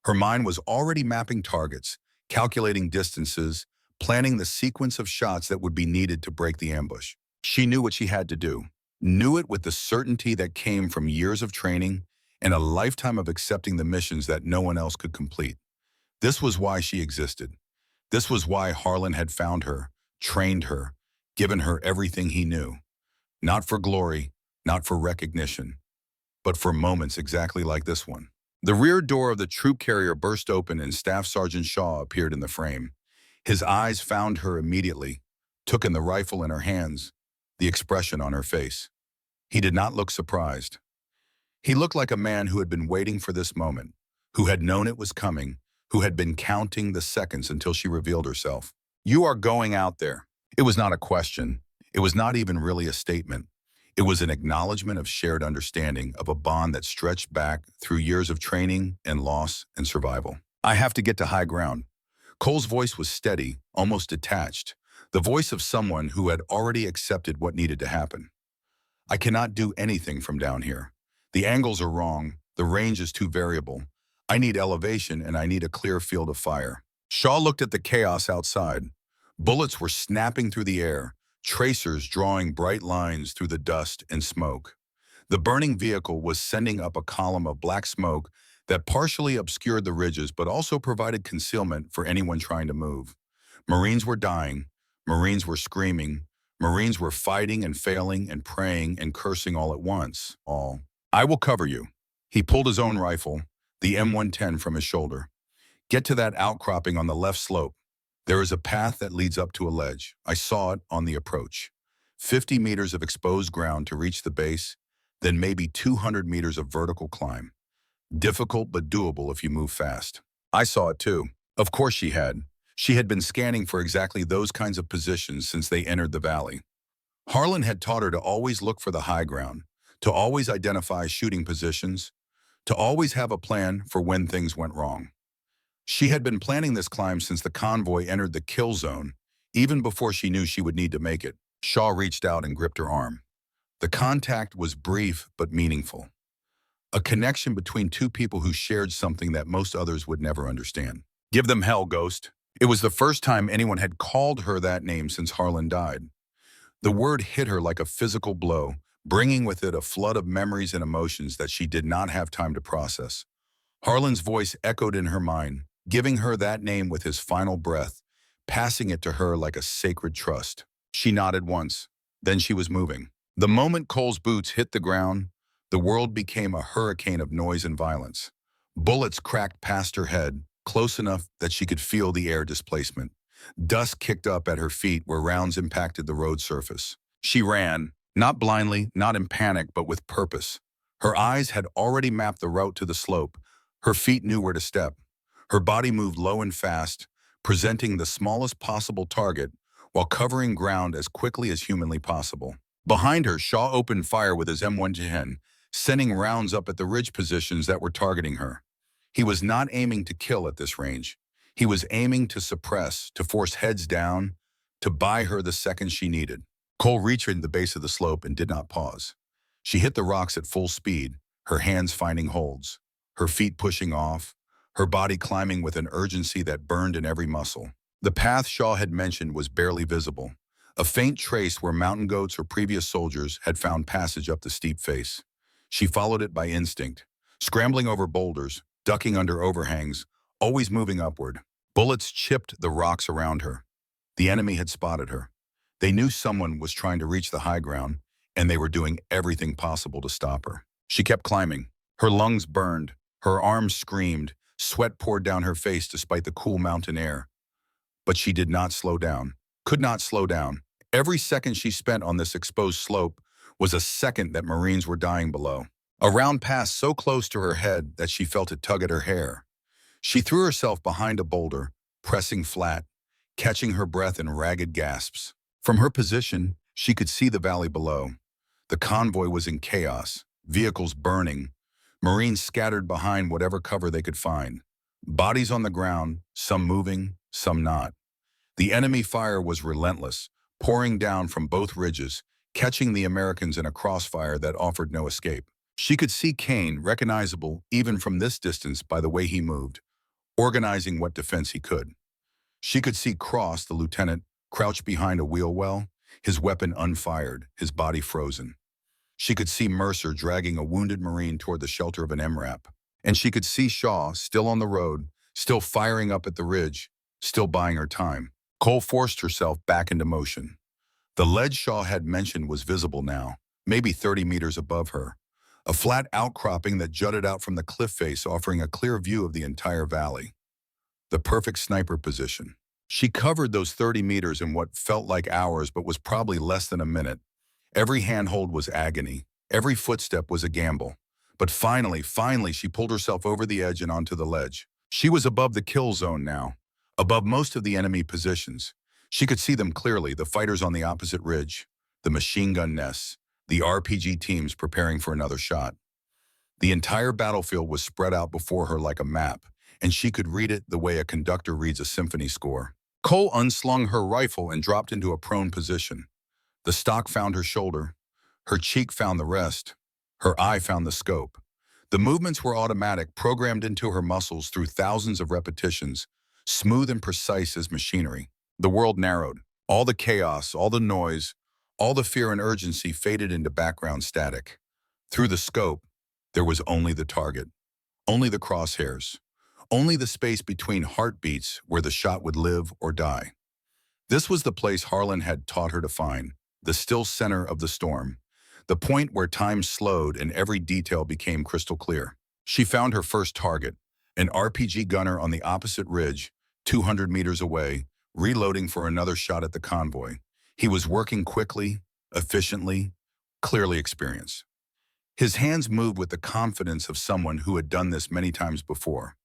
Her mind was already mapping targets, calculating distances, planning the sequence of shots that would be needed to break the ambush. She knew what she had to do. knew it with the certainty that came from years of training and a lifetime of accepting the missions that no one else could complete. This was why she existed. This was why Harlan had found her, trained her, given her everything he knew. Not for glory, not for recognition, but for moments exactly like this one. The rear door of the troop carrier burst open and Staff Sergeant Shaw appeared in the frame. His eyes found her immediately, took in the rifle in her hands, the expression on her face. He did not look surprised. He looked like a man who had been waiting for this moment, who had known it was coming, who had been counting the seconds until she revealed herself. "You are going out there." It was not a question. It was not even really a statement. It was an acknowledgement of shared understanding of a bond that stretched back through years of training and loss and survival. "I have to get to high ground." Cole's voice was steady, almost detached, the voice of someone who had already accepted what needed to happen. "I cannot do anything from down here. The angles are wrong. The range is too variable. I need elevation and I need a clear field of fire." Shaw looked at the chaos outside. Bullets were snapping through the air, tracers drawing bright lines through the dust and smoke. The burning vehicle was sending up a column of black smoke that partially obscured the ridges but also provided concealment for anyone trying to move. Marines were dying. Marines were screaming. Marines were fighting and failing and praying and cursing all at once. All. "I will cover you." He pulled his own rifle, the M110, from his shoulder. "Get to that outcropping on the left slope. There is a path that leads up to a ledge. I saw it on the approach. 50 meters of exposed ground to reach the base, then maybe 200 meters of vertical climb. Difficult but doable if you move fast." I saw it too. Of course she had. She had been scanning for exactly those kinds of positions since they entered the valley. Harlan had taught her to always look for the high ground, to always identify shooting positions, to always have a plan for when things went wrong. She had been planning this climb since the convoy entered the kill zone, even before she knew she would need to make it. Shaw reached out and gripped her arm. The contact was brief but meaningful. A connection between two people who shared something that most others would never understand. "Give them hell, Ghost." It was the first time anyone had called her that name since Harlan died. The word hit her like a physical blow, bringing with it a flood of memories and emotions that she did not have time to process. Harlan's voice echoed in her mind, giving her that name with his final breath, passing it to her like a sacred trust. She nodded once. Then she was moving. The moment Cole's boots hit the ground, the world became a hurricane of noise and violence. Bullets cracked past her head, close enough that she could feel the air displacement. Dust kicked up at her feet where rounds impacted the road surface. She ran, not blindly, not in panic, but with purpose. Her eyes had already mapped the route to the slope. Her feet knew where to step. Her body moved low and fast, presenting the smallest possible target while covering ground as quickly as humanly possible. Behind her, Shaw opened fire with his M110, sending rounds up at the ridge positions that were targeting her. He was not aiming to kill at this range. He was aiming to suppress, to force heads down, to buy her the seconds she needed. Cole reached the base of the slope and did not pause. She hit the rocks at full speed, her hands finding holds, her feet pushing off, her body climbing with an urgency that burned in every muscle. The path Shaw had mentioned was barely visible, a faint trace where mountain goats or previous soldiers had found passage up the steep face. She followed it by instinct, scrambling over boulders, ducking under overhangs, always moving upward. Bullets chipped the rocks around her. The enemy had spotted her. They knew someone was trying to reach the high ground, and they were doing everything possible to stop her. She kept climbing. Her lungs burned. Her arms screamed. Sweat poured down her face despite the cool mountain air. But she did not slow down, could not slow down. Every second she spent on this exposed slope was a second that Marines were dying below. A round passed so close to her head that she felt it tug at her hair. She threw herself behind a boulder, pressing flat, catching her breath in ragged gasps. From her position, she could see the valley below. The convoy was in chaos, vehicles burning, Marines scattered behind whatever cover they could find. Bodies on the ground, some moving, some not. The enemy fire was relentless, pouring down from both ridges, catching the Americans in a crossfire that offered no escape. She could see Kane, recognizable even from this distance by the way he moved, organizing what defense he could. She could see Cross, the lieutenant, crouched behind a wheel well, his weapon unfired, his body frozen. She could see Mercer dragging a wounded Marine toward the shelter of an MRAP. And she could see Shaw, still on the road, still firing up at the ridge, still buying her time. Cole forced herself back into motion. The ledge Shaw had mentioned was visible now, maybe 30 meters above her. A flat outcropping that jutted out from the cliff face, offering a clear view of the entire valley. The perfect sniper position. She covered those 30 meters in what felt like hours but was probably less than a minute. Every handhold was agony. Every footstep was a gamble. But finally, she pulled herself over the edge and onto the ledge. She was above the kill zone now, above most of the enemy positions. She could see them clearly, the fighters on the opposite ridge, the machine gun nests, the RPG teams preparing for another shot. The entire battlefield was spread out before her like a map, and she could read it the way a conductor reads a symphony score. Cole unslung her rifle and dropped into a prone position. The stock found her shoulder. Her cheek found the rest. Her eye found the scope. The movements were automatic, programmed into her muscles through thousands of repetitions, smooth and precise as machinery. The world narrowed. All the chaos, all the noise, all the fear and urgency faded into background static. Through the scope, there was only the target, only the crosshairs, only the space between heartbeats where the shot would live or die. This was the place Harlan had taught her to find, the still center of the storm, the point where time slowed and every detail became crystal clear. She found her first target, an RPG gunner on the opposite ridge, 200 meters away, reloading for another shot at the convoy. He was working quickly, efficiently, clearly experienced. His hands moved with the confidence of someone who had done this many times before.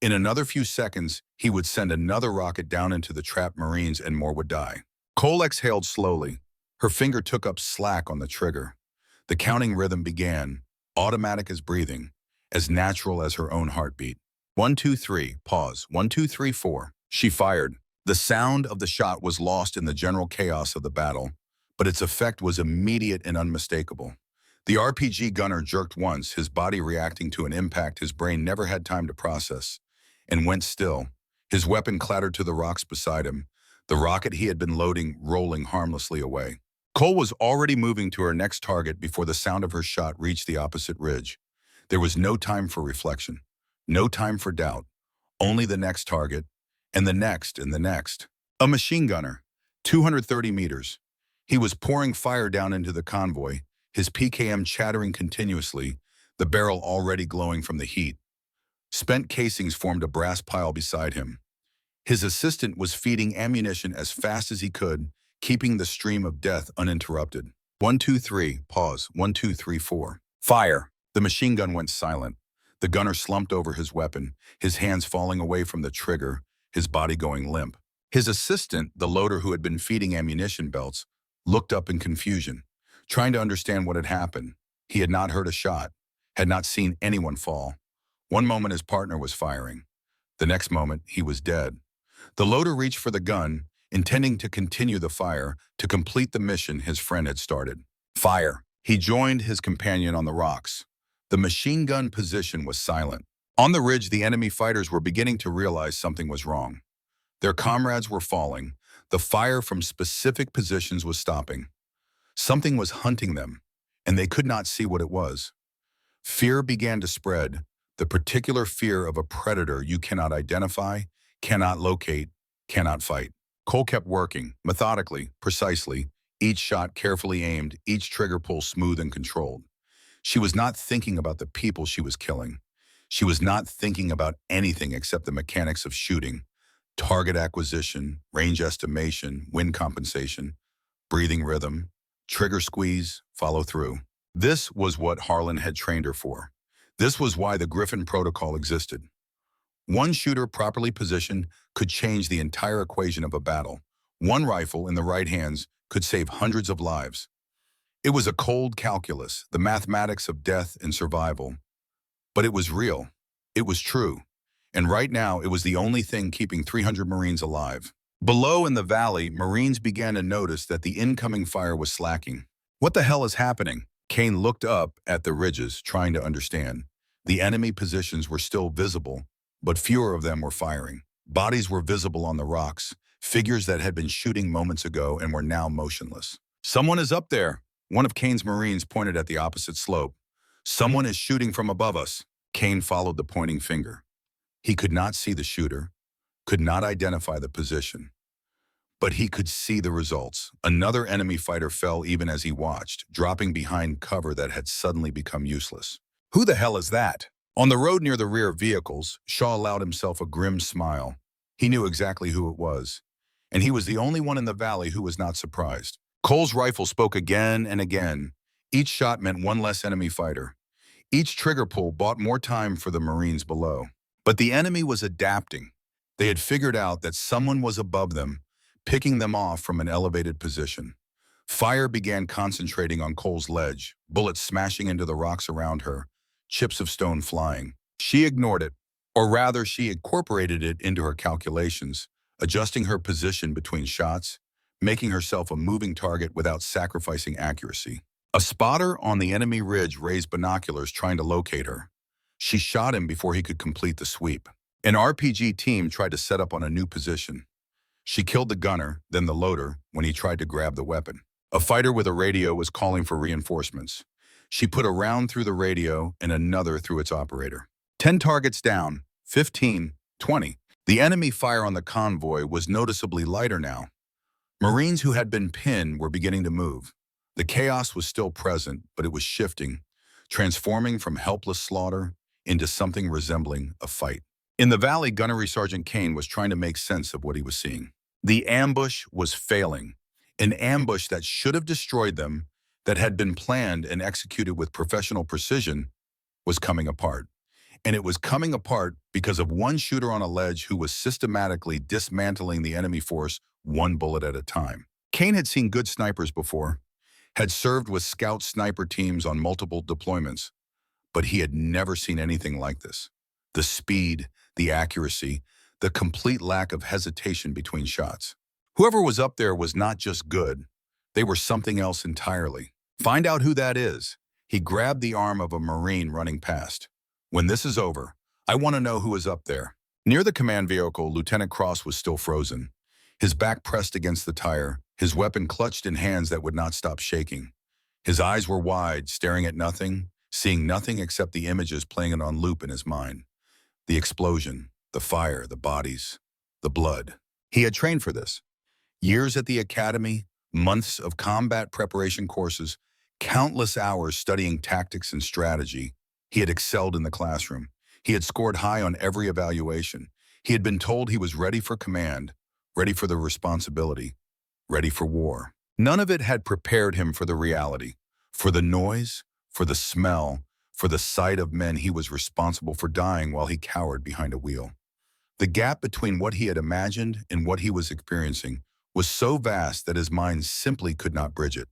In another few seconds, he would send another rocket down into the trapped Marines and more would die. Cole exhaled slowly. Her finger took up slack on the trigger. The counting rhythm began, automatic as breathing, as natural as her own heartbeat. 1, 2, 3, pause. 1, 2, 3, 4. She fired. The sound of the shot was lost in the general chaos of the battle, but its effect was immediate and unmistakable. The RPG gunner jerked once, his body reacting to an impact his brain never had time to process, and went still. His weapon clattered to the rocks beside him, the rocket he had been loading rolling harmlessly away. Cole was already moving to her next target before the sound of her shot reached the opposite ridge. There was no time for reflection, no time for doubt, only the next target, and the next and the next. A machine gunner, 230 meters. He was pouring fire down into the convoy, his PKM chattering continuously, the barrel already glowing from the heat. Spent casings formed a brass pile beside him. His assistant was feeding ammunition as fast as he could, keeping the stream of death uninterrupted. 1, 2, 3, pause. 1, 2, 3, 4. Fire! The machine gun went silent. The gunner slumped over his weapon, his hands falling away from the trigger, his body going limp. His assistant, the loader who had been feeding ammunition belts, looked up in confusion, trying to understand what had happened. He had not heard a shot, had not seen anyone fall. One moment his partner was firing. The next moment he was dead. The loader reached for the gun, intending to continue the fire, to complete the mission his friend had started. Fire! He joined his companion on the rocks. The machine gun position was silent. On the ridge, the enemy fighters were beginning to realize something was wrong. Their comrades were falling. The fire from specific positions was stopping. Something was hunting them, and they could not see what it was. Fear began to spread, the particular fear of a predator you cannot identify, cannot locate, cannot fight. Cole kept working, methodically, precisely, each shot carefully aimed, each trigger pull smooth and controlled. She was not thinking about the people she was killing. She was not thinking about anything except the mechanics of shooting, target acquisition, range estimation, wind compensation, breathing rhythm, trigger squeeze, follow through. This was what Harlan had trained her for. This was why the Griffin protocol existed. One shooter properly positioned could change the entire equation of a battle. One rifle in the right hands could save hundreds of lives. It was a cold calculus, the mathematics of death and survival. But it was real. It was true. And right now, it was the only thing keeping 300 Marines alive. Below in the valley, Marines began to notice that the incoming fire was slacking. What the hell is happening? Kane looked up at the ridges, trying to understand. The enemy positions were still visible, but fewer of them were firing. Bodies were visible on the rocks, figures that had been shooting moments ago and were now motionless. Someone is up there, One of Kane's Marines pointed at the opposite slope. Someone is shooting from above us. Kane followed the pointing finger. He could not see the shooter, could not identify the position, but he could see the results. Another enemy fighter fell even as he watched, dropping behind cover that had suddenly become useless. Who the hell is that? On the road near the rear vehicles, Shaw allowed himself a grim smile. He knew exactly who it was, and he was the only one in the valley who was not surprised. Cole's rifle spoke again and again. Each shot meant one less enemy fighter. Each trigger pull bought more time for the Marines below. But the enemy was adapting. They had figured out that someone was above them, picking them off from an elevated position. Fire began concentrating on Cole's ledge, bullets smashing into the rocks around her, chips of stone flying. She ignored it, or rather she incorporated it into her calculations, adjusting her position between shots, making herself a moving target without sacrificing accuracy. A spotter on the enemy ridge raised binoculars trying to locate her. She shot him before he could complete the sweep. An RPG team tried to set up on a new position. She killed the gunner, then the loader, when he tried to grab the weapon. A fighter with a radio was calling for reinforcements. She put a round through the radio and another through its operator. 10 targets down, 15, 20. The enemy fire on the convoy was noticeably lighter now. Marines who had been pinned were beginning to move. The chaos was still present, but it was shifting, transforming from helpless slaughter into something resembling a fight. In the valley, Gunnery Sergeant Kane was trying to make sense of what he was seeing. The ambush was failing. An ambush that should have destroyed them, that had been planned and executed with professional precision, was coming apart. And it was coming apart because of one shooter on a ledge who was systematically dismantling the enemy force one bullet at a time. Kane had seen good snipers before, had served with scout sniper teams on multiple deployments, but he had never seen anything like this. The speed, the accuracy, the complete lack of hesitation between shots. Whoever was up there was not just good, they were something else entirely. Find out who that is. He grabbed the arm of a Marine running past. When this is over, I want to know who is up there. Near the command vehicle, Lieutenant Cross was still frozen, his back pressed against the tire, his weapon clutched in hands that would not stop shaking. His eyes were wide, staring at nothing, seeing nothing except the images playing it on loop in his mind. The explosion, the fire, the bodies, the blood. He had trained for this. Years at the academy, months of combat preparation courses, countless hours studying tactics and strategy. He had excelled in the classroom. He had scored high on every evaluation. He had been told he was ready for command, ready for the responsibility, ready for war. None of it had prepared him for the reality, for the noise, for the smell, for the sight of men he was responsible for dying while he cowered behind a wheel. The gap between what he had imagined and what he was experiencing was so vast that his mind simply could not bridge it.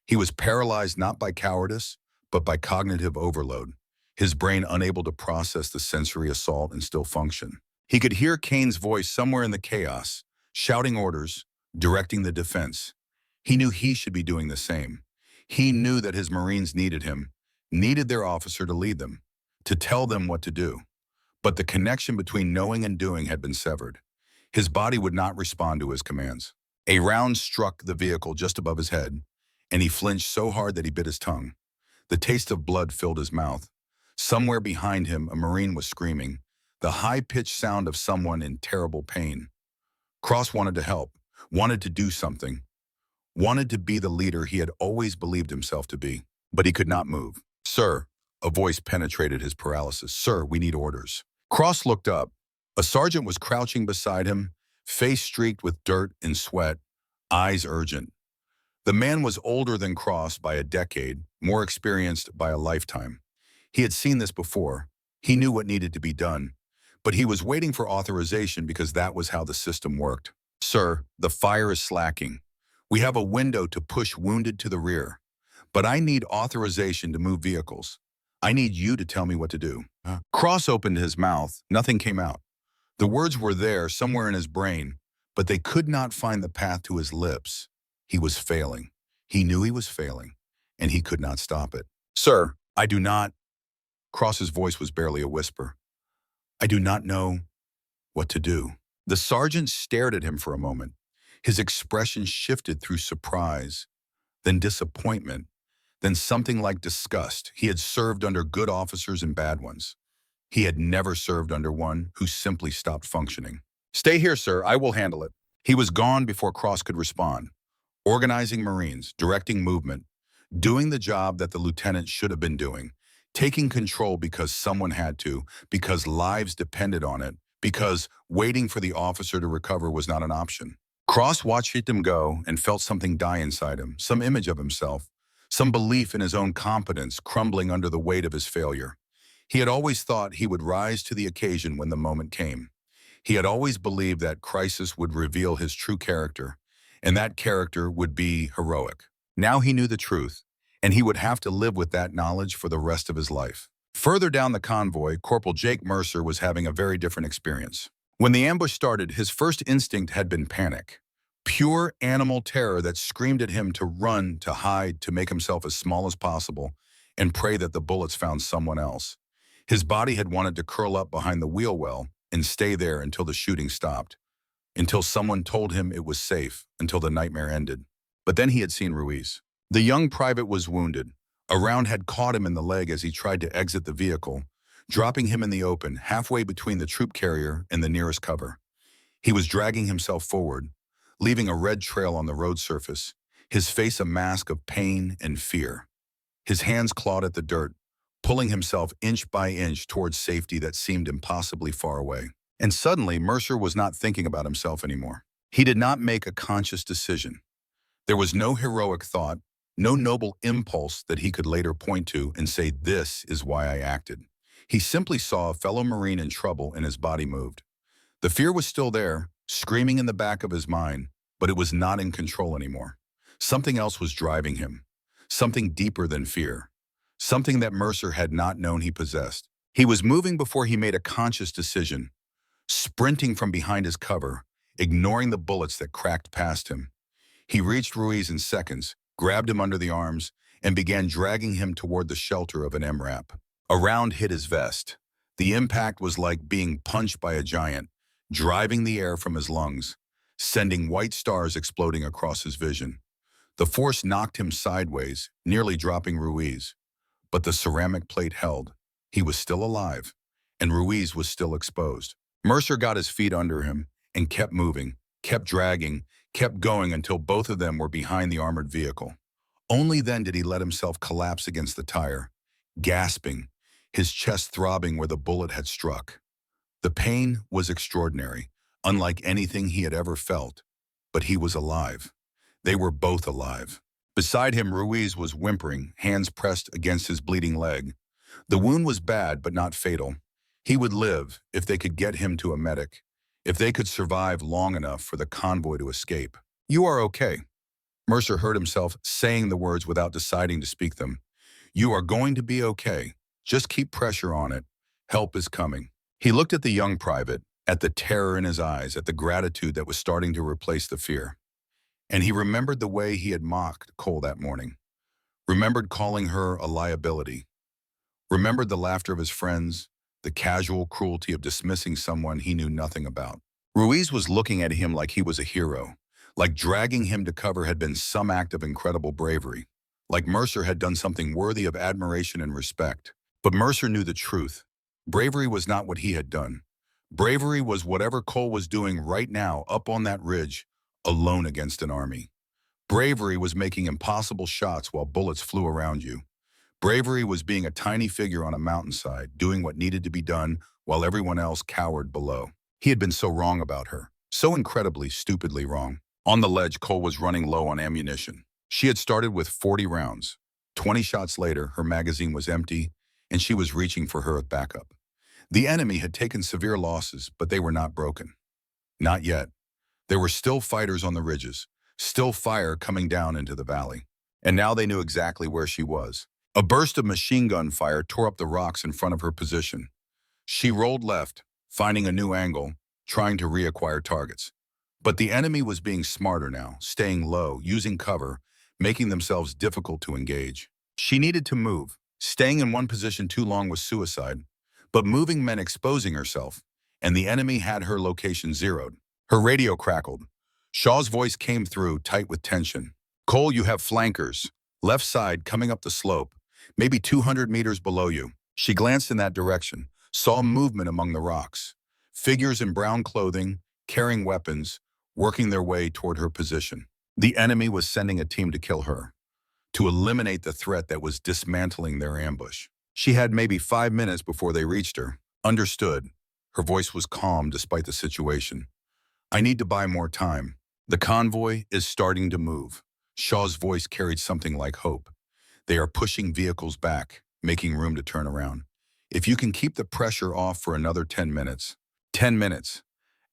He was paralyzed not by cowardice, but by cognitive overload, his brain unable to process the sensory assault and still function. He could hear Kane's voice somewhere in the chaos, shouting orders, directing the defense. He knew he should be doing the same. He knew that his Marines needed him, needed their officer to lead them, to tell them what to do. But the connection between knowing and doing had been severed. His body would not respond to his commands. A round struck the vehicle just above his head, and he flinched so hard that he bit his tongue. The taste of blood filled his mouth. Somewhere behind him, a Marine was screaming, the high-pitched sound of someone in terrible pain. Cross wanted to help, wanted to do something, wanted to be the leader he had always believed himself to be, but he could not move. Sir, a voice penetrated his paralysis. Sir, we need orders. Cross looked up. A sergeant was crouching beside him, face streaked with dirt and sweat, eyes urgent. The man was older than Cross by a decade, more experienced by a lifetime. He had seen this before. He knew what needed to be done, but he was waiting for authorization because that was how the system worked. Sir, the fire is slacking. We have a window to push wounded to the rear, but I need authorization to move vehicles. I need you to tell me what to do. Cross opened his mouth. Nothing came out. The words were there somewhere in his brain, but they could not find the path to his lips. He was failing. He knew he was failing, and he could not stop it. Sir, I do not. Cross's voice was barely a whisper. I do not know what to do. The sergeant stared at him for a moment. His expression shifted through surprise, then disappointment, then something like disgust. He had served under good officers and bad ones. He had never served under one who simply stopped functioning. "Stay here, sir. I will handle it." He was gone before Cross could respond, organizing Marines, directing movement, doing the job that the lieutenant should have been doing, taking control because someone had to, because lives depended on it, because waiting for the officer to recover was not an option. Cross watched him go and felt something die inside him, some image of himself, some belief in his own competence crumbling under the weight of his failure. He had always thought he would rise to the occasion when the moment came. He had always believed that crisis would reveal his true character, and that character would be heroic. Now he knew the truth, and he would have to live with that knowledge for the rest of his life. Further down the convoy, Corporal Jake Mercer was having a very different experience. When the ambush started, his first instinct had been panic. Pure animal terror that screamed at him to run, to hide, to make himself as small as possible, and pray that the bullets found someone else. His body had wanted to curl up behind the wheel well and stay there until the shooting stopped, until someone told him it was safe, until the nightmare ended. But then he had seen Ruiz. The young private was wounded. A round had caught him in the leg as he tried to exit the vehicle, dropping him in the open, halfway between the troop carrier and the nearest cover. He was dragging himself forward, leaving a red trail on the road surface, his face a mask of pain and fear. His hands clawed at the dirt, pulling himself inch by inch towards safety that seemed impossibly far away. And suddenly, Mercer was not thinking about himself anymore. He did not make a conscious decision. There was no heroic thought, no noble impulse that he could later point to and say, "This is why I acted." He simply saw a fellow Marine in trouble and his body moved. The fear was still there, screaming in the back of his mind, but it was not in control anymore. Something else was driving him, something deeper than fear, something that Mercer had not known he possessed. He was moving before he made a conscious decision, sprinting from behind his cover, ignoring the bullets that cracked past him. He reached Ruiz in seconds, grabbed him under the arms, and began dragging him toward the shelter of an MRAP. A round hit his vest. The impact was like being punched by a giant, driving the air from his lungs, sending white stars exploding across his vision. The force knocked him sideways, nearly dropping Ruiz. But the ceramic plate held. He was still alive, and Ruiz was still exposed. Mercer got his feet under him and kept moving, kept dragging, kept going until both of them were behind the armored vehicle. Only then did he let himself collapse against the tire, gasping, his chest throbbing where the bullet had struck. The pain was extraordinary, unlike anything he had ever felt, but he was alive. They were both alive. Beside him, Ruiz was whimpering, hands pressed against his bleeding leg. The wound was bad, but not fatal. He would live if they could get him to a medic, if they could survive long enough for the convoy to escape. "You are okay." Mercer heard himself saying the words without deciding to speak them. "You are going to be okay. Just keep pressure on it. Help is coming." He looked at the young private, at the terror in his eyes, at the gratitude that was starting to replace the fear. And he remembered the way he had mocked Cole that morning, remembered calling her a liability, remembered the laughter of his friends, the casual cruelty of dismissing someone he knew nothing about. Ruiz was looking at him like he was a hero, like dragging him to cover had been some act of incredible bravery, like Mercer had done something worthy of admiration and respect. But Mercer knew the truth. Bravery was not what he had done. Bravery was whatever Cole was doing right now up on that ridge, alone against an army. Bravery was making impossible shots while bullets flew around you. Bravery was being a tiny figure on a mountainside, doing what needed to be done while everyone else cowered below. He had been so wrong about her, so incredibly, stupidly wrong. On the ledge, Cole was running low on ammunition. She had started with 40 rounds. 20 shots later, her magazine was empty, and she was reaching for her backup. The enemy had taken severe losses, but they were not broken. Not yet. There were still fighters on the ridges, still fire coming down into the valley. And now they knew exactly where she was. A burst of machine gun fire tore up the rocks in front of her position. She rolled left, finding a new angle, trying to reacquire targets. But the enemy was being smarter now, staying low, using cover, making themselves difficult to engage. She needed to move. Staying in one position too long was suicide, but moving meant exposing herself, and the enemy had her location zeroed. Her radio crackled. Shaw's voice came through, tight with tension. Cole, you have flankers. Left side coming up the slope, maybe 200 meters below you. She glanced in that direction, saw movement among the rocks. Figures in brown clothing, carrying weapons, working their way toward her position. The enemy was sending a team to kill her, to eliminate the threat that was dismantling their ambush. She had maybe 5 minutes before they reached her. Understood. Her voice was calm despite the situation. I need to buy more time. The convoy is starting to move. Shaw's voice carried something like hope. They are pushing vehicles back, making room to turn around. If you can keep the pressure off for another 10 minutes, 10 minutes,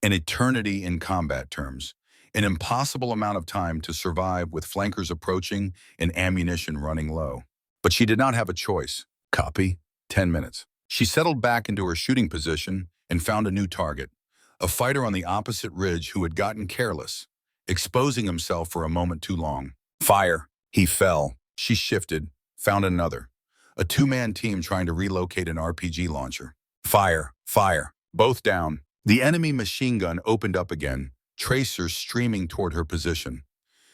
an eternity in combat terms, an impossible amount of time to survive with flankers approaching and ammunition running low. But she did not have a choice. Copy. 10 minutes. She settled back into her shooting position and found a new target, a fighter on the opposite ridge who had gotten careless, exposing himself for a moment too long. Fire. He fell. She shifted, found another. A two-man team trying to relocate an RPG launcher. Fire. Fire. Both down. The enemy machine gun opened up again, tracers streaming toward her position.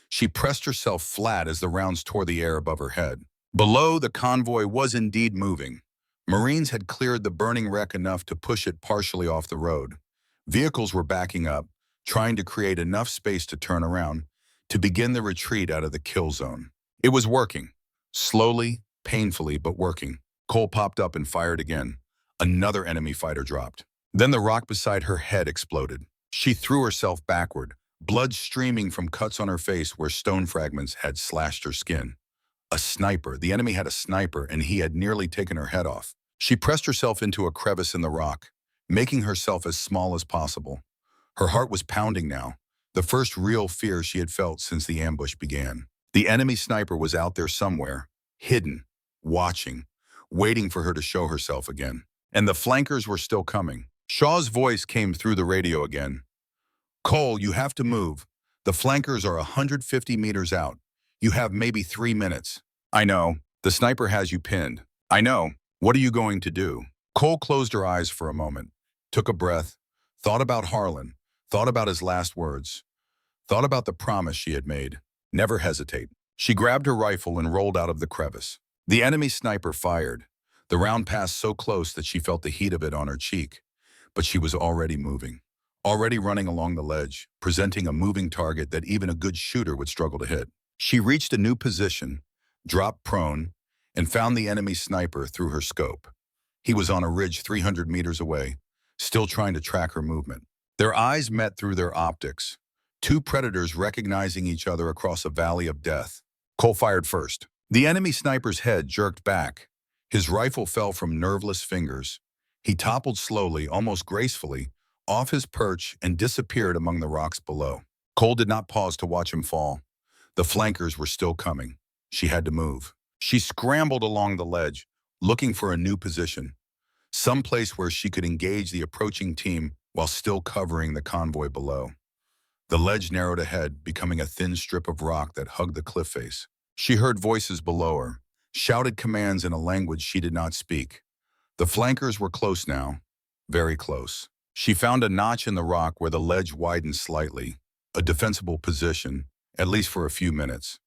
She pressed herself flat as the rounds tore the air above her head. Below, the convoy was indeed moving. Marines had cleared the burning wreck enough to push it partially off the road. Vehicles were backing up, trying to create enough space to turn around, to begin the retreat out of the kill zone. It was working. Slowly, painfully, but working. Cole popped up and fired again. Another enemy fighter dropped. Then the rock beside her head exploded. She threw herself backward, blood streaming from cuts on her face where stone fragments had slashed her skin. A sniper. The enemy had a sniper, and he had nearly taken her head off. She pressed herself into a crevice in the rock, making herself as small as possible. Her heart was pounding now, the first real fear she had felt since the ambush began. The enemy sniper was out there somewhere, hidden, watching, waiting for her to show herself again. And the flankers were still coming. Shaw's voice came through the radio again. Cole, you have to move. The flankers are 150 meters out. You have maybe 3 minutes. I know. The sniper has you pinned. I know. What are you going to do? Cole closed her eyes for a moment, took a breath, thought about Harlan, thought about his last words, thought about the promise she had made. Never hesitate. She grabbed her rifle and rolled out of the crevice. The enemy sniper fired. The round passed so close that she felt the heat of it on her cheek. But she was already moving, already running along the ledge, presenting a moving target that even a good shooter would struggle to hit. She reached a new position, dropped prone, and found the enemy sniper through her scope. He was on a ridge 300 meters away, still trying to track her movement. Their eyes met through their optics, two predators recognizing each other across a valley of death. Cole fired first. The enemy sniper's head jerked back. His rifle fell from nerveless fingers. He toppled slowly, almost gracefully, off his perch and disappeared among the rocks below. Cole did not pause to watch him fall. The flankers were still coming. She had to move. She scrambled along the ledge, looking for a new position, some place where she could engage the approaching team while still covering the convoy below. The ledge narrowed ahead, becoming a thin strip of rock that hugged the cliff face. She heard voices below her, shouted commands in a language she did not speak. The flankers were close now, very close. She found a notch in the rock where the ledge widened slightly, a defensible position, at least for a few minutes.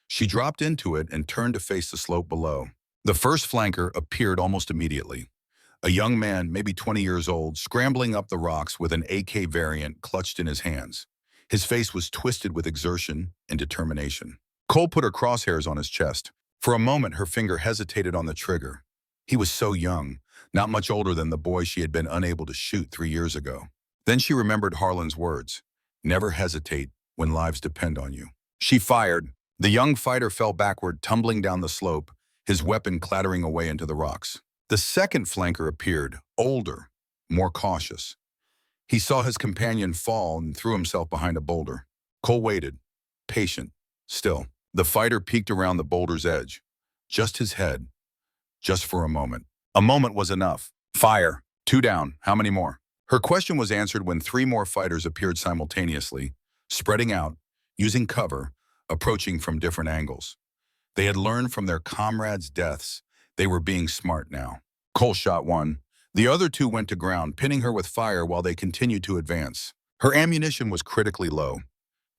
She dropped into it and turned to face the slope below. The first flanker appeared almost immediately. A young man, maybe 20 years old, scrambling up the rocks with an AK variant clutched in his hands. His face was twisted with exertion and determination. Cole put her crosshairs on his chest. For a moment, her finger hesitated on the trigger. He was so young, not much older than the boy she had been unable to shoot 3 years ago. Then she remembered Harlan's words, "Never hesitate when lives depend on you." She fired. The young fighter fell backward, tumbling down the slope, his weapon clattering away into the rocks. The second flanker appeared, older, more cautious. He saw his companion fall and threw himself behind a boulder. Cole waited, patient, still. The fighter peeked around the boulder's edge. Just his head. Just for a moment. A moment was enough. Fire. 2 down. How many more? Her question was answered when 3 more fighters appeared simultaneously, spreading out, using cover, approaching from different angles. They had learned from their comrades' deaths. They were being smart now. Cole shot one. The other 2 went to ground, pinning her with fire while they continued to advance. Her ammunition was critically low.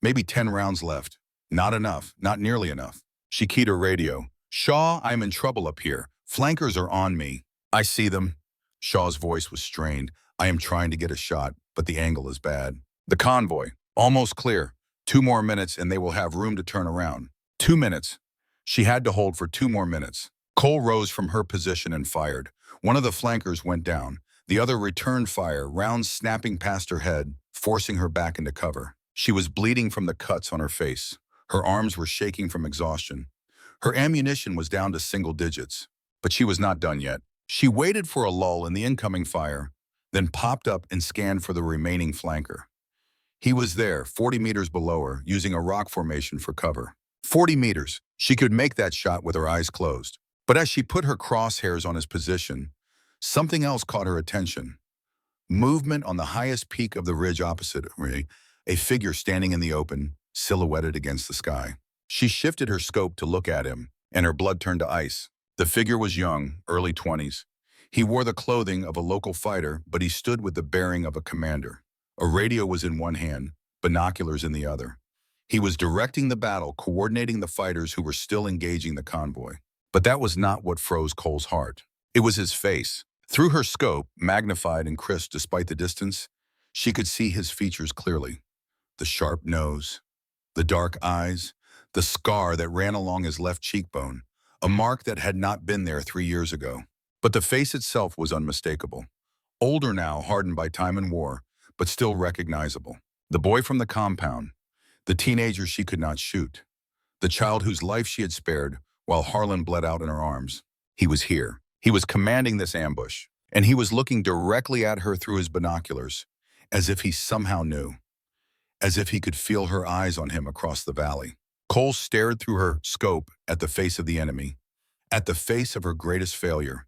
Maybe 10 rounds left. Not enough, not nearly enough. She keyed her radio. Shaw, I'm in trouble up here. Flankers are on me. I see them. Shaw's voice was strained. I am trying to get a shot, but the angle is bad. The convoy, almost clear. 2 more minutes and they will have room to turn around. 2 minutes. She had to hold for 2 more minutes. Cole rose from her position and fired. One of the flankers went down. The other returned fire, rounds snapping past her head, forcing her back into cover. She was bleeding from the cuts on her face. Her arms were shaking from exhaustion. Her ammunition was down to single digits. But she was not done yet. She waited for a lull in the incoming fire, then popped up and scanned for the remaining flanker. He was there, 40 meters below her, using a rock formation for cover. 40 meters. She could make that shot with her eyes closed. But as she put her crosshairs on his position, something else caught her attention. Movement on the highest peak of the ridge opposite her, a figure standing in the open, silhouetted against the sky. She shifted her scope to look at him, and her blood turned to ice. The figure was young, early 20s. He wore the clothing of a local fighter, but he stood with the bearing of a commander. A radio was in one hand, binoculars in the other. He was directing the battle, coordinating the fighters who were still engaging the convoy. But that was not what froze Cole's heart. It was his face. Through her scope, magnified and crisp despite the distance, she could see his features clearly. The sharp nose, the dark eyes, the scar that ran along his left cheekbone, a mark that had not been there 3 years ago. But the face itself was unmistakable. Older now, hardened by time and war, but still recognizable. The boy from the compound, the teenager she could not shoot, the child whose life she had spared while Harlan bled out in her arms. He was here. He was commanding this ambush, and he was looking directly at her through his binoculars, as if he somehow knew, as if he could feel her eyes on him across the valley. Cole stared through her scope at the face of the enemy, at the face of her greatest failure,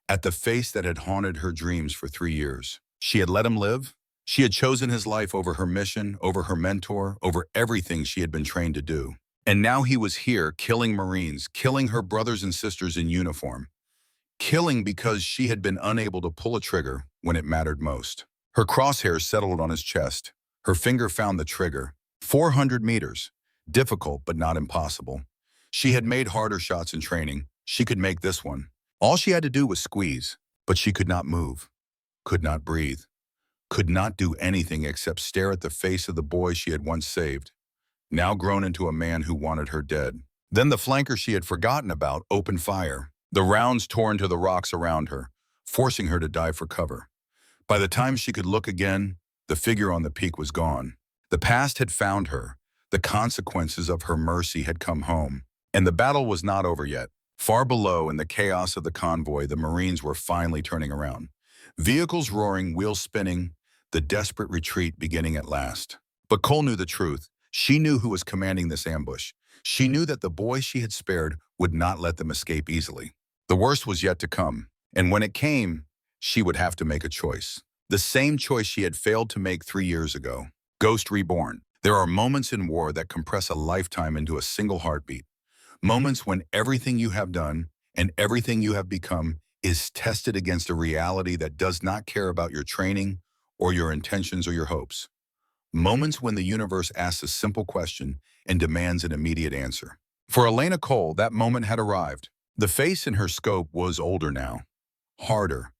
at the face that had haunted her dreams for 3 years. She had let him live. She had chosen his life over her mission, over her mentor, over everything she had been trained to do. And now he was here, killing Marines, killing her brothers and sisters in uniform, killing because she had been unable to pull a trigger when it mattered most. Her crosshairs settled on his chest. Her finger found the trigger. 400 meters. Difficult, but not impossible. She had made harder shots in training. She could make this one. All she had to do was squeeze, but she could not move, could not breathe, could not do anything except stare at the face of the boy she had once saved, now grown into a man who wanted her dead. Then the flanker she had forgotten about opened fire. The rounds tore into the rocks around her, forcing her to dive for cover. By the time she could look again, the figure on the peak was gone. The past had found her. The consequences of her mercy had come home. And the battle was not over yet. Far below, in the chaos of the convoy, the Marines were finally turning around. Vehicles roaring, wheels spinning, the desperate retreat beginning at last. But Cole knew the truth. She knew who was commanding this ambush. She knew that the boy she had spared would not let them escape easily. The worst was yet to come, and when it came, she would have to make a choice. The same choice she had failed to make 3 years ago. Ghost reborn. There are moments in war that compress a lifetime into a single heartbeat. Moments when everything you have done and everything you have become is tested against a reality that does not care about your training or your intentions or your hopes. Moments when the universe asks a simple question and demands an immediate answer. For Elena Cole, that moment had arrived. The face in her scope was older now, harder.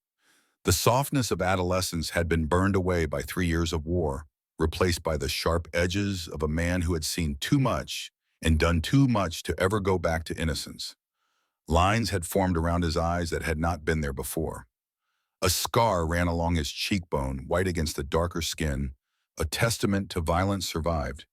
The softness of adolescence had been burned away by 3 years of war, replaced by the sharp edges of a man who had seen too much and done too much to ever go back to innocence. Lines had formed around his eyes that had not been there before. A scar ran along his cheekbone, white against the darker skin, a testament to violence survived.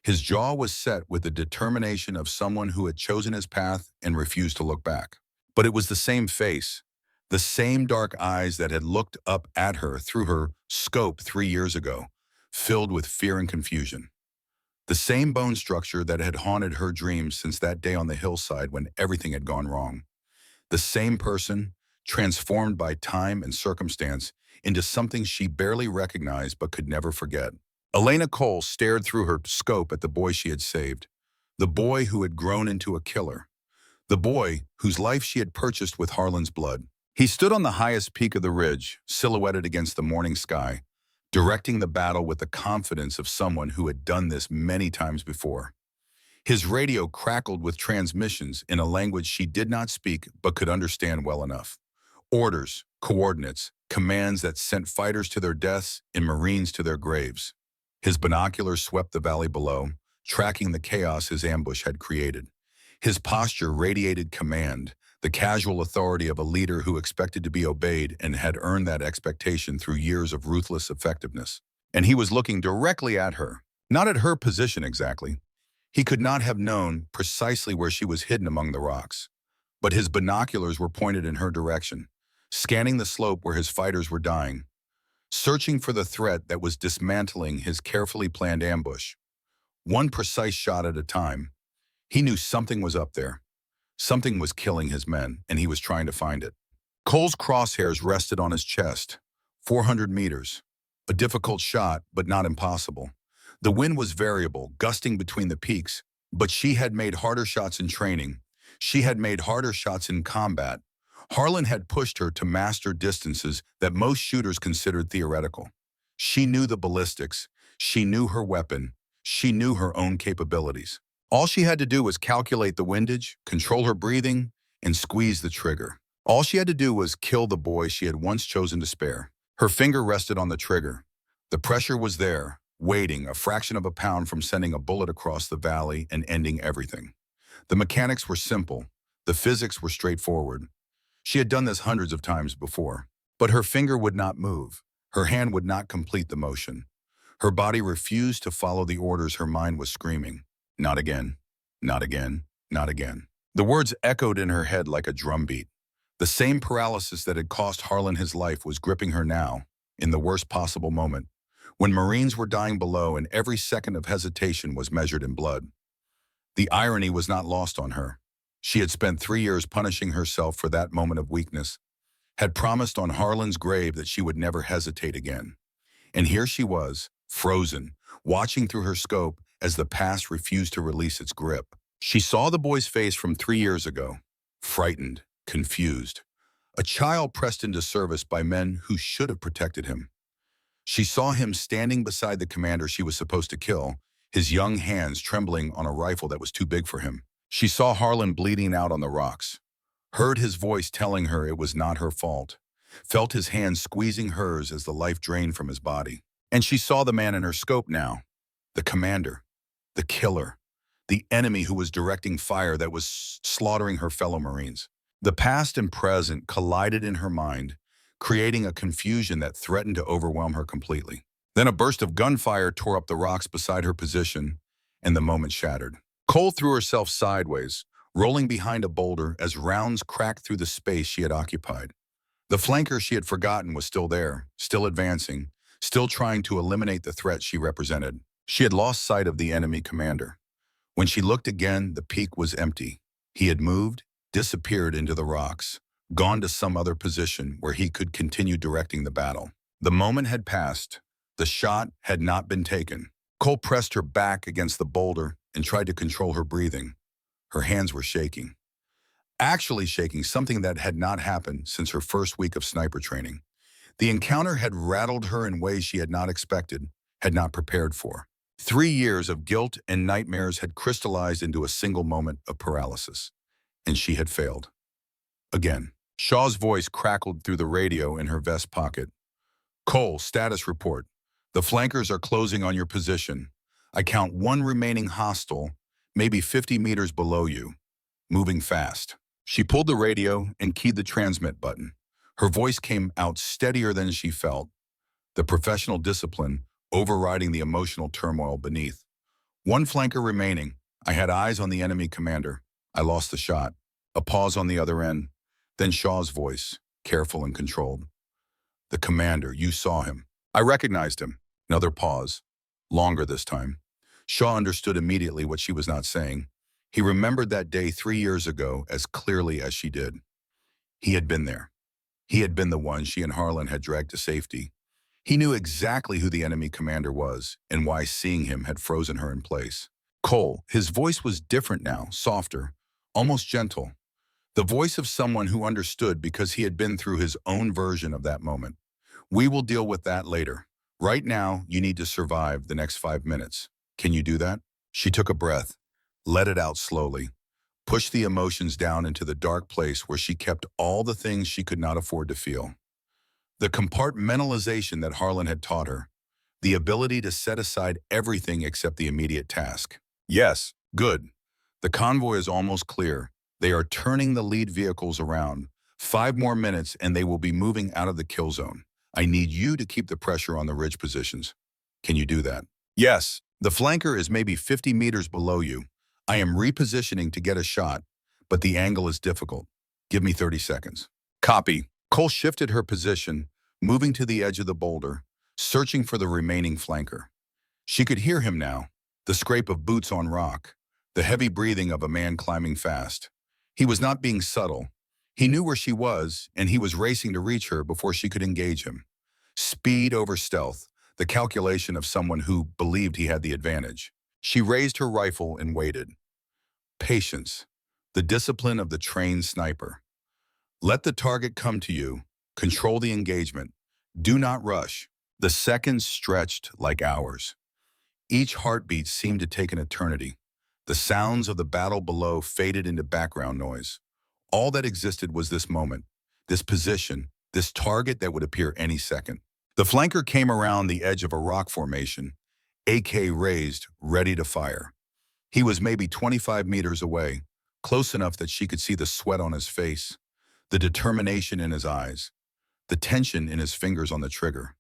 His jaw was set with the determination of someone who had chosen his path and refused to look back. But it was the same face, the same dark eyes that had looked up at her through her scope 3 years ago, filled with fear and confusion. The same bone structure that had haunted her dreams since that day on the hillside when everything had gone wrong. The same person, transformed by time and circumstance into something she barely recognized but could never forget. Elena Cole stared through her scope at the boy she had saved, the boy who had grown into a killer, the boy whose life she had purchased with Harlan's blood. He stood on the highest peak of the ridge, silhouetted against the morning sky, directing the battle with the confidence of someone who had done this many times before. His radio crackled with transmissions in a language she did not speak but could understand well enough. Orders, coordinates, commands that sent fighters to their deaths and Marines to their graves. His binoculars swept the valley below, tracking the chaos his ambush had created. His posture radiated command, the casual authority of a leader who expected to be obeyed and had earned that expectation through years of ruthless effectiveness. And he was looking directly at her, not at her position exactly. He could not have known precisely where she was hidden among the rocks. But his binoculars were pointed in her direction, scanning the slope where his fighters were dying, searching for the threat that was dismantling his carefully planned ambush. One precise shot at a time, he knew something was up there. Something was killing his men, and he was trying to find it. Cole's crosshairs rested on his chest. 400 meters. A difficult shot, but not impossible. The wind was variable, gusting between the peaks, but she had made harder shots in training. She had made harder shots in combat. Harlan had pushed her to master distances that most shooters considered theoretical. She knew the ballistics. She knew her weapon. She knew her own capabilities. All she had to do was calculate the windage, control her breathing, and squeeze the trigger. All she had to do was kill the boy she had once chosen to spare. Her finger rested on the trigger. The pressure was there, waiting, a fraction of a pound from sending a bullet across the valley and ending everything. The mechanics were simple. The physics were straightforward. She had done this hundreds of times before. But her finger would not move. Her hand would not complete the motion. Her body refused to follow the orders her mind was screaming. Not again, not again, not again. The words echoed in her head like a drumbeat. The same paralysis that had cost Harlan his life was gripping her now, in the worst possible moment, when Marines were dying below and every second of hesitation was measured in blood. The irony was not lost on her. She had spent 3 years punishing herself for that moment of weakness, had promised on Harlan's grave that she would never hesitate again. And here she was, frozen, watching through her scope as the past refused to release its grip. She saw the boy's face from 3 years ago, frightened, confused. A child pressed into service by men who should have protected him. She saw him standing beside the commander she was supposed to kill, his young hands trembling on a rifle that was too big for him. She saw Harlan bleeding out on the rocks, heard his voice telling her it was not her fault, felt his hand squeezing hers as the life drained from his body. And she saw the man in her scope now, the commander, the killer, the enemy who was directing fire that was slaughtering her fellow Marines. The past and present collided in her mind, creating a confusion that threatened to overwhelm her completely. Then a burst of gunfire tore up the rocks beside her position, and the moment shattered. Cole threw herself sideways, rolling behind a boulder as rounds cracked through the space she had occupied. The flanker she had forgotten was still there, still advancing, still trying to eliminate the threat she represented. She had lost sight of the enemy commander. When she looked again, the peak was empty. He had moved, disappeared into the rocks, gone to some other position where he could continue directing the battle. The moment had passed. The shot had not been taken. Cole pressed her back against the boulder and tried to control her breathing. Her hands were shaking. Actually shaking, something that had not happened since her first week of sniper training. The encounter had rattled her in ways she had not expected, had not prepared for. 3 years of guilt and nightmares had crystallized into a single moment of paralysis, and she had failed. Again, Shaw's voice crackled through the radio in her vest pocket. Cole, status report. The flankers are closing on your position. I count 1 remaining hostile, maybe 50 meters below you. Moving fast. She pulled the radio and keyed the transmit button. Her voice came out steadier than she felt, the professional discipline overriding the emotional turmoil beneath. 1 flanker remaining. I had eyes on the enemy commander. I lost the shot. A pause on the other end. Then Shaw's voice, careful and controlled. The commander, you saw him. I recognized him. Another pause. Longer this time. Shaw understood immediately what she was not saying. He remembered that day 3 years ago as clearly as she did. He had been there. He had been the one she and Harlan had dragged to safety. He knew exactly who the enemy commander was and why seeing him had frozen her in place. Cole, his voice was different now, softer, almost gentle. The voice of someone who understood because he had been through his own version of that moment. We will deal with that later. Right now, you need to survive the next 5 minutes. Can you do that? She took a breath. Let it out slowly. Push the emotions down into the dark place where she kept all the things she could not afford to feel. The compartmentalization that Harlan had taught her. The ability to set aside everything except the immediate task. Yes, good. The convoy is almost clear. They are turning the lead vehicles around. 5 more minutes and they will be moving out of the kill zone. I need you to keep the pressure on the ridge positions. Can you do that? Yes. The flanker is maybe 50 meters below you. I am repositioning to get a shot, but the angle is difficult. Give me 30 seconds. Copy. Cole shifted her position, moving to the edge of the boulder, searching for the remaining flanker. She could hear him now, the scrape of boots on rock, the heavy breathing of a man climbing fast. He was not being subtle. He knew where she was, and he was racing to reach her before she could engage him. Speed over stealth, the calculation of someone who believed he had the advantage. She raised her rifle and waited. Patience, the discipline of the trained sniper. Let the target come to you. Control the engagement. Do not rush. The seconds stretched like hours. Each heartbeat seemed to take an eternity. The sounds of the battle below faded into background noise. All that existed was this moment, this position, this target that would appear any second. The flanker came around the edge of a rock formation, AK raised, ready to fire. He was maybe 25 meters away, close enough that she could see the sweat on his face, the determination in his eyes, the tension in his fingers on the trigger.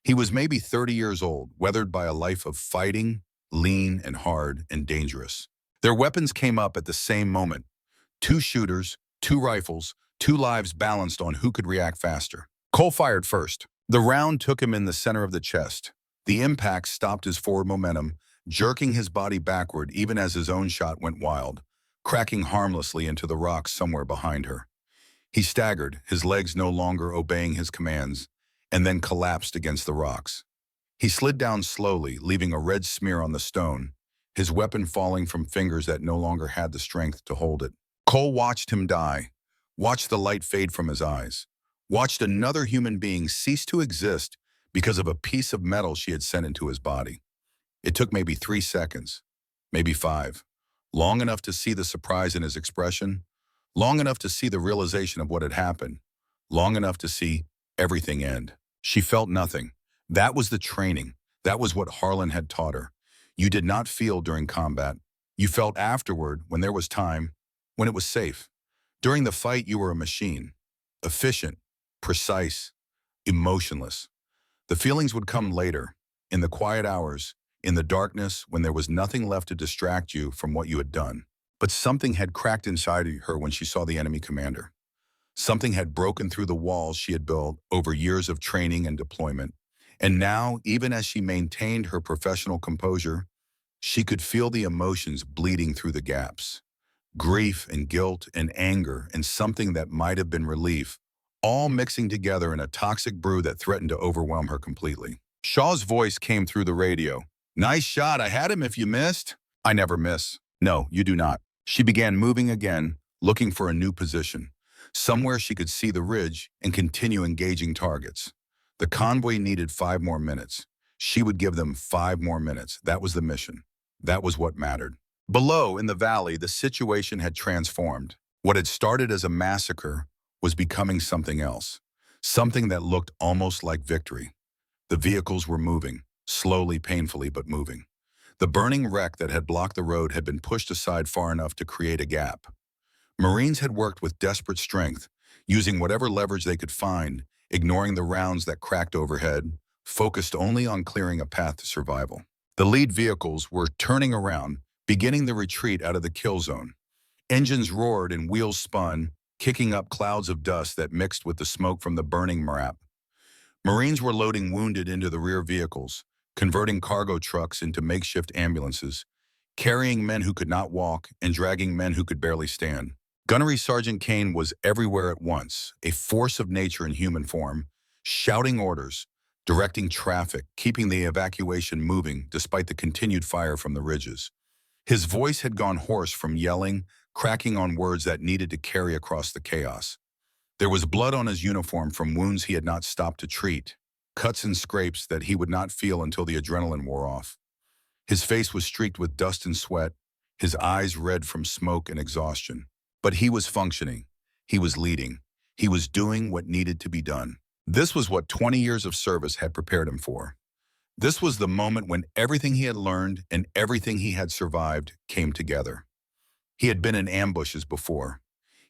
He was maybe 30 years old, weathered by a life of fighting, lean and hard and dangerous. Their weapons came up at the same moment. 2 shooters, 2 rifles, 2 lives balanced on who could react faster. Cole fired first. The round took him in the center of the chest. The impact stopped his forward momentum, jerking his body backward even as his own shot went wild, cracking harmlessly into the rocks somewhere behind her. He staggered, his legs no longer obeying his commands, and then collapsed against the rocks. He slid down slowly, leaving a red smear on the stone, his weapon falling from fingers that no longer had the strength to hold it. Cole watched him die, watched the light fade from his eyes, watched another human being cease to exist because of a piece of metal she had sent into his body. It took maybe 3 seconds, maybe 5, long enough to see the surprise in his expression, long enough to see the realization of what had happened, long enough to see everything end. She felt nothing. That was the training. That was what Harlan had taught her. You did not feel during combat. You felt afterward when there was time, when it was safe. During the fight, you were a machine, efficient, precise, emotionless. The feelings would come later, in the quiet hours, in the darkness when there was nothing left to distract you from what you had done. But something had cracked inside her when she saw the enemy commander. Something had broken through the walls she had built over years of training and deployment. And now, even as she maintained her professional composure, she could feel the emotions bleeding through the gaps. Grief and guilt and anger and something that might have been relief, all mixing together in a toxic brew that threatened to overwhelm her completely. Shaw's voice came through the radio. "Nice shot. I had him if you missed." "I never miss." "No, you do not." She began moving again, looking for a new position, somewhere she could see the ridge and continue engaging targets. The convoy needed 5 more minutes. She would give them 5 more minutes. That was the mission. That was what mattered. Below, in the valley, the situation had transformed. What had started as a massacre was becoming something else, something that looked almost like victory. The vehicles were moving, slowly, painfully, but moving. The burning wreck that had blocked the road had been pushed aside far enough to create a gap. Marines had worked with desperate strength, using whatever leverage they could find, ignoring the rounds that cracked overhead, focused only on clearing a path to survival. The lead vehicles were turning around, beginning the retreat out of the kill zone. Engines roared and wheels spun, kicking up clouds of dust that mixed with the smoke from the burning MRAP. Marines were loading wounded into the rear vehicles, converting cargo trucks into makeshift ambulances, carrying men who could not walk and dragging men who could barely stand. Gunnery Sergeant Kane was everywhere at once, a force of nature in human form, shouting orders, directing traffic, keeping the evacuation moving despite the continued fire from the ridges. His voice had gone hoarse from yelling, cracking on words that needed to carry across the chaos. There was blood on his uniform from wounds he had not stopped to treat, cuts and scrapes that he would not feel until the adrenaline wore off. His face was streaked with dust and sweat, his eyes red from smoke and exhaustion. But he was functioning. He was leading. He was doing what needed to be done. This was what 20 years of service had prepared him for. This was the moment when everything he had learned and everything he had survived came together. He had been in ambushes before.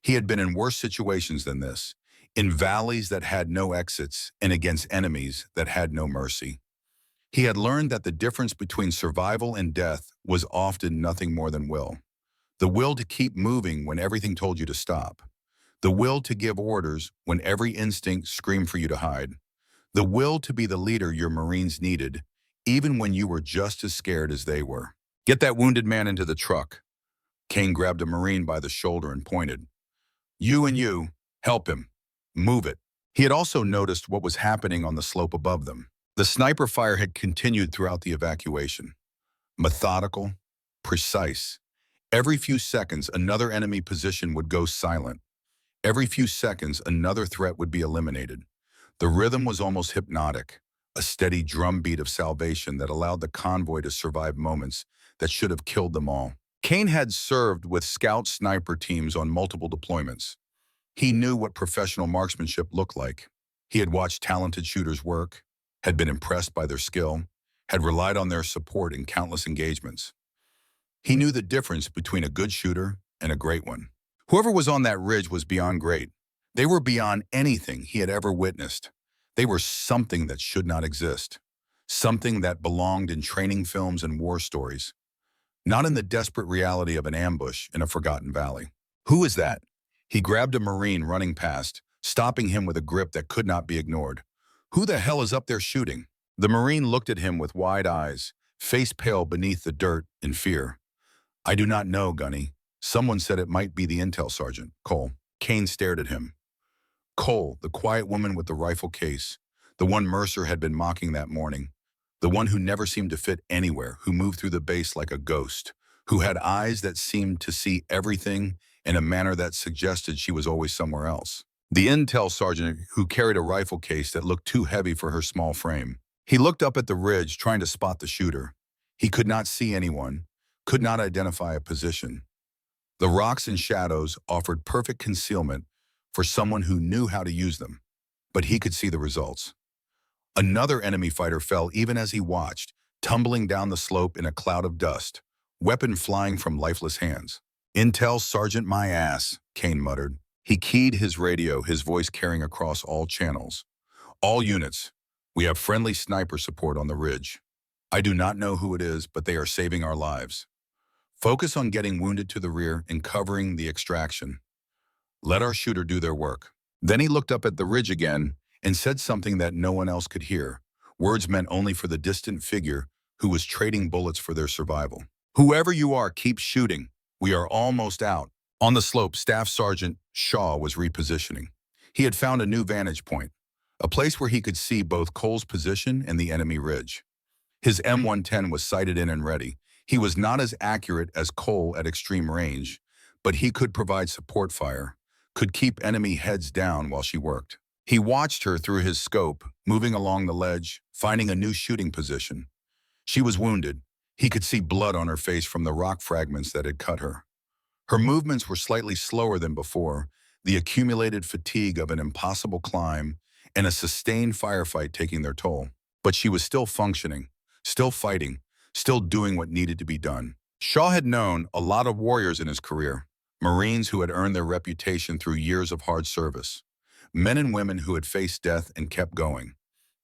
He had been in worse situations than this, in valleys that had no exits and against enemies that had no mercy. He had learned that the difference between survival and death was often nothing more than will. The will to keep moving when everything told you to stop. The will to give orders when every instinct screamed for you to hide. The will to be the leader your Marines needed, even when you were just as scared as they were. Get that wounded man into the truck. Kane grabbed a Marine by the shoulder and pointed. You and you, help him. Move it. He had also noticed what was happening on the slope above them. The sniper fire had continued throughout the evacuation. Methodical, precise. Every few seconds, another enemy position would go silent. Every few seconds, another threat would be eliminated. The rhythm was almost hypnotic, a steady drumbeat of salvation that allowed the convoy to survive moments that should have killed them all. Kane had served with scout sniper teams on multiple deployments. He knew what professional marksmanship looked like. He had watched talented shooters work, had been impressed by their skill, had relied on their support in countless engagements. He knew the difference between a good shooter and a great one. Whoever was on that ridge was beyond great. They were beyond anything he had ever witnessed. They were something that should not exist, something that belonged in training films and war stories, not in the desperate reality of an ambush in a forgotten valley. Who is that? He grabbed a Marine running past, stopping him with a grip that could not be ignored. Who the hell is up there shooting? The Marine looked at him with wide eyes, face pale beneath the dirt in fear. I do not know, Gunny. Someone said it might be the intel sergeant, Cole. Kane stared at him. Cole, the quiet woman with the rifle case, the one Mercer had been mocking that morning, the one who never seemed to fit anywhere, who moved through the base like a ghost, who had eyes that seemed to see everything in a manner that suggested she was always somewhere else. The intel sergeant who carried a rifle case that looked too heavy for her small frame. He looked up at the ridge, trying to spot the shooter. He could not see anyone, could not identify a position. The rocks and shadows offered perfect concealment for someone who knew how to use them, but he could see the results. Another enemy fighter fell even as he watched, tumbling down the slope in a cloud of dust, weapon flying from lifeless hands. Intel Sergeant my ass, Kane muttered. He keyed his radio, his voice carrying across all channels. All units, we have friendly sniper support on the ridge. I do not know who it is, but they are saving our lives. Focus on getting wounded to the rear and covering the extraction. Let our shooter do their work. Then he looked up at the ridge again and said something that no one else could hear. Words meant only for the distant figure who was trading bullets for their survival. Whoever you are, keep shooting. We are almost out. On the slope, Staff Sergeant Shaw was repositioning. He had found a new vantage point, a place where he could see both Cole's position and the enemy ridge. His M110 was sighted in and ready. He was not as accurate as Cole at extreme range, but he could provide support fire, could keep enemy heads down while she worked. He watched her through his scope, moving along the ledge, finding a new shooting position. She was wounded. He could see blood on her face from the rock fragments that had cut her. Her movements were slightly slower than before, the accumulated fatigue of an impossible climb and a sustained firefight taking their toll. But she was still functioning, still fighting, still doing what needed to be done. Shaw had known a lot of warriors in his career, Marines who had earned their reputation through years of hard service, men and women who had faced death and kept going.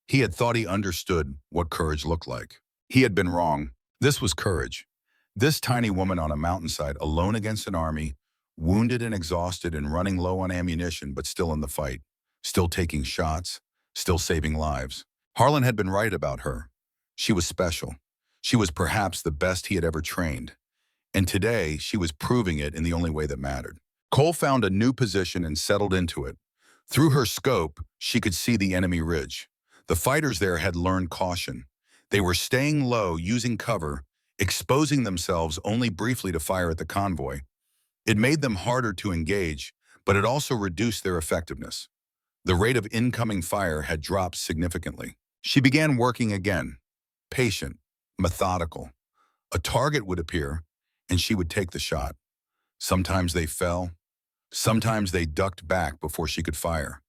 He had thought he understood what courage looked like. He had been wrong. This was courage. This tiny woman on a mountainside, alone against an army, wounded and exhausted and running low on ammunition, but still in the fight, still taking shots, still saving lives. Harlan had been right about her. She was special. She was perhaps the best he had ever trained. And today, she was proving it in the only way that mattered. Cole found a new position and settled into it. Through her scope, she could see the enemy ridge. The fighters there had learned caution. They were staying low, using cover, exposing themselves only briefly to fire at the convoy. It made them harder to engage, but it also reduced their effectiveness. The rate of incoming fire had dropped significantly. She began working again, patient, methodical. A target would appear, and she would take the shot. Sometimes they fell, sometimes they ducked back before she could fire.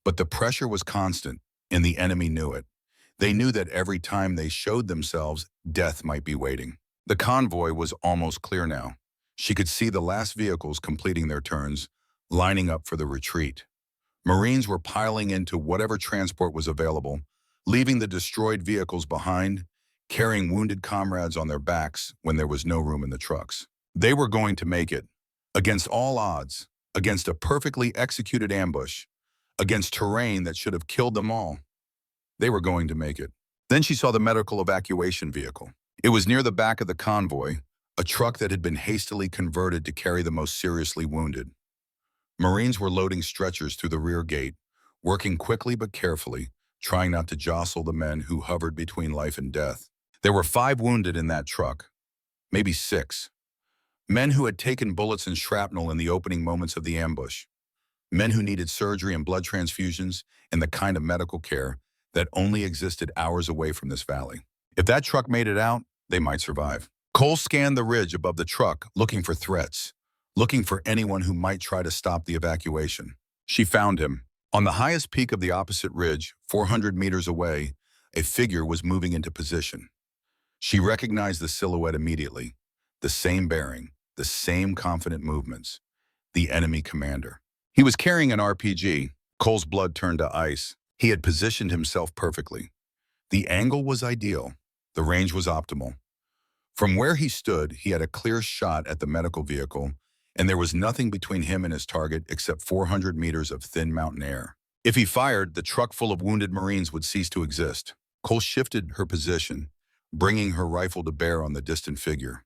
But the pressure was constant, and the enemy knew it. They knew that every time they showed themselves, death might be waiting. The convoy was almost clear now. She could see the last vehicles completing their turns, lining up for the retreat. Marines were piling into whatever transport was available, leaving the destroyed vehicles behind, carrying wounded comrades on their backs when there was no room in the trucks. They were going to make it, against all odds, against a perfectly executed ambush, against terrain that should have killed them all. They were going to make it. Then she saw the medical evacuation vehicle. It was near the back of the convoy, a truck that had been hastily converted to carry the most seriously wounded. Marines were loading stretchers through the rear gate, working quickly but carefully, trying not to jostle the men who hovered between life and death. There were 5 wounded in that truck, maybe 6. Men who had taken bullets and shrapnel in the opening moments of the ambush. Men who needed surgery and blood transfusions and the kind of medical care that only existed hours away from this valley. If that truck made it out, they might survive. Cole scanned the ridge above the truck, looking for threats, looking for anyone who might try to stop the evacuation. She found him. On the highest peak of the opposite ridge, 400 meters away, a figure was moving into position. She recognized the silhouette immediately. The same bearing, the same confident movements. The enemy commander. He was carrying an RPG. Cole's blood turned to ice. He had positioned himself perfectly. The angle was ideal. The range was optimal. From where he stood, he had a clear shot at the medical vehicle, and there was nothing between him and his target except 400 meters of thin mountain air. If he fired, the truck full of wounded Marines would cease to exist. Cole shifted her position, bringing her rifle to bear on the distant figure.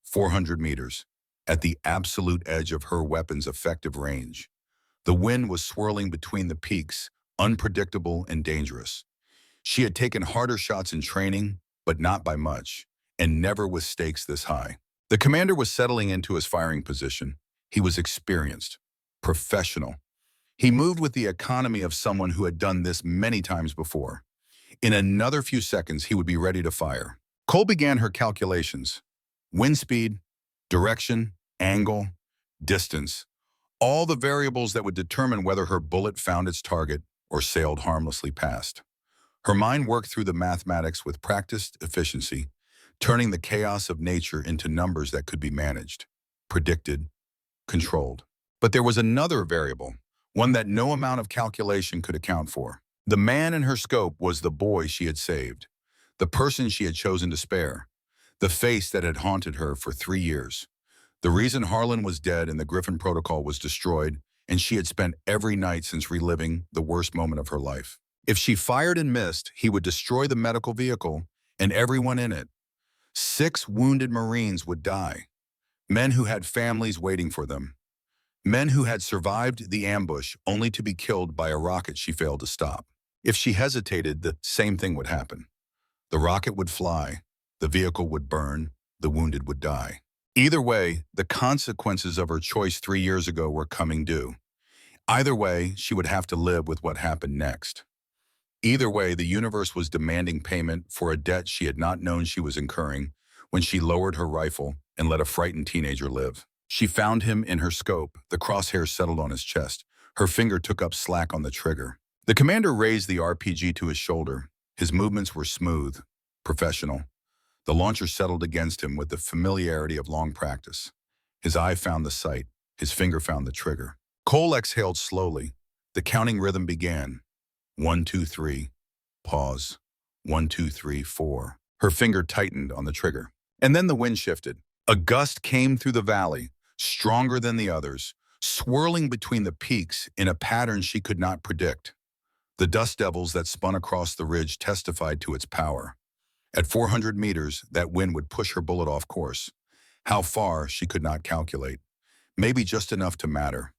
400 meters, at the absolute edge of her weapon's effective range. The wind was swirling between the peaks, unpredictable and dangerous. She had taken harder shots in training, but not by much, and never with stakes this high. The commander was settling into his firing position. He was experienced, professional. He moved with the economy of someone who had done this many times before. In another few seconds, he would be ready to fire. Cole began her calculations. Wind speed, direction, angle, distance. All the variables that would determine whether her bullet found its target or sailed harmlessly past. Her mind worked through the mathematics with practiced efficiency, turning the chaos of nature into numbers that could be managed, predicted, controlled. But there was another variable, one that no amount of calculation could account for. The man in her scope was the boy she had saved, the person she had chosen to spare, the face that had haunted her for 3 years. The reason Harlan was dead and the Griffin Protocol was destroyed, and she had spent every night since reliving the worst moment of her life. If she fired and missed, he would destroy the medical vehicle and everyone in it. 6 wounded Marines would die. Men who had families waiting for them. Men who had survived the ambush only to be killed by a rocket she failed to stop. If she hesitated, the same thing would happen. The rocket would fly, the vehicle would burn, the wounded would die. Either way, the consequences of her choice 3 years ago were coming due. Either way, she would have to live with what happened next. Either way, the universe was demanding payment for a debt she had not known she was incurring when she lowered her rifle and let a frightened teenager live. She found him in her scope. The crosshairs settled on his chest. Her finger took up slack on the trigger. The commander raised the RPG to his shoulder. His movements were smooth, professional. The launcher settled against him with the familiarity of long practice. His eye found the sight. His finger found the trigger. Cole exhaled slowly. The counting rhythm began. 1, 2, 3. Pause. 1, 2, 3, 4. Her finger tightened on the trigger. And then the wind shifted. A gust came through the valley, stronger than the others, swirling between the peaks in a pattern she could not predict. The dust devils that spun across the ridge testified to its power. At 400 meters, that wind would push her bullet off course. How far, she could not calculate. Maybe just enough to matter.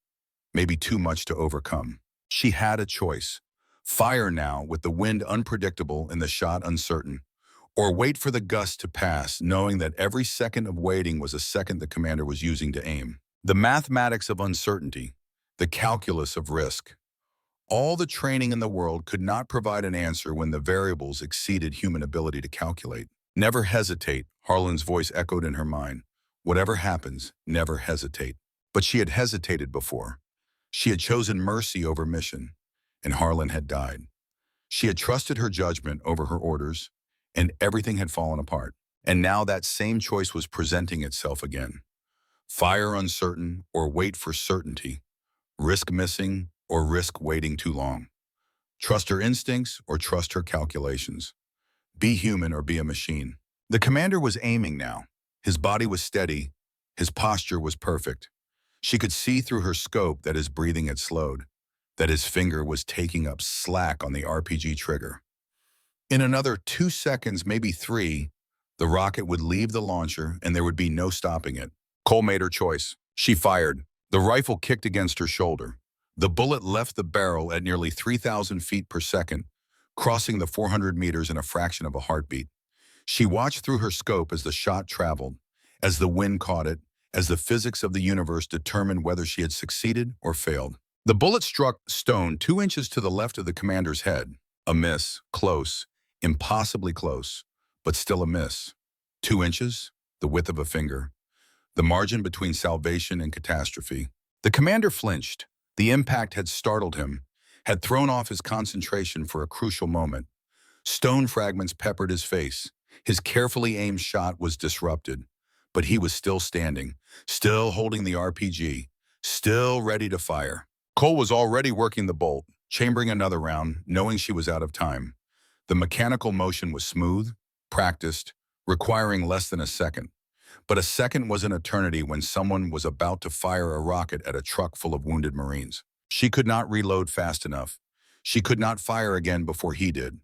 Maybe too much to overcome. She had a choice. Fire now, with the wind unpredictable and the shot uncertain. Or wait for the gust to pass, knowing that every second of waiting was a second the commander was using to aim. The mathematics of uncertainty, the calculus of risk. All the training in the world could not provide an answer when the variables exceeded human ability to calculate. Never hesitate, Harlan's voice echoed in her mind. Whatever happens, never hesitate. But she had hesitated before. She had chosen mercy over mission, and Harlan had died. She had trusted her judgment over her orders, and everything had fallen apart. And now that same choice was presenting itself again. Fire uncertain or wait for certainty. Risk missing or risk waiting too long. Trust her instincts or trust her calculations. Be human or be a machine. The commander was aiming now. His body was steady. His posture was perfect. She could see through her scope that his breathing had slowed, that his finger was taking up slack on the RPG trigger. In another 2 seconds, maybe 3, the rocket would leave the launcher and there would be no stopping it. Cole made her choice. She fired. The rifle kicked against her shoulder. The bullet left the barrel at nearly 3,000 feet per second, crossing the 400 meters in a fraction of a heartbeat. She watched through her scope as the shot traveled, as the wind caught it, as the physics of the universe determined whether she had succeeded or failed. The bullet struck stone 2 inches to the left of the commander's head. A miss, close, impossibly close, but still a miss. 2 inches, the width of a finger, the margin between salvation and catastrophe. The commander flinched. The impact had startled him, had thrown off his concentration for a crucial moment. Stone fragments peppered his face. His carefully aimed shot was disrupted, but he was still standing, still holding the RPG, still ready to fire. Cole was already working the bolt, chambering another round, knowing she was out of time. The mechanical motion was smooth, practiced, requiring less than a second. But a second was an eternity when someone was about to fire a rocket at a truck full of wounded Marines. She could not reload fast enough. She could not fire again before he did.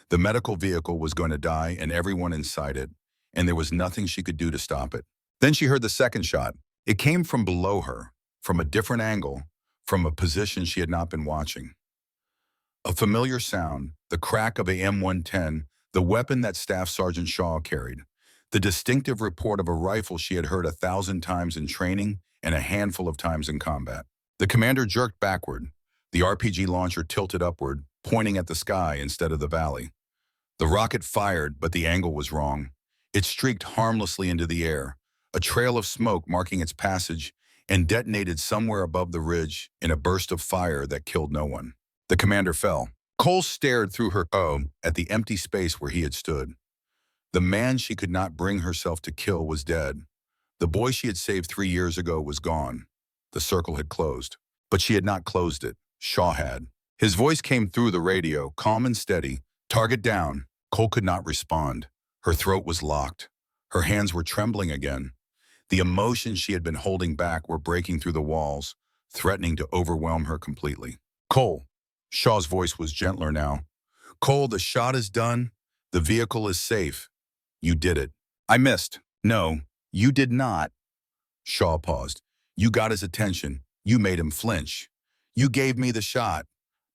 The medical vehicle was going to die and everyone inside it, and there was nothing she could do to stop it. Then she heard the second shot. It came from below her, from a different angle, from a position she had not been watching. A familiar sound, the crack of a M110, the weapon that Staff Sergeant Shaw carried. The distinctive report of a rifle she had heard 1,000 times in training and a handful of times in combat. The commander jerked backward. The RPG launcher tilted upward, pointing at the sky instead of the valley. The rocket fired, but the angle was wrong. It streaked harmlessly into the air, a trail of smoke marking its passage, and detonated somewhere above the ridge in a burst of fire that killed no one. The commander fell. Cole stared through her at the empty space where he had stood. The man she could not bring herself to kill was dead. The boy she had saved 3 years ago was gone. The circle had closed. But she had not closed it. Shaw had. His voice came through the radio, calm and steady. Target down. Cole could not respond. Her throat was locked. Her hands were trembling again. The emotions she had been holding back were breaking through the walls, threatening to overwhelm her completely. Cole. Shaw's voice was gentler now. Cole, the shot is done. The vehicle is safe. You did it. I missed. No, you did not. Shaw paused. You got his attention. You made him flinch. You gave me the shot.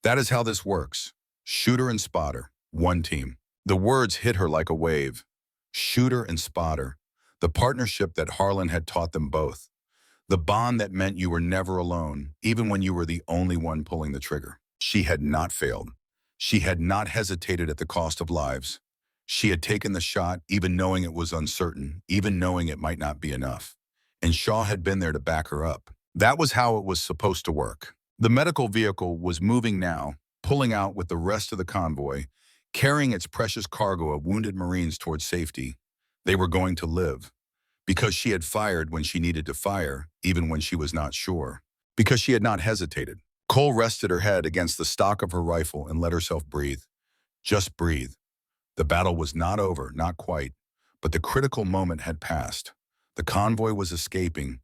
That is how this works. Shooter and spotter, one team. The words hit her like a wave. Shooter and spotter. The partnership that Harlan had taught them both. The bond that meant you were never alone, even when you were the only one pulling the trigger. She had not failed. She had not hesitated at the cost of lives. She had taken the shot, even knowing it was uncertain, even knowing it might not be enough. And Shaw had been there to back her up. That was how it was supposed to work. The medical vehicle was moving now, pulling out with the rest of the convoy, carrying its precious cargo of wounded Marines towards safety. They were going to live. Because she had fired when she needed to fire, even when she was not sure. Because she had not hesitated. Cole rested her head against the stock of her rifle and let herself breathe. Just breathe. The battle was not over, not quite, but the critical moment had passed. The convoy was escaping.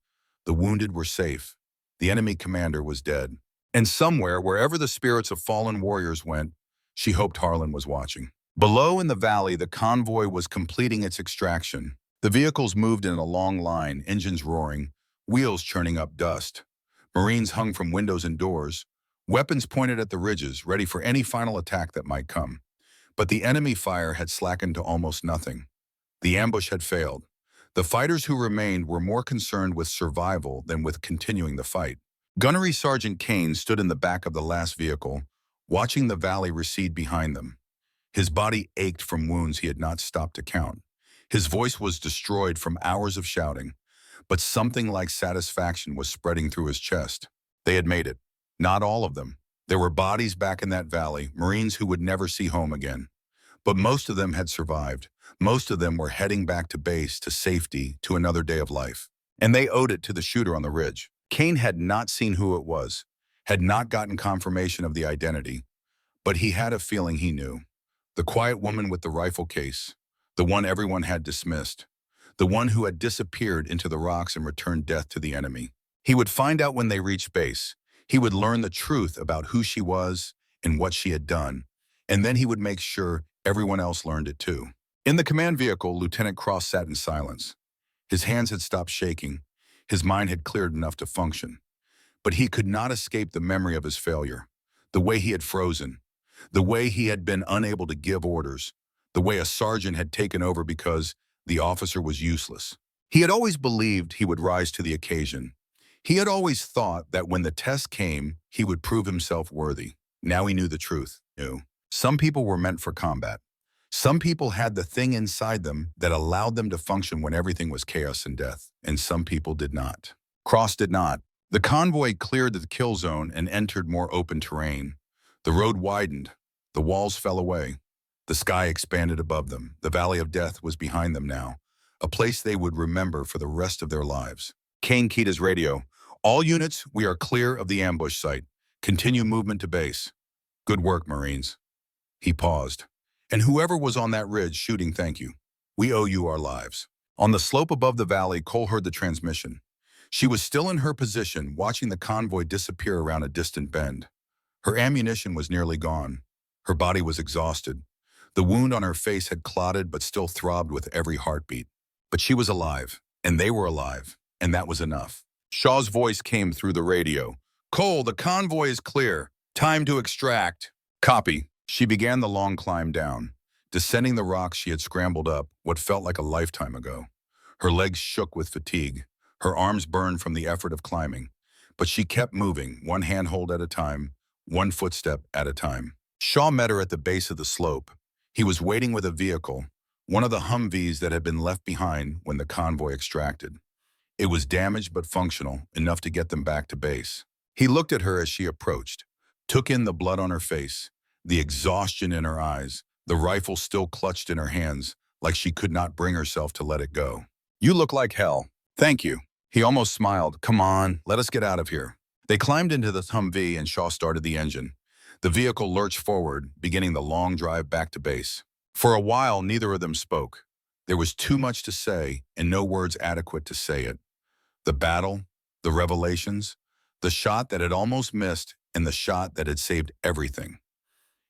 The wounded were safe. The enemy commander was dead. And somewhere, wherever the spirits of fallen warriors went, she hoped Harlan was watching. Below in the valley, the convoy was completing its extraction. The vehicles moved in a long line, engines roaring, wheels churning up dust. Marines hung from windows and doors, weapons pointed at the ridges, ready for any final attack that might come. But the enemy fire had slackened to almost nothing. The ambush had failed. The fighters who remained were more concerned with survival than with continuing the fight. Gunnery Sergeant Kane stood in the back of the last vehicle, watching the valley recede behind them. His body ached from wounds he had not stopped to count. His voice was destroyed from hours of shouting. but something like satisfaction was spreading through his chest. They had made it. Not all of them. There were bodies back in that valley, Marines who would never see home again. But most of them had survived. Most of them were heading back to base, to safety, to another day of life. And they owed it to the shooter on the ridge. Kane had not seen who it was, had not gotten confirmation of the identity, but he had a feeling he knew. The quiet woman with the rifle case, the one everyone had dismissed, the one who had disappeared into the rocks and returned death to the enemy. He would find out when they reached base. He would learn the truth about who she was and what she had done, and then he would make sure everyone else learned it too. In the command vehicle, Lieutenant Cross sat in silence. His hands had stopped shaking. His mind had cleared enough to function. But he could not escape the memory of his failure, the way he had frozen, the way he had been unable to give orders, the way a sergeant had taken over because the officer was useless. He had always believed he would rise to the occasion. He had always thought that when the test came, he would prove himself worthy. Now he knew the truth. Some people were meant for combat. Some people had the thing inside them that allowed them to function when everything was chaos and death, and some people did not. Cross did not. The convoy cleared the kill zone and entered more open terrain. The road widened. The walls fell away. The sky expanded above them. The valley of death was behind them now, a place they would remember for the rest of their lives. Kane keyed his radio. All units, we are clear of the ambush site. Continue movement to base. Good work, Marines. He paused. And whoever was on that ridge shooting, thank you. We owe you our lives. On the slope above the valley, Cole heard the transmission. She was still in her position, watching the convoy disappear around a distant bend. Her ammunition was nearly gone. Her body was exhausted. The wound on her face had clotted but still throbbed with every heartbeat. But she was alive, and they were alive, and that was enough. Shaw's voice came through the radio. Cole, the convoy is clear. Time to extract. Copy. She began the long climb down, descending the rocks she had scrambled up what felt like a lifetime ago. Her legs shook with fatigue. Her arms burned from the effort of climbing. But she kept moving, one handhold at a time, one footstep at a time. Shaw met her at the base of the slope. He was waiting with a vehicle, one of the Humvees that had been left behind when the convoy extracted. It was damaged but functional, enough to get them back to base. He looked at her as she approached, took in the blood on her face, the exhaustion in her eyes, the rifle still clutched in her hands, like she could not bring herself to let it go. You look like hell. Thank you. He almost smiled. Come on, let us get out of here. They climbed into the Humvee and Shaw started the engine. The vehicle lurched forward, beginning the long drive back to base. For a while, neither of them spoke. There was too much to say and no words adequate to say it. The battle, the revelations, the shot that had almost missed, and the shot that had saved everything.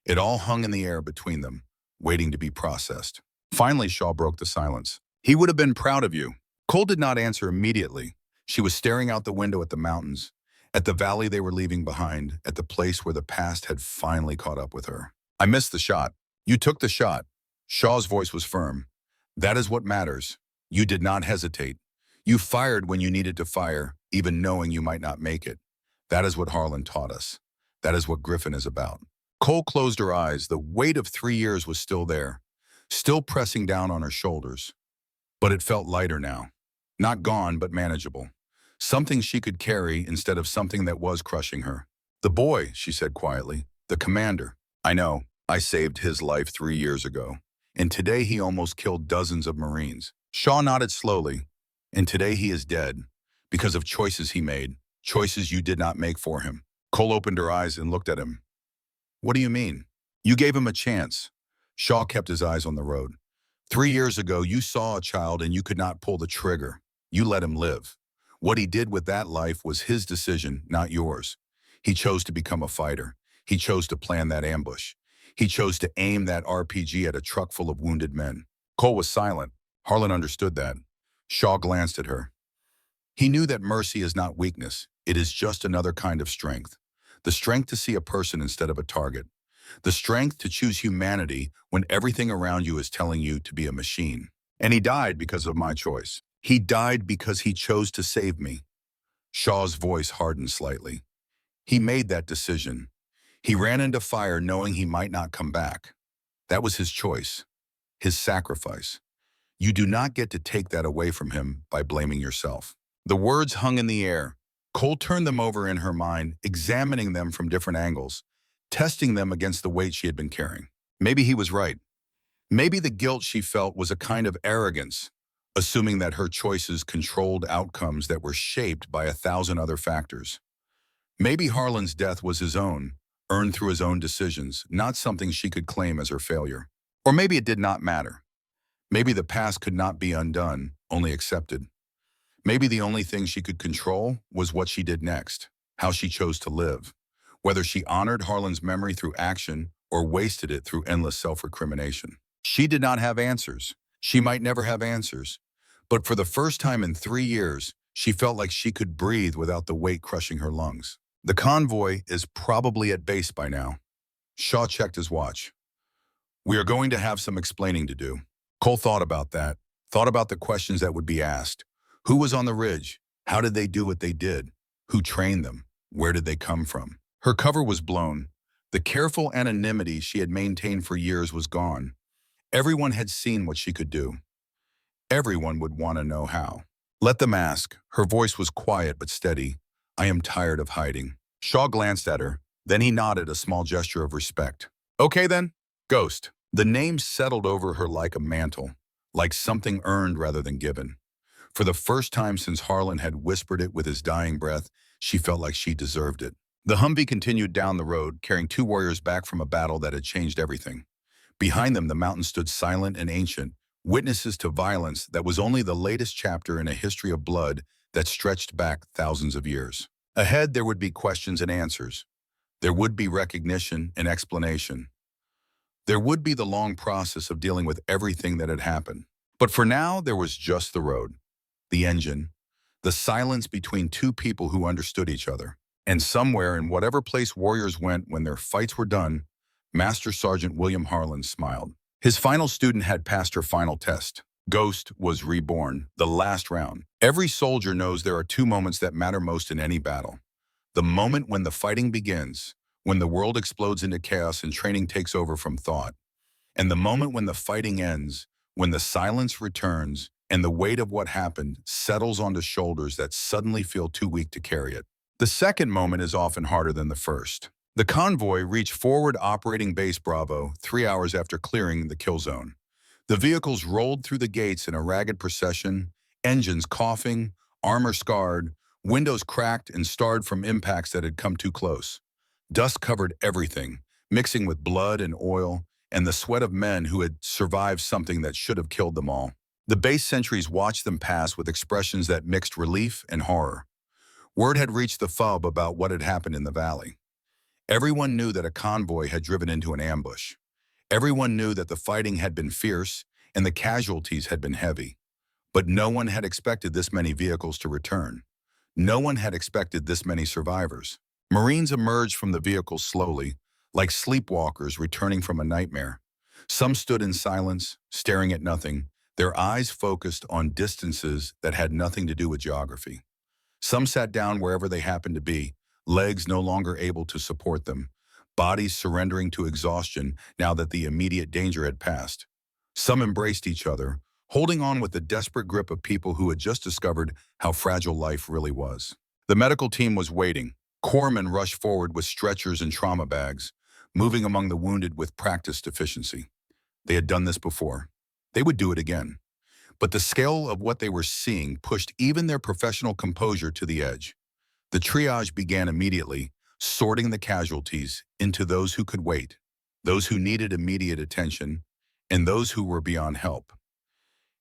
It all hung in the air between them, waiting to be processed. Finally, Shaw broke the silence. He would have been proud of you. Cole did not answer immediately. She was staring out the window at the mountains, at the valley they were leaving behind, at the place where the past had finally caught up with her. I missed the shot. You took the shot. Shaw's voice was firm. That is what matters. You did not hesitate. You fired when you needed to fire, even knowing you might not make it. That is what Harlan taught us. That is what Griffin is about. Cole closed her eyes. The weight of 3 years was still there, still pressing down on her shoulders. But it felt lighter now. Not gone, but manageable. Something she could carry instead of something that was crushing her. The boy, she said quietly. The commander. I know. I saved his life 3 years ago. And today he almost killed dozens of Marines. Shaw nodded slowly. And today he is dead. Because of choices he made. Choices you did not make for him. Cole opened her eyes and looked at him. What do you mean? You gave him a chance. Shaw kept his eyes on the road. 3 years ago, you saw a child and you could not pull the trigger. You let him live. What he did with that life was his decision, not yours. He chose to become a fighter. He chose to plan that ambush. He chose to aim that RPG at a truck full of wounded men. Cole was silent. Harlan understood that. Shaw glanced at her. He knew that mercy is not weakness. It is just another kind of strength. The strength to see a person instead of a target. The strength to choose humanity when everything around you is telling you to be a machine. And he died because of my choice. He died because he chose to save me. Shaw's voice hardened slightly. He made that decision. He ran into fire knowing he might not come back. That was his choice, his sacrifice. You do not get to take that away from him by blaming yourself. The words hung in the air. Cole turned them over in her mind, examining them from different angles, testing them against the weight she had been carrying. Maybe he was right. Maybe the guilt she felt was a kind of arrogance, assuming that her choices controlled outcomes that were shaped by 1,000 other factors. Maybe Harlan's death was his own, earned through his own decisions, not something she could claim as her failure. Or maybe it did not matter. Maybe the past could not be undone, only accepted. Maybe the only thing she could control was what she did next, how she chose to live, whether she honored Harlan's memory through action or wasted it through endless self-recrimination. She did not have answers. She might never have answers. But for the first time in 3 years, she felt like she could breathe without the weight crushing her lungs. The convoy is probably at base by now. Shaw checked his watch. We are going to have some explaining to do. Cole thought about that, thought about the questions that would be asked. Who was on the ridge? How did they do what they did? Who trained them? Where did they come from? Her cover was blown. The careful anonymity she had maintained for years was gone. Everyone had seen what she could do. Everyone would want to know how. Let them ask. Her voice was quiet but steady. I am tired of hiding. Shaw glanced at her. Then he nodded, a small gesture of respect. Okay then, Ghost. The name settled over her like a mantle, like something earned rather than given. For the first time since Harlan had whispered it with his dying breath, she felt like she deserved it. The Humvee continued down the road, carrying 2 warriors back from a battle that had changed everything. Behind them, the mountains stood silent and ancient, witnesses to violence that was only the latest chapter in a history of blood that stretched back thousands of years. Ahead, there would be questions and answers. There would be recognition and explanation. There would be the long process of dealing with everything that had happened. But for now, there was just the road, the engine, the silence between 2 people who understood each other. And somewhere in whatever place warriors went when their fights were done, Master Sergeant William Harlan smiled. His final student had passed her final test. Ghost was reborn, the last round. Every soldier knows there are 2 moments that matter most in any battle. The moment when the fighting begins, when the world explodes into chaos and training takes over from thought. And the moment when the fighting ends, when the silence returns and the weight of what happened settles onto shoulders that suddenly feel too weak to carry it. The second moment is often harder than the first. The convoy reached Forward Operating Base Bravo 3 hours after clearing the kill zone. The vehicles rolled through the gates in a ragged procession, engines coughing, armor scarred, windows cracked and starred from impacts that had come too close. Dust covered everything, mixing with blood and oil and the sweat of men who had survived something that should have killed them all. The base sentries watched them pass with expressions that mixed relief and horror. Word had reached the FUB about what had happened in the valley. Everyone knew that a convoy had driven into an ambush. Everyone knew that the fighting had been fierce and the casualties had been heavy. But no one had expected this many vehicles to return. No one had expected this many survivors. Marines emerged from the vehicles slowly, like sleepwalkers returning from a nightmare. Some stood in silence, staring at nothing, their eyes focused on distances that had nothing to do with geography. Some sat down wherever they happened to be, legs no longer able to support them, bodies surrendering to exhaustion now that the immediate danger had passed. Some embraced each other, holding on with the desperate grip of people who had just discovered how fragile life really was. The medical team was waiting. Corpsmen rushed forward with stretchers and trauma bags, moving among the wounded with practiced efficiency. They had done this before. They would do it again. But the scale of what they were seeing pushed even their professional composure to the edge. The triage began immediately, sorting the casualties into those who could wait, those who needed immediate attention, and those who were beyond help.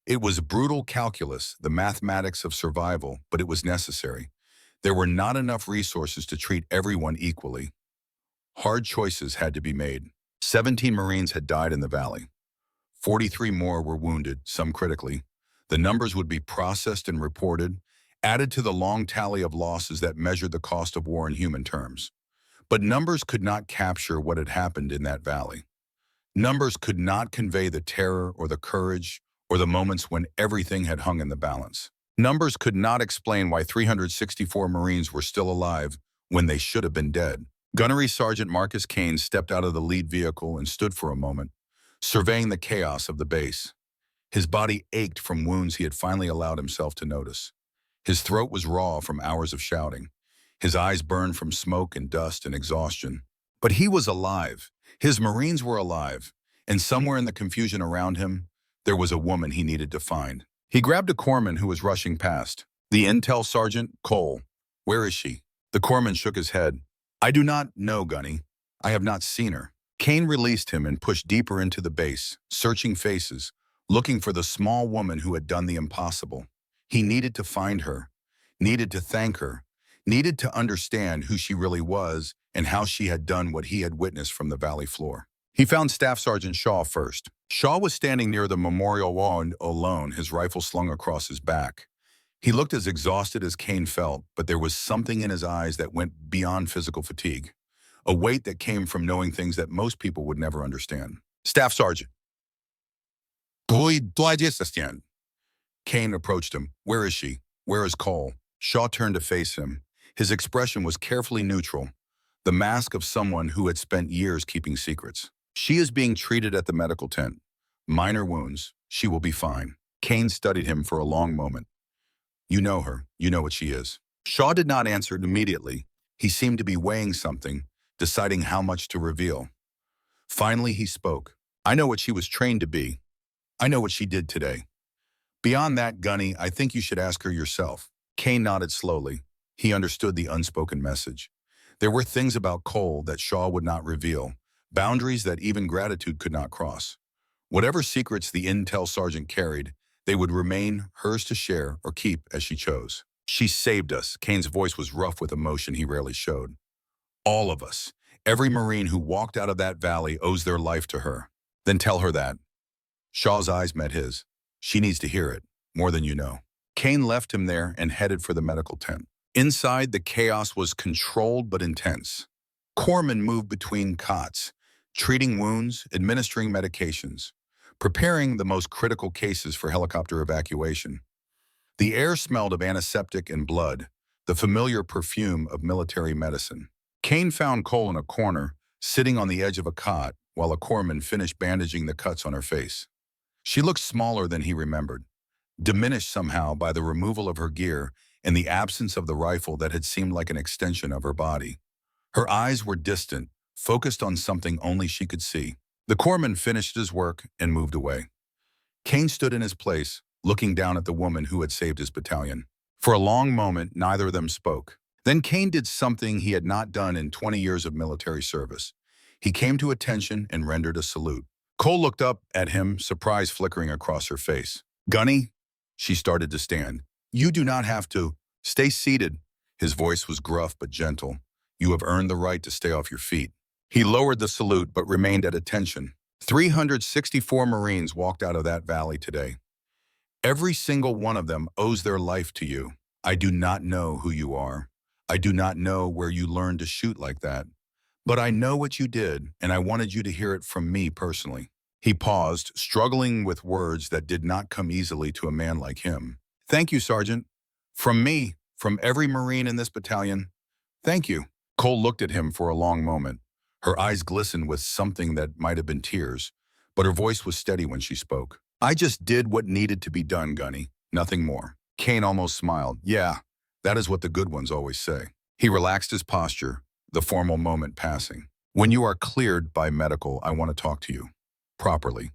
It was brutal calculus, the mathematics of survival, but it was necessary. There were not enough resources to treat everyone equally. Hard choices had to be made. 17 Marines had died in the valley. 43 more were wounded, some critically. The numbers would be processed and reported, added to the long tally of losses that measured the cost of war in human terms. But numbers could not capture what had happened in that valley. Numbers could not convey the terror or the courage or the moments when everything had hung in the balance. Numbers could not explain why 364 Marines were still alive when they should have been dead. Gunnery Sergeant Marcus Kane stepped out of the lead vehicle and stood for a moment, surveying the chaos of the base. His body ached from wounds he had finally allowed himself to notice. His throat was raw from hours of shouting. His eyes burned from smoke and dust and exhaustion. But he was alive. His Marines were alive. And somewhere in the confusion around him, there was a woman he needed to find. He grabbed a corpsman who was rushing past. The intel sergeant, Cole. Where is she? The corpsman shook his head. I do not know, Gunny. I have not seen her. Kane released him and pushed deeper into the base, searching faces, looking for the small woman who had done the impossible. He needed to find her, needed to thank her, needed to understand who she really was and how she had done what he had witnessed from the valley floor. He found Staff Sergeant Shaw first. Shaw was standing near the memorial wall alone, his rifle slung across his back. He looked as exhausted as Kane felt, but there was something in his eyes that went beyond physical fatigue, a weight that came from knowing things that most people would never understand. Staff Sergeant. Kane approached him. Where is she? Where is Cole? Shaw turned to face him. His expression was carefully neutral, the mask of someone who had spent years keeping secrets. She is being treated at the medical tent. Minor wounds. She will be fine. Kane studied him for a long moment. You know her. You know what she is. Shaw did not answer immediately. He seemed to be weighing something, deciding how much to reveal. Finally, he spoke. I know what she was trained to be. I know what she did today. Beyond that, Gunny, I think you should ask her yourself. Kane nodded slowly. He understood the unspoken message. There were things about Cole that Shaw would not reveal, boundaries that even gratitude could not cross. Whatever secrets the intel sergeant carried, they would remain hers to share or keep as she chose. She saved us. Kane's voice was rough with emotion he rarely showed. All of us. Every Marine who walked out of that valley owes their life to her. Then tell her that. Shaw's eyes met his. She needs to hear it, more than you know. Kane left him there and headed for the medical tent. Inside, the chaos was controlled but intense. Corpsmen moved between cots, treating wounds, administering medications, preparing the most critical cases for helicopter evacuation. The air smelled of antiseptic and blood, the familiar perfume of military medicine. Kane found Cole in a corner, sitting on the edge of a cot, while a corpsman finished bandaging the cuts on her face. She looked smaller than he remembered, diminished somehow by the removal of her gear and the absence of the rifle that had seemed like an extension of her body. Her eyes were distant, focused on something only she could see. The corpsman finished his work and moved away. Kane stood in his place, looking down at the woman who had saved his battalion. For a long moment, neither of them spoke. Then Kane did something he had not done in 20 years of military service. He came to attention and rendered a salute. Cole looked up at him, surprise flickering across her face. Gunny? She started to stand. You do not have to. Stay seated. His voice was gruff but gentle. You have earned the right to stay off your feet. He lowered the salute but remained at attention. 364 Marines walked out of that valley today. Every single one of them owes their life to you. I do not know who you are. I do not know where you learned to shoot like that. But I know what you did, and I wanted you to hear it from me personally. He paused, struggling with words that did not come easily to a man like him. Thank you, Sergeant. From me, from every Marine in this battalion, thank you. Cole looked at him for a long moment. Her eyes glistened with something that might have been tears, but her voice was steady when she spoke. I just did what needed to be done, Gunny. Nothing more. Kane almost smiled. Yeah, that is what the good ones always say. He relaxed his posture, the formal moment passing. When you are cleared by medical, I want to talk to you. Properly.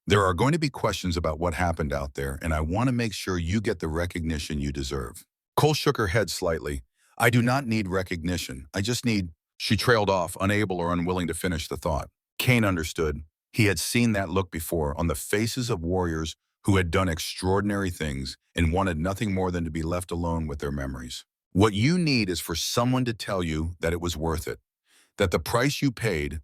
There are going to be questions about what happened out there, and I want to make sure you get the recognition you deserve. Cole shook her head slightly. I do not need recognition. I just need... She trailed off, unable or unwilling to finish the thought. Kane understood. He had seen that look before on the faces of warriors who had done extraordinary things and wanted nothing more than to be left alone with their memories. What you need is for someone to tell you that it was worth it, that the price you paid,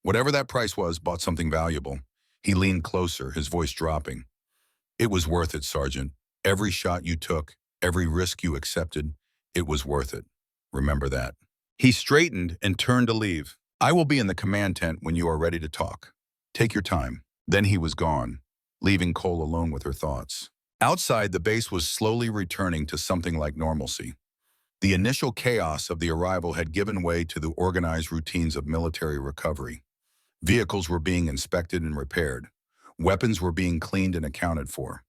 whatever that price was, bought something valuable. He leaned closer, his voice dropping. It was worth it, Sergeant. Every shot you took, every risk you accepted, it was worth it. Remember that. He straightened and turned to leave. I will be in the command tent when you are ready to talk. Take your time. Then he was gone, leaving Cole alone with her thoughts. Outside, the base was slowly returning to something like normalcy. The initial chaos of the arrival had given way to the organized routines of military recovery. Vehicles were being inspected and repaired. Weapons were being cleaned and accounted for.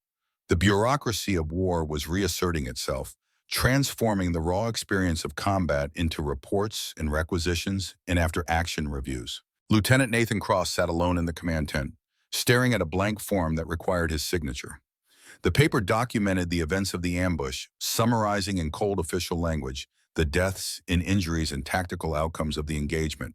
The bureaucracy of war was reasserting itself, transforming the raw experience of combat into reports and requisitions and after-action reviews. Lieutenant Nathan Cross sat alone in the command tent, staring at a blank form that required his signature. The paper documented the events of the ambush, summarizing in cold official language the deaths and injuries and tactical outcomes of the engagement.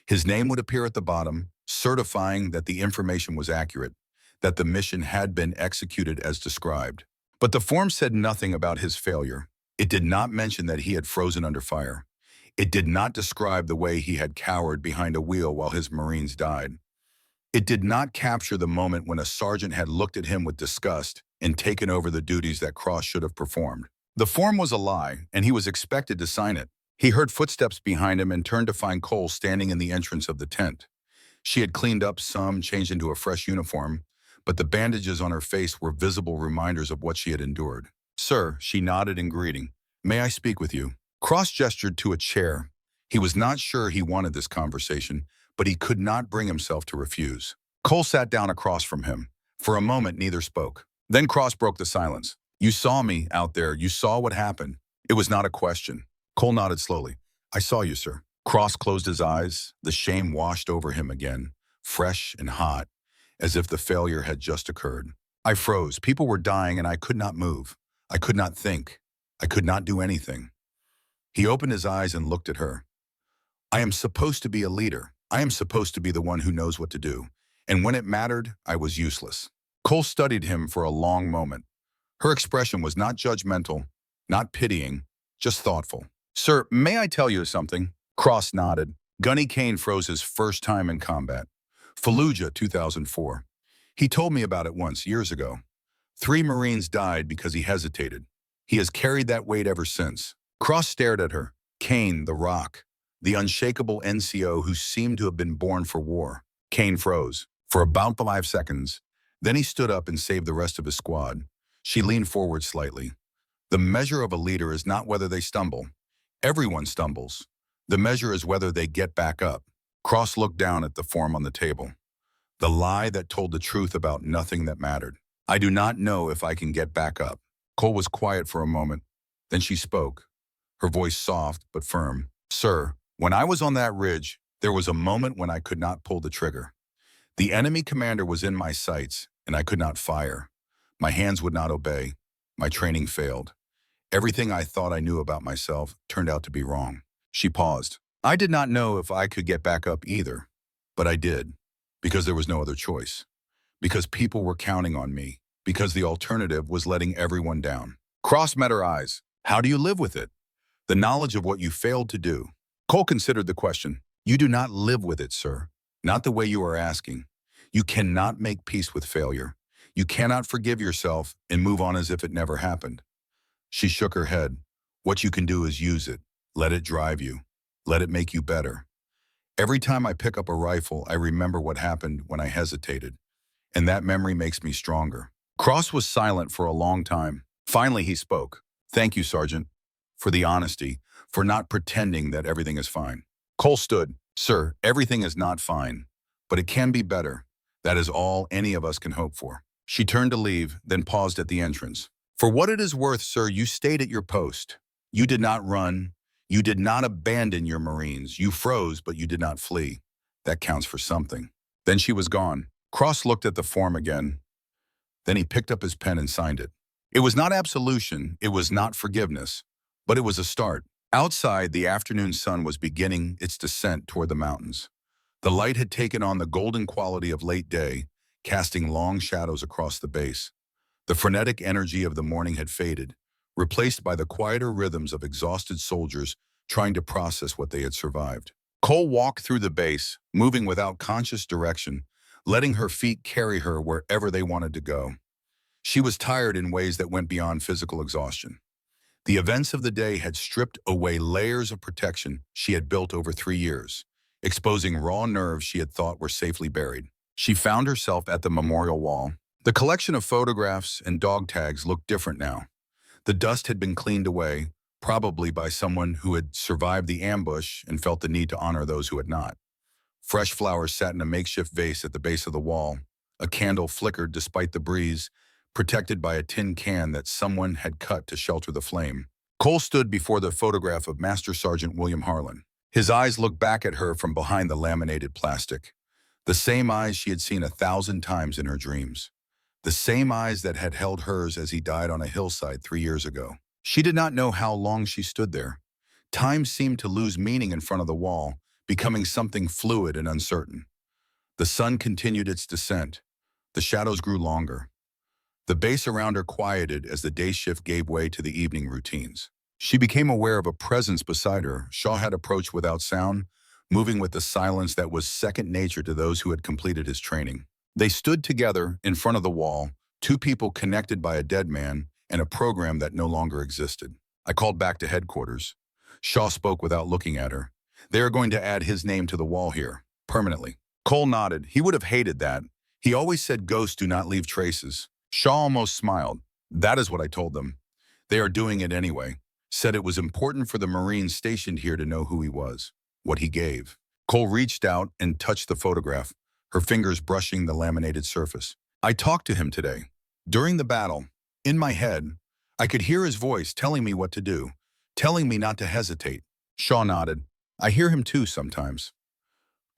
His name would appear at the bottom, certifying that the information was accurate, that the mission had been executed as described. But the form said nothing about his failure. It did not mention that he had frozen under fire. It did not describe the way he had cowered behind a wheel while his Marines died. It did not capture the moment when a sergeant had looked at him with disgust and taken over the duties that Cross should have performed. The form was a lie, and he was expected to sign it. He heard footsteps behind him and turned to find Cole standing in the entrance of the tent. She had cleaned up some, changed into a fresh uniform, but the bandages on her face were visible reminders of what she had endured. "Sir," she nodded in greeting. "May I speak with you?" Cross gestured to a chair. He was not sure he wanted this conversation, but he could not bring himself to refuse. Cole sat down across from him. For a moment, neither spoke. Then Cross broke the silence. "You saw me out there. You saw what happened." It was not a question. Cole nodded slowly. "I saw you, sir." Cross closed his eyes. The shame washed over him again, fresh and hot, as if the failure had just occurred. "I froze. People were dying, and I could not move. I could not think. I could not do anything." He opened his eyes and looked at her. "I am supposed to be a leader. I am supposed to be the one who knows what to do. And when it mattered, I was useless." Cole studied him for a long moment. Her expression was not judgmental, not pitying, just thoughtful. "Sir, may I tell you something?" Cross nodded. Gunny Kane froze his first time in combat. Fallujah, 2004. He told me about it once, years ago. 3 Marines died because he hesitated. He has carried that weight ever since. Cross stared at her. Kane, the Rock, the unshakable NCO who seemed to have been born for war. Kane froze for about 5 seconds. Then he stood up and saved the rest of his squad. She leaned forward slightly. "The measure of a leader is not whether they stumble. Everyone stumbles. The measure is whether they get back up." Cross looked down at the form on the table. The lie that told the truth about nothing that mattered. "I do not know if I can get back up." Cole was quiet for a moment. Then she spoke, her voice soft but firm. "Sir, when I was on that ridge, there was a moment when I could not pull the trigger. The enemy commander was in my sights, and I could not fire. My hands would not obey. My training failed. Everything I thought I knew about myself turned out to be wrong." She paused. "I did not know if I could get back up either, but I did, because there was no other choice. Because people were counting on me. Because the alternative was letting everyone down." Cross met her eyes. "How do you live with it? The knowledge of what you failed to do." Cole considered the question. "You do not live with it, sir. Not the way you are asking. You cannot make peace with failure. You cannot forgive yourself and move on as if it never happened." She shook her head. "What you can do is use it. Let it drive you. Let it make you better. Every time I pick up a rifle, I remember what happened when I hesitated, and that memory makes me stronger." Cross was silent for a long time. Finally, he spoke. "Thank you, Sergeant, for the honesty, for not pretending that everything is fine." Cole stood. "Sir, everything is not fine, but it can be better. That is all any of us can hope for." She turned to leave, then paused at the entrance. "For what it is worth, sir, you stayed at your post. You did not run. You did not abandon your Marines. You froze, but you did not flee. That counts for something." Then she was gone. Cross looked at the form again. Then he picked up his pen and signed it. It was not absolution, it was not forgiveness, but it was a start. Outside, the afternoon sun was beginning its descent toward the mountains. The light had taken on the golden quality of late day, casting long shadows across the base. The frenetic energy of the morning had faded, replaced by the quieter rhythms of exhausted soldiers trying to process what they had survived. Cole walked through the base, moving without conscious direction, letting her feet carry her wherever they wanted to go. She was tired in ways that went beyond physical exhaustion. The events of the day had stripped away layers of protection she had built over 3 years, exposing raw nerves she had thought were safely buried. She found herself at the memorial wall. The collection of photographs and dog tags looked different now. The dust had been cleaned away, probably by someone who had survived the ambush and felt the need to honor those who had not. Fresh flowers sat in a makeshift vase at the base of the wall. A candle flickered despite the breeze, protected by a tin can that someone had cut to shelter the flame. Cole stood before the photograph of Master Sergeant William Harlan. His eyes looked back at her from behind the laminated plastic. The same eyes she had seen 1,000 times in her dreams. The same eyes that had held hers as he died on a hillside 3 years ago. She did not know how long she stood there. Time seemed to lose meaning in front of the wall, becoming something fluid and uncertain. The sun continued its descent. The shadows grew longer. The base around her quieted as the day shift gave way to the evening routines. She became aware of a presence beside her. Shaw had approached without sound, moving with the silence that was second nature to those who had completed his training. They stood together in front of the wall, two people connected by a dead man and a program that no longer existed. I called back to headquarters. Shaw spoke without looking at her. They are going to add his name to the wall here, permanently. Cole nodded. He would have hated that. He always said ghosts do not leave traces. Shaw almost smiled. That is what I told them. They are doing it anyway. Said it was important for the Marines stationed here to know who he was, what he gave. Cole reached out and touched the photograph, her fingers brushing the laminated surface. I talked to him today. During the battle, in my head, I could hear his voice telling me what to do, telling me not to hesitate. Shaw nodded. I hear him too sometimes.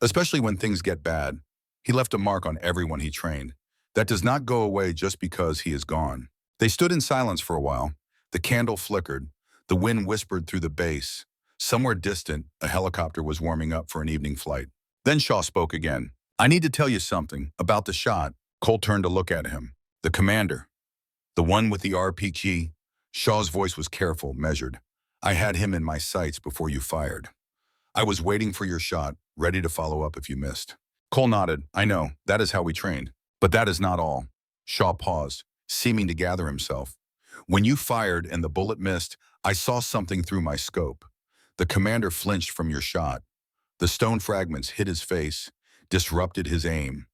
Especially when things get bad. He left a mark on everyone he trained. That does not go away just because he is gone. They stood in silence for a while. The candle flickered. The wind whispered through the base. Somewhere distant, a helicopter was warming up for an evening flight. Then Shaw spoke again. I need to tell you something about the shot. Cole turned to look at him. The commander. The one with the RPG. Shaw's voice was careful, measured. I had him in my sights before you fired. I was waiting for your shot, ready to follow up if you missed. Cole nodded. I know, that is how we trained. But that is not all. Shaw paused, seeming to gather himself. When you fired and the bullet missed, I saw something through my scope. The commander flinched from your shot. The stone fragments hit his face, disrupted his aim.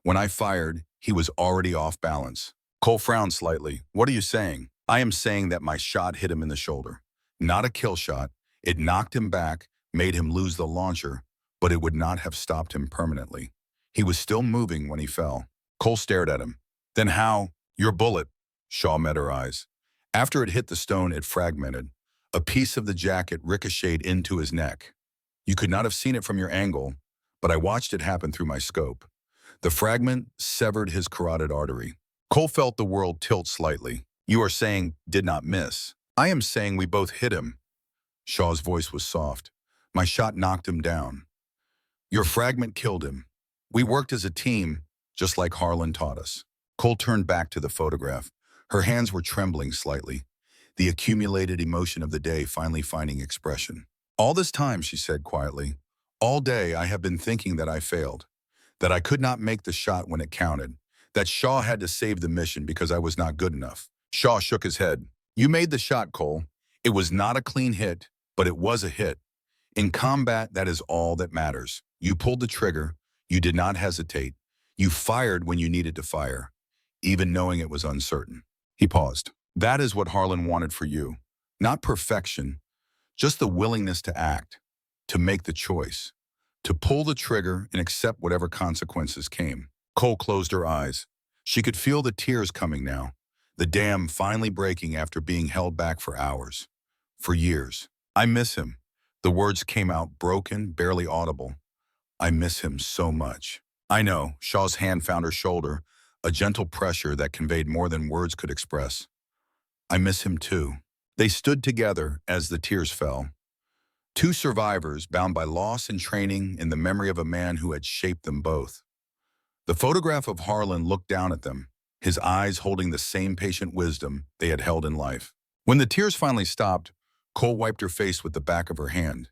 When I fired, he was already off balance. Cole frowned slightly. What are you saying? I am saying that my shot hit him in the shoulder. Not a kill shot. It knocked him back, made him lose the launcher, but it would not have stopped him permanently. He was still moving when he fell. Cole stared at him. Then how? Your bullet. Shaw met her eyes. After it hit the stone, it fragmented. A piece of the jacket ricocheted into his neck. You could not have seen it from your angle, but I watched it happen through my scope. The fragment severed his carotid artery. Cole felt the world tilt slightly. You are saying, did not miss. I am saying we both hit him. Shaw's voice was soft. My shot knocked him down. Your fragment killed him. We worked as a team, just like Harlan taught us. Cole turned back to the photograph. Her hands were trembling slightly, the accumulated emotion of the day finally finding expression. All this time, she said quietly, all day I have been thinking that I failed, that I could not make the shot when it counted, that Shaw had to save the mission because I was not good enough. Shaw shook his head. You made the shot, Cole. It was not a clean hit, but it was a hit. In combat, that is all that matters. You pulled the trigger. You did not hesitate. You fired when you needed to fire, even knowing it was uncertain. He paused. That is what Harlan wanted for you. Not perfection, just the willingness to act, to make the choice, to pull the trigger and accept whatever consequences came. Cole closed her eyes. She could feel the tears coming now, the dam finally breaking after being held back for hours, for years. I miss him. The words came out broken, barely audible. I miss him so much. I know. Shaw's hand found her shoulder, a gentle pressure that conveyed more than words could express. I miss him too. They stood together as the tears fell. Two survivors bound by loss and training in the memory of a man who had shaped them both. The photograph of Harlan looked down at them, his eyes holding the same patient wisdom they had held in life. When the tears finally stopped, Cole wiped her face with the back of her hand.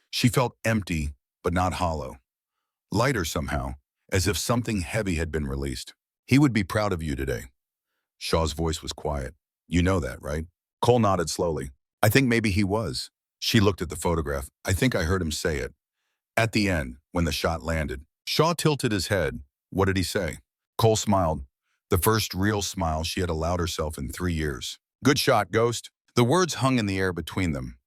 She felt empty, but not hollow. Lighter somehow, as if something heavy had been released. He would be proud of you today. Shaw's voice was quiet. You know that, right? Cole nodded slowly. I think maybe he was. She looked at the photograph. I think I heard him say it. At the end, when the shot landed, Shaw tilted his head. What did he say? Cole smiled. The first real smile she had allowed herself in 3 years. Good shot, Ghost. The words hung in the air between them.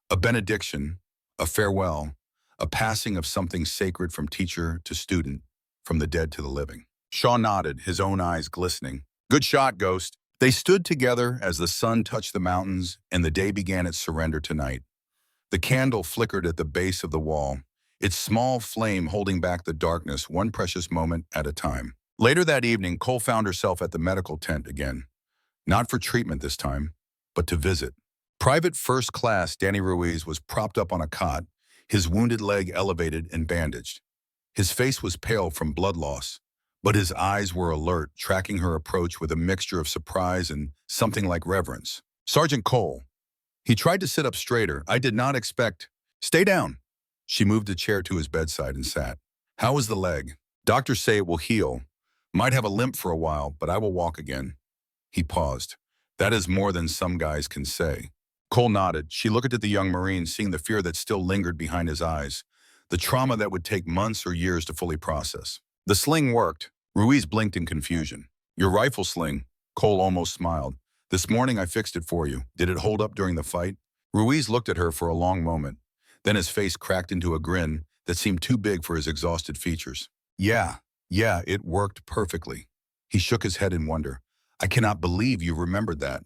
A benediction, a farewell, a passing of something sacred from teacher to student, from the dead to the living. Shaw nodded, his own eyes glistening. Good shot, Ghost. They stood together as the sun touched the mountains and the day began its surrender to night. The candle flickered at the base of the wall, its small flame holding back the darkness one precious moment at a time. Later that evening, Cole found herself at the medical tent again, not for treatment this time, but to visit. Private First Class Danny Ruiz was propped up on a cot, his wounded leg elevated and bandaged. His face was pale from blood loss, but his eyes were alert, tracking her approach with a mixture of surprise and something like reverence. Sergeant Cole. He tried to sit up straighter. I did not expect. Stay down. She moved a chair to his bedside and sat. How is the leg? Doctors say it will heal. Might have a limp for a while, but I will walk again. He paused. That is more than some guys can say. Cole nodded. She looked at the young Marine, seeing the fear that still lingered behind his eyes, the trauma that would take months or years to fully process. The sling worked. Ruiz blinked in confusion. Your rifle sling? Cole almost smiled. This morning I fixed it for you. Did it hold up during the fight? Ruiz looked at her for a long moment. Then his face cracked into a grin that seemed too big for his exhausted features. Yeah, it worked perfectly. He shook his head in wonder. I cannot believe you remembered that.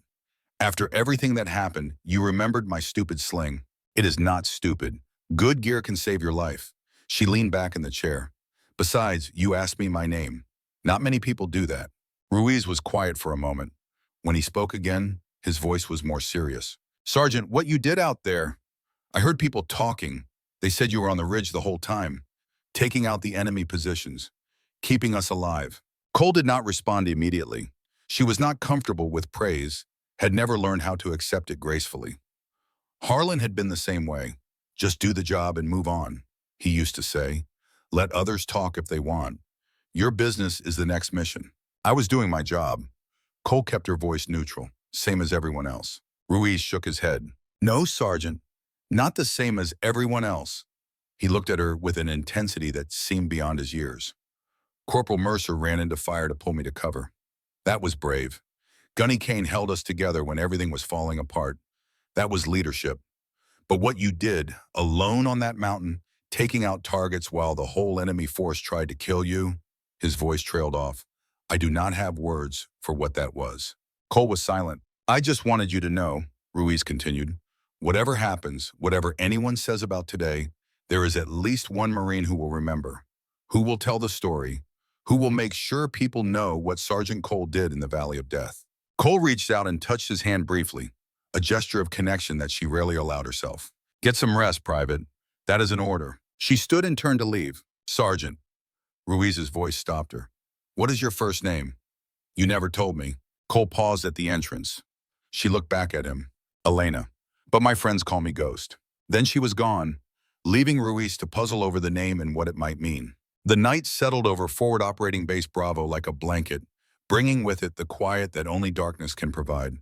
After everything that happened, you remembered my stupid sling. It is not stupid. Good gear can save your life. She leaned back in the chair. Besides, you asked me my name. Not many people do that. Ruiz was quiet for a moment. When he spoke again, his voice was more serious. Sergeant, what you did out there, I heard people talking. They said you were on the ridge the whole time, taking out the enemy positions, keeping us alive. Cole did not respond immediately. She was not comfortable with praise, had never learned how to accept it gracefully. Harlan had been the same way. Just do the job and move on, he used to say. Let others talk if they want. Your business is the next mission. I was doing my job. Cole kept her voice neutral, same as everyone else. Ruiz shook his head. No, Sergeant, not the same as everyone else. He looked at her with an intensity that seemed beyond his years. Corporal Mercer ran into fire to pull me to cover. That was brave. Gunny Kane held us together when everything was falling apart. That was leadership. But what you did, alone on that mountain, taking out targets while the whole enemy force tried to kill you, his voice trailed off. I do not have words for what that was. Cole was silent. I just wanted you to know, Ruiz continued, whatever happens, whatever anyone says about today, there is at least one Marine who will remember, who will tell the story, who will make sure people know what Sergeant Cole did in the Valley of Death. Cole reached out and touched his hand briefly, a gesture of connection that she rarely allowed herself. Get some rest, Private. That is an order. She stood and turned to leave. Sergeant. Ruiz's voice stopped her. What is your first name? You never told me. Cole paused at the entrance. She looked back at him. Elena. But my friends call me Ghost. Then she was gone, leaving Ruiz to puzzle over the name and what it might mean. The night settled over Forward Operating Base Bravo like a blanket, bringing with it the quiet that only darkness can provide.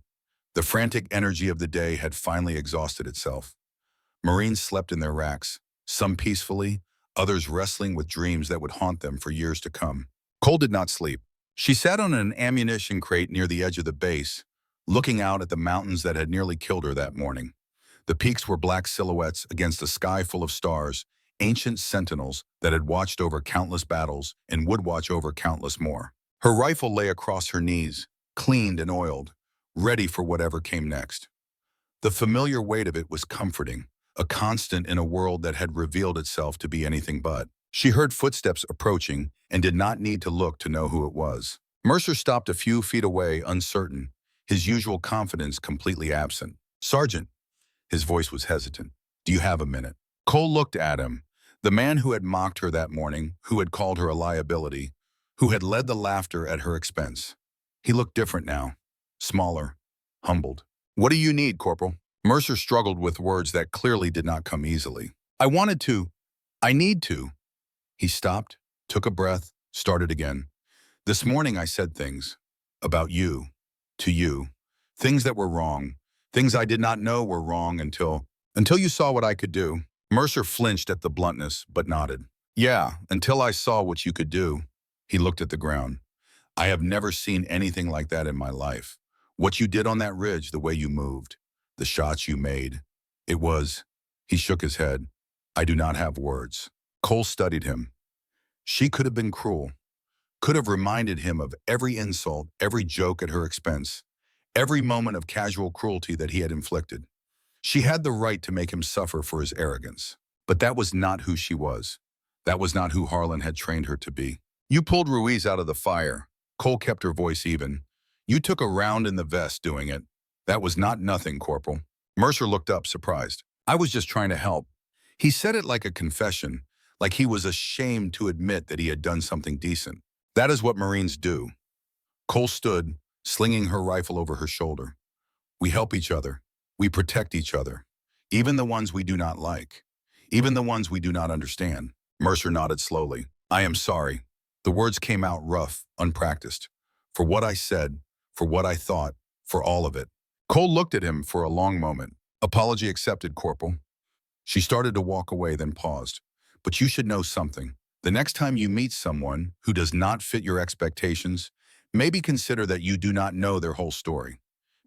The frantic energy of the day had finally exhausted itself. Marines slept in their racks, some peacefully, others wrestling with dreams that would haunt them for years to come. Cole did not sleep. She sat on an ammunition crate near the edge of the base, looking out at the mountains that had nearly killed her that morning. The peaks were black silhouettes against a sky full of stars, ancient sentinels that had watched over countless battles and would watch over countless more. Her rifle lay across her knees, cleaned and oiled, ready for whatever came next. The familiar weight of it was comforting, a constant in a world that had revealed itself to be anything but. She heard footsteps approaching and did not need to look to know who it was. Mercer stopped a few feet away, uncertain, his usual confidence completely absent. Sergeant, his voice was hesitant. Do you have a minute? Cole looked at him, the man who had mocked her that morning, who had called her a liability, who had led the laughter at her expense. He looked different now, smaller, humbled. What do you need, Corporal? Mercer struggled with words that clearly did not come easily. I need to. He stopped, took a breath, started again. This morning I said things about you, to you, things that were wrong, things I did not know were wrong until you saw what I could do. Mercer flinched at the bluntness, but nodded. Yeah, until I saw what you could do. He looked at the ground. I have never seen anything like that in my life. What you did on that ridge, the way you moved, the shots you made. He shook his head. I do not have words. Cole studied him. She could have been cruel, could have reminded him of every insult, every joke at her expense. every moment of casual cruelty that he had inflicted. She had the right to make him suffer for his arrogance. But that was not who she was. That was not who Harlan had trained her to be. You pulled Ruiz out of the fire. Cole kept her voice even. You took a round in the vest doing it. That was not nothing, Corporal. Mercer looked up, surprised. I was just trying to help. He said it like a confession, like he was ashamed to admit that he had done something decent. That is what Marines do. Cole stood, slinging her rifle over her shoulder. We help each other. We protect each other. Even the ones we do not like. Even the ones we do not understand. Mercer nodded slowly. I am sorry. The words came out rough, unpracticed. For what I said, for what I thought, for all of it. Cole looked at him for a long moment. Apology accepted, Corporal. She started to walk away, then paused. But you should know something. The next time you meet someone who does not fit your expectations, maybe consider that you do not know their whole story.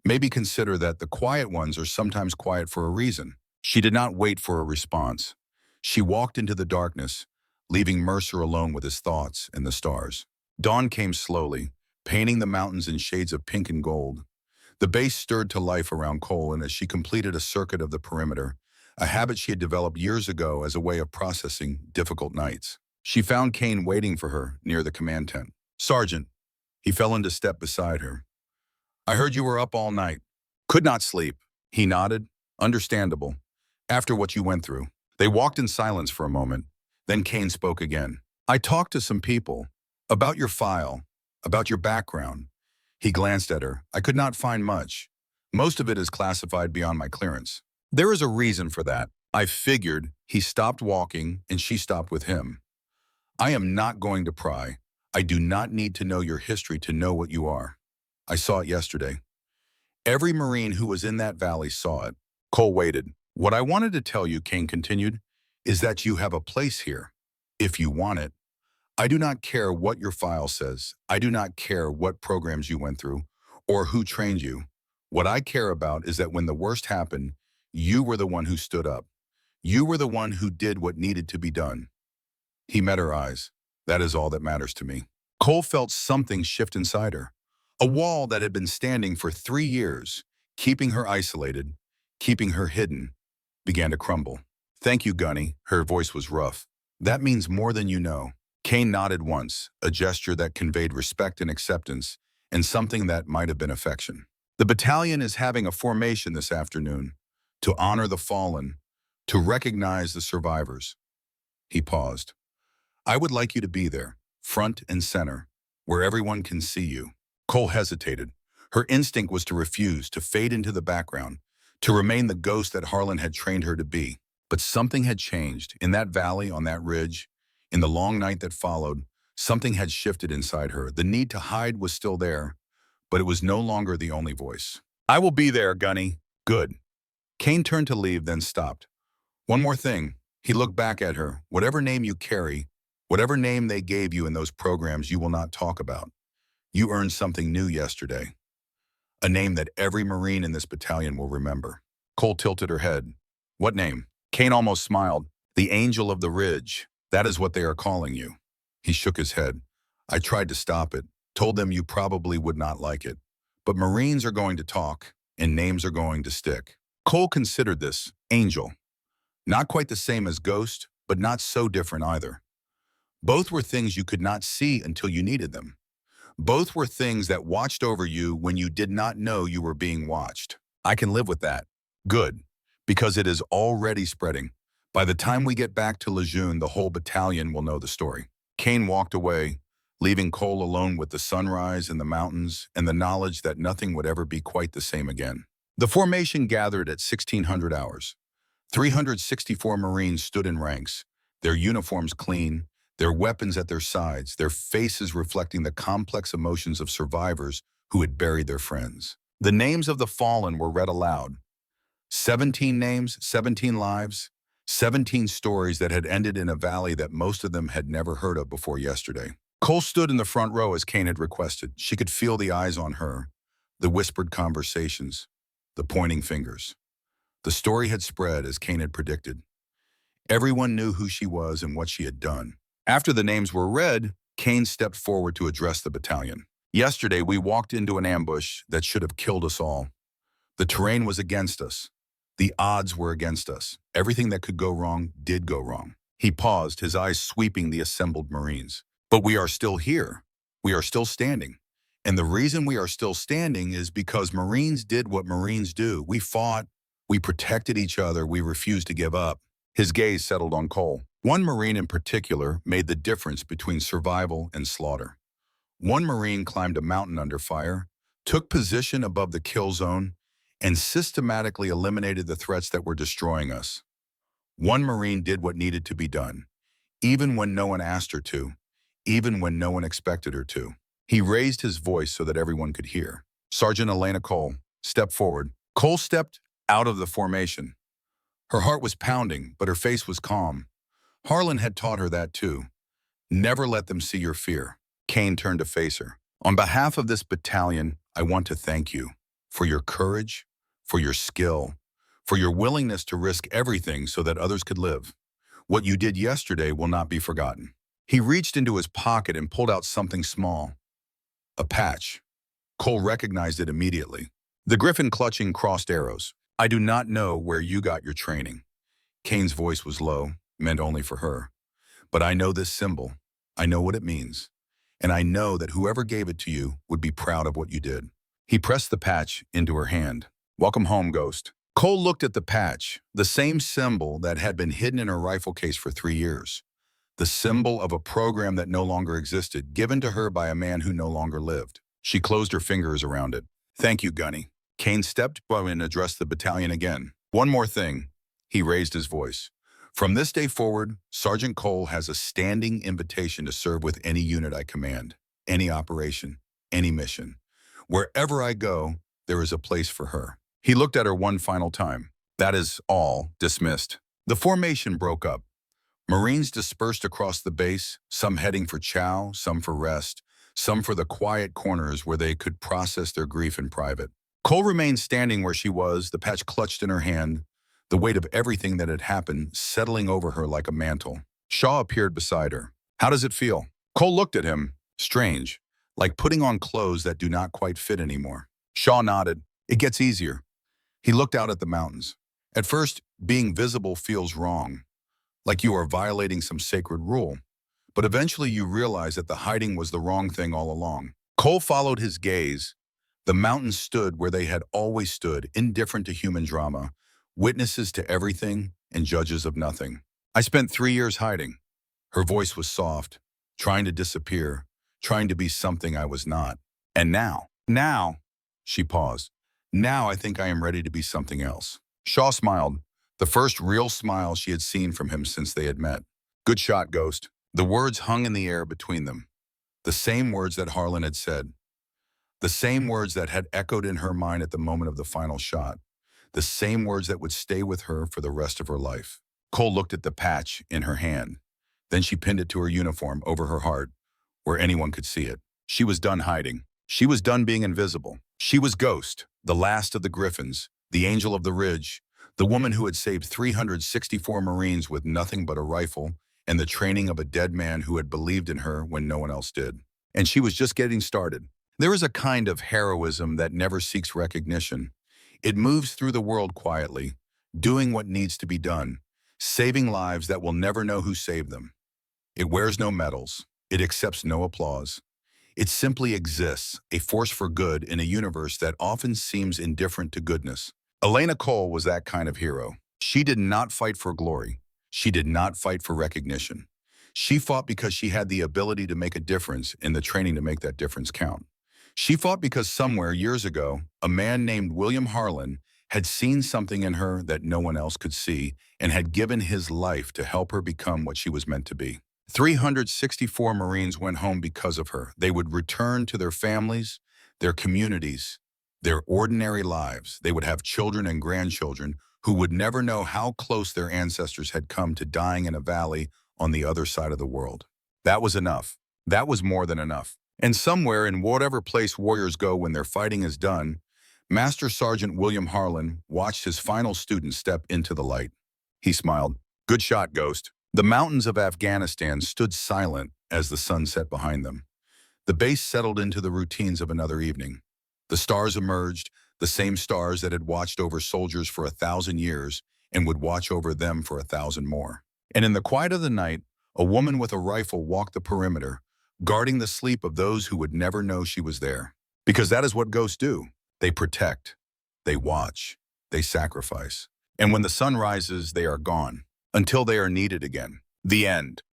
Maybe consider that the quiet ones are sometimes quiet for a reason. She did not wait for a response. She walked into the darkness, leaving Mercer alone with his thoughts and the stars. Dawn came slowly, painting the mountains in shades of pink and gold. The base stirred to life around Cole, and as she completed a circuit of the perimeter, a habit she had developed years ago as a way of processing difficult nights. She found Kane waiting for her near the command tent. Sergeant, he fell into step beside her. I heard you were up all night. Could not sleep. He nodded. Understandable. After what you went through. They walked in silence for a moment. Then Kane spoke again. I talked to some people about your file, about your background. He glanced at her. I could not find much. Most of it is classified beyond my clearance. There is a reason for that. I figured. He stopped walking and she stopped with him. I am not going to pry. I do not need to know your history to know what you are. I saw it yesterday. Every Marine who was in that valley saw it. Cole waited. What I wanted to tell you, Kane continued, is that you have a place here, if you want it. I do not care what your file says. I do not care what programs you went through or who trained you. What I care about is that when the worst happened, you were the one who stood up. You were the one who did what needed to be done. He met her eyes. That is all that matters to me. Cole felt something shift inside her. A wall that had been standing for 3 years, keeping her isolated, keeping her hidden, began to crumble. Thank you, Gunny. Her voice was rough. That means more than you know. Kane nodded once, a gesture that conveyed respect and acceptance, and something that might have been affection. The battalion is having a formation this afternoon to honor the fallen, to recognize the survivors. He paused. I would like you to be there, front and center, where everyone can see you. Cole hesitated. Her instinct was to refuse, to fade into the background, to remain the ghost that Harlan had trained her to be. But something had changed. In that valley, on that ridge, in the long night that followed, something had shifted inside her. The need to hide was still there, but it was no longer the only voice. I will be there, Gunny. Good. Kane turned to leave, then stopped. One more thing. He looked back at her. Whatever name you carry, whatever name they gave you in those programs, you will not talk about. You earned something new yesterday. A name that every Marine in this battalion will remember. Cole tilted her head. What name? Kane almost smiled. The Angel of the Ridge. That is what they are calling you. He shook his head. I tried to stop it, told them you probably would not like it. But Marines are going to talk, and names are going to stick. Cole considered this. Angel. Not quite the same as Ghost, but not so different either. Both were things you could not see until you needed them. Both were things that watched over you when you did not know you were being watched. I can live with that. Good, because it is already spreading. By the time we get back to Lejeune, the whole battalion will know the story. Kane walked away, leaving Cole alone with the sunrise and the mountains and the knowledge that nothing would ever be quite the same again. The formation gathered at 1600 hours. 364 Marines stood in ranks, their uniforms clean, their weapons at their sides, their faces reflecting the complex emotions of survivors who had buried their friends. The names of the fallen were read aloud. 17 names, 17 lives, 17 stories that had ended in a valley that most of them had never heard of before yesterday. Cole stood in the front row as Kane had requested. She could feel the eyes on her, the whispered conversations, the pointing fingers. The story had spread as Kane had predicted. Everyone knew who she was and what she had done. After the names were read, Kane stepped forward to address the battalion. Yesterday, we walked into an ambush that should have killed us all. The terrain was against us. The odds were against us. Everything that could go wrong did go wrong. He paused, his eyes sweeping the assembled Marines. But we are still here. We are still standing. And the reason we are still standing is because Marines did what Marines do. We fought. We protected each other. We refused to give up. His gaze settled on Cole. One Marine in particular made the difference between survival and slaughter. One Marine climbed a mountain under fire, took position above the kill zone, and systematically eliminated the threats that were destroying us. One Marine did what needed to be done, even when no one asked her to, even when no one expected her to. He raised his voice so that everyone could hear. Sergeant Elena Cole, step forward. Cole stepped out of the formation. Her heart was pounding, but her face was calm. Harlan had taught her that too. Never let them see your fear. Kane turned to face her. On behalf of this battalion, I want to thank you for your courage, for your skill, for your willingness to risk everything so that others could live. What you did yesterday will not be forgotten. He reached into his pocket and pulled out something small. A patch. Cole recognized it immediately. The griffin clutching crossed arrows. I do not know where you got your training. Kane's voice was low, meant only for her. But I know this symbol. I know what it means. And I know that whoever gave it to you would be proud of what you did. He pressed the patch into her hand. Welcome home, Ghost. Cole looked at the patch, the same symbol that had been hidden in her rifle case for 3 years. The symbol of a program that no longer existed, given to her by a man who no longer lived. She closed her fingers around it. Thank you, Gunny. Kane stepped forward and addressed the battalion again. One more thing. He raised his voice. From this day forward, Sergeant Cole has a standing invitation to serve with any unit I command, any operation, any mission. Wherever I go, there is a place for her. He looked at her one final time. That is all dismissed. The formation broke up. Marines dispersed across the base, some heading for chow, some for rest, some for the quiet corners where they could process their grief in private. Cole remained standing where she was, the patch clutched in her hand, the weight of everything that had happened settling over her like a mantle. Shaw appeared beside her. How does it feel? Cole looked at him. Strange, like putting on clothes that do not quite fit anymore. Shaw nodded. It gets easier. He looked out at the mountains. At first, being visible feels wrong, like you are violating some sacred rule. But eventually you realize that the hiding was the wrong thing all along. Cole followed his gaze. The mountains stood where they had always stood, indifferent to human drama, witnesses to everything and judges of nothing. I spent 3 years hiding. Her voice was soft, trying to disappear, trying to be something I was not. And now, she paused. Now I think I am ready to be something else. Shaw smiled, the first real smile she had seen from him since they had met. Good shot, Ghost. The words hung in the air between them. The same words that Harlan had said. The same words that had echoed in her mind at the moment of the final shot. The same words that would stay with her for the rest of her life. Cole looked at the patch in her hand. Then she pinned it to her uniform over her heart, where anyone could see it. She was done hiding. She was done being invisible. She was Ghost, the last of the Griffins, the angel of the ridge, the woman who had saved 364 Marines with nothing but a rifle and the training of a dead man who had believed in her when no one else did. And she was just getting started. There is a kind of heroism that never seeks recognition. It moves through the world quietly, doing what needs to be done, saving lives that will never know who saved them. It wears no medals. It accepts no applause. It simply exists, a force for good in a universe that often seems indifferent to goodness. Elena Cole was that kind of hero. She did not fight for glory. She did not fight for recognition. She fought because she had the ability to make a difference and the training to make that difference count. She fought because somewhere, years ago, a man named William Harlan had seen something in her that no one else could see and had given his life to help her become what she was meant to be. 364 Marines went home because of her. They would return to their families, their communities, their ordinary lives. They would have children and grandchildren who would never know how close their ancestors had come to dying in a valley on the other side of the world. That was enough. That was more than enough. And somewhere in whatever place warriors go when their fighting is done, Master Sergeant William Harlan watched his final student step into the light. He smiled. Good shot, Ghost. The mountains of Afghanistan stood silent as the sun set behind them. The base settled into the routines of another evening. The stars emerged, the same stars that had watched over soldiers for 1,000 years and would watch over them for 1,000 more. And in the quiet of the night, a woman with a rifle walked the perimeter, guarding the sleep of those who would never know she was there. Because that is what ghosts do. They protect, they watch, they sacrifice. And when the sun rises, they are gone, until they are needed again. The end.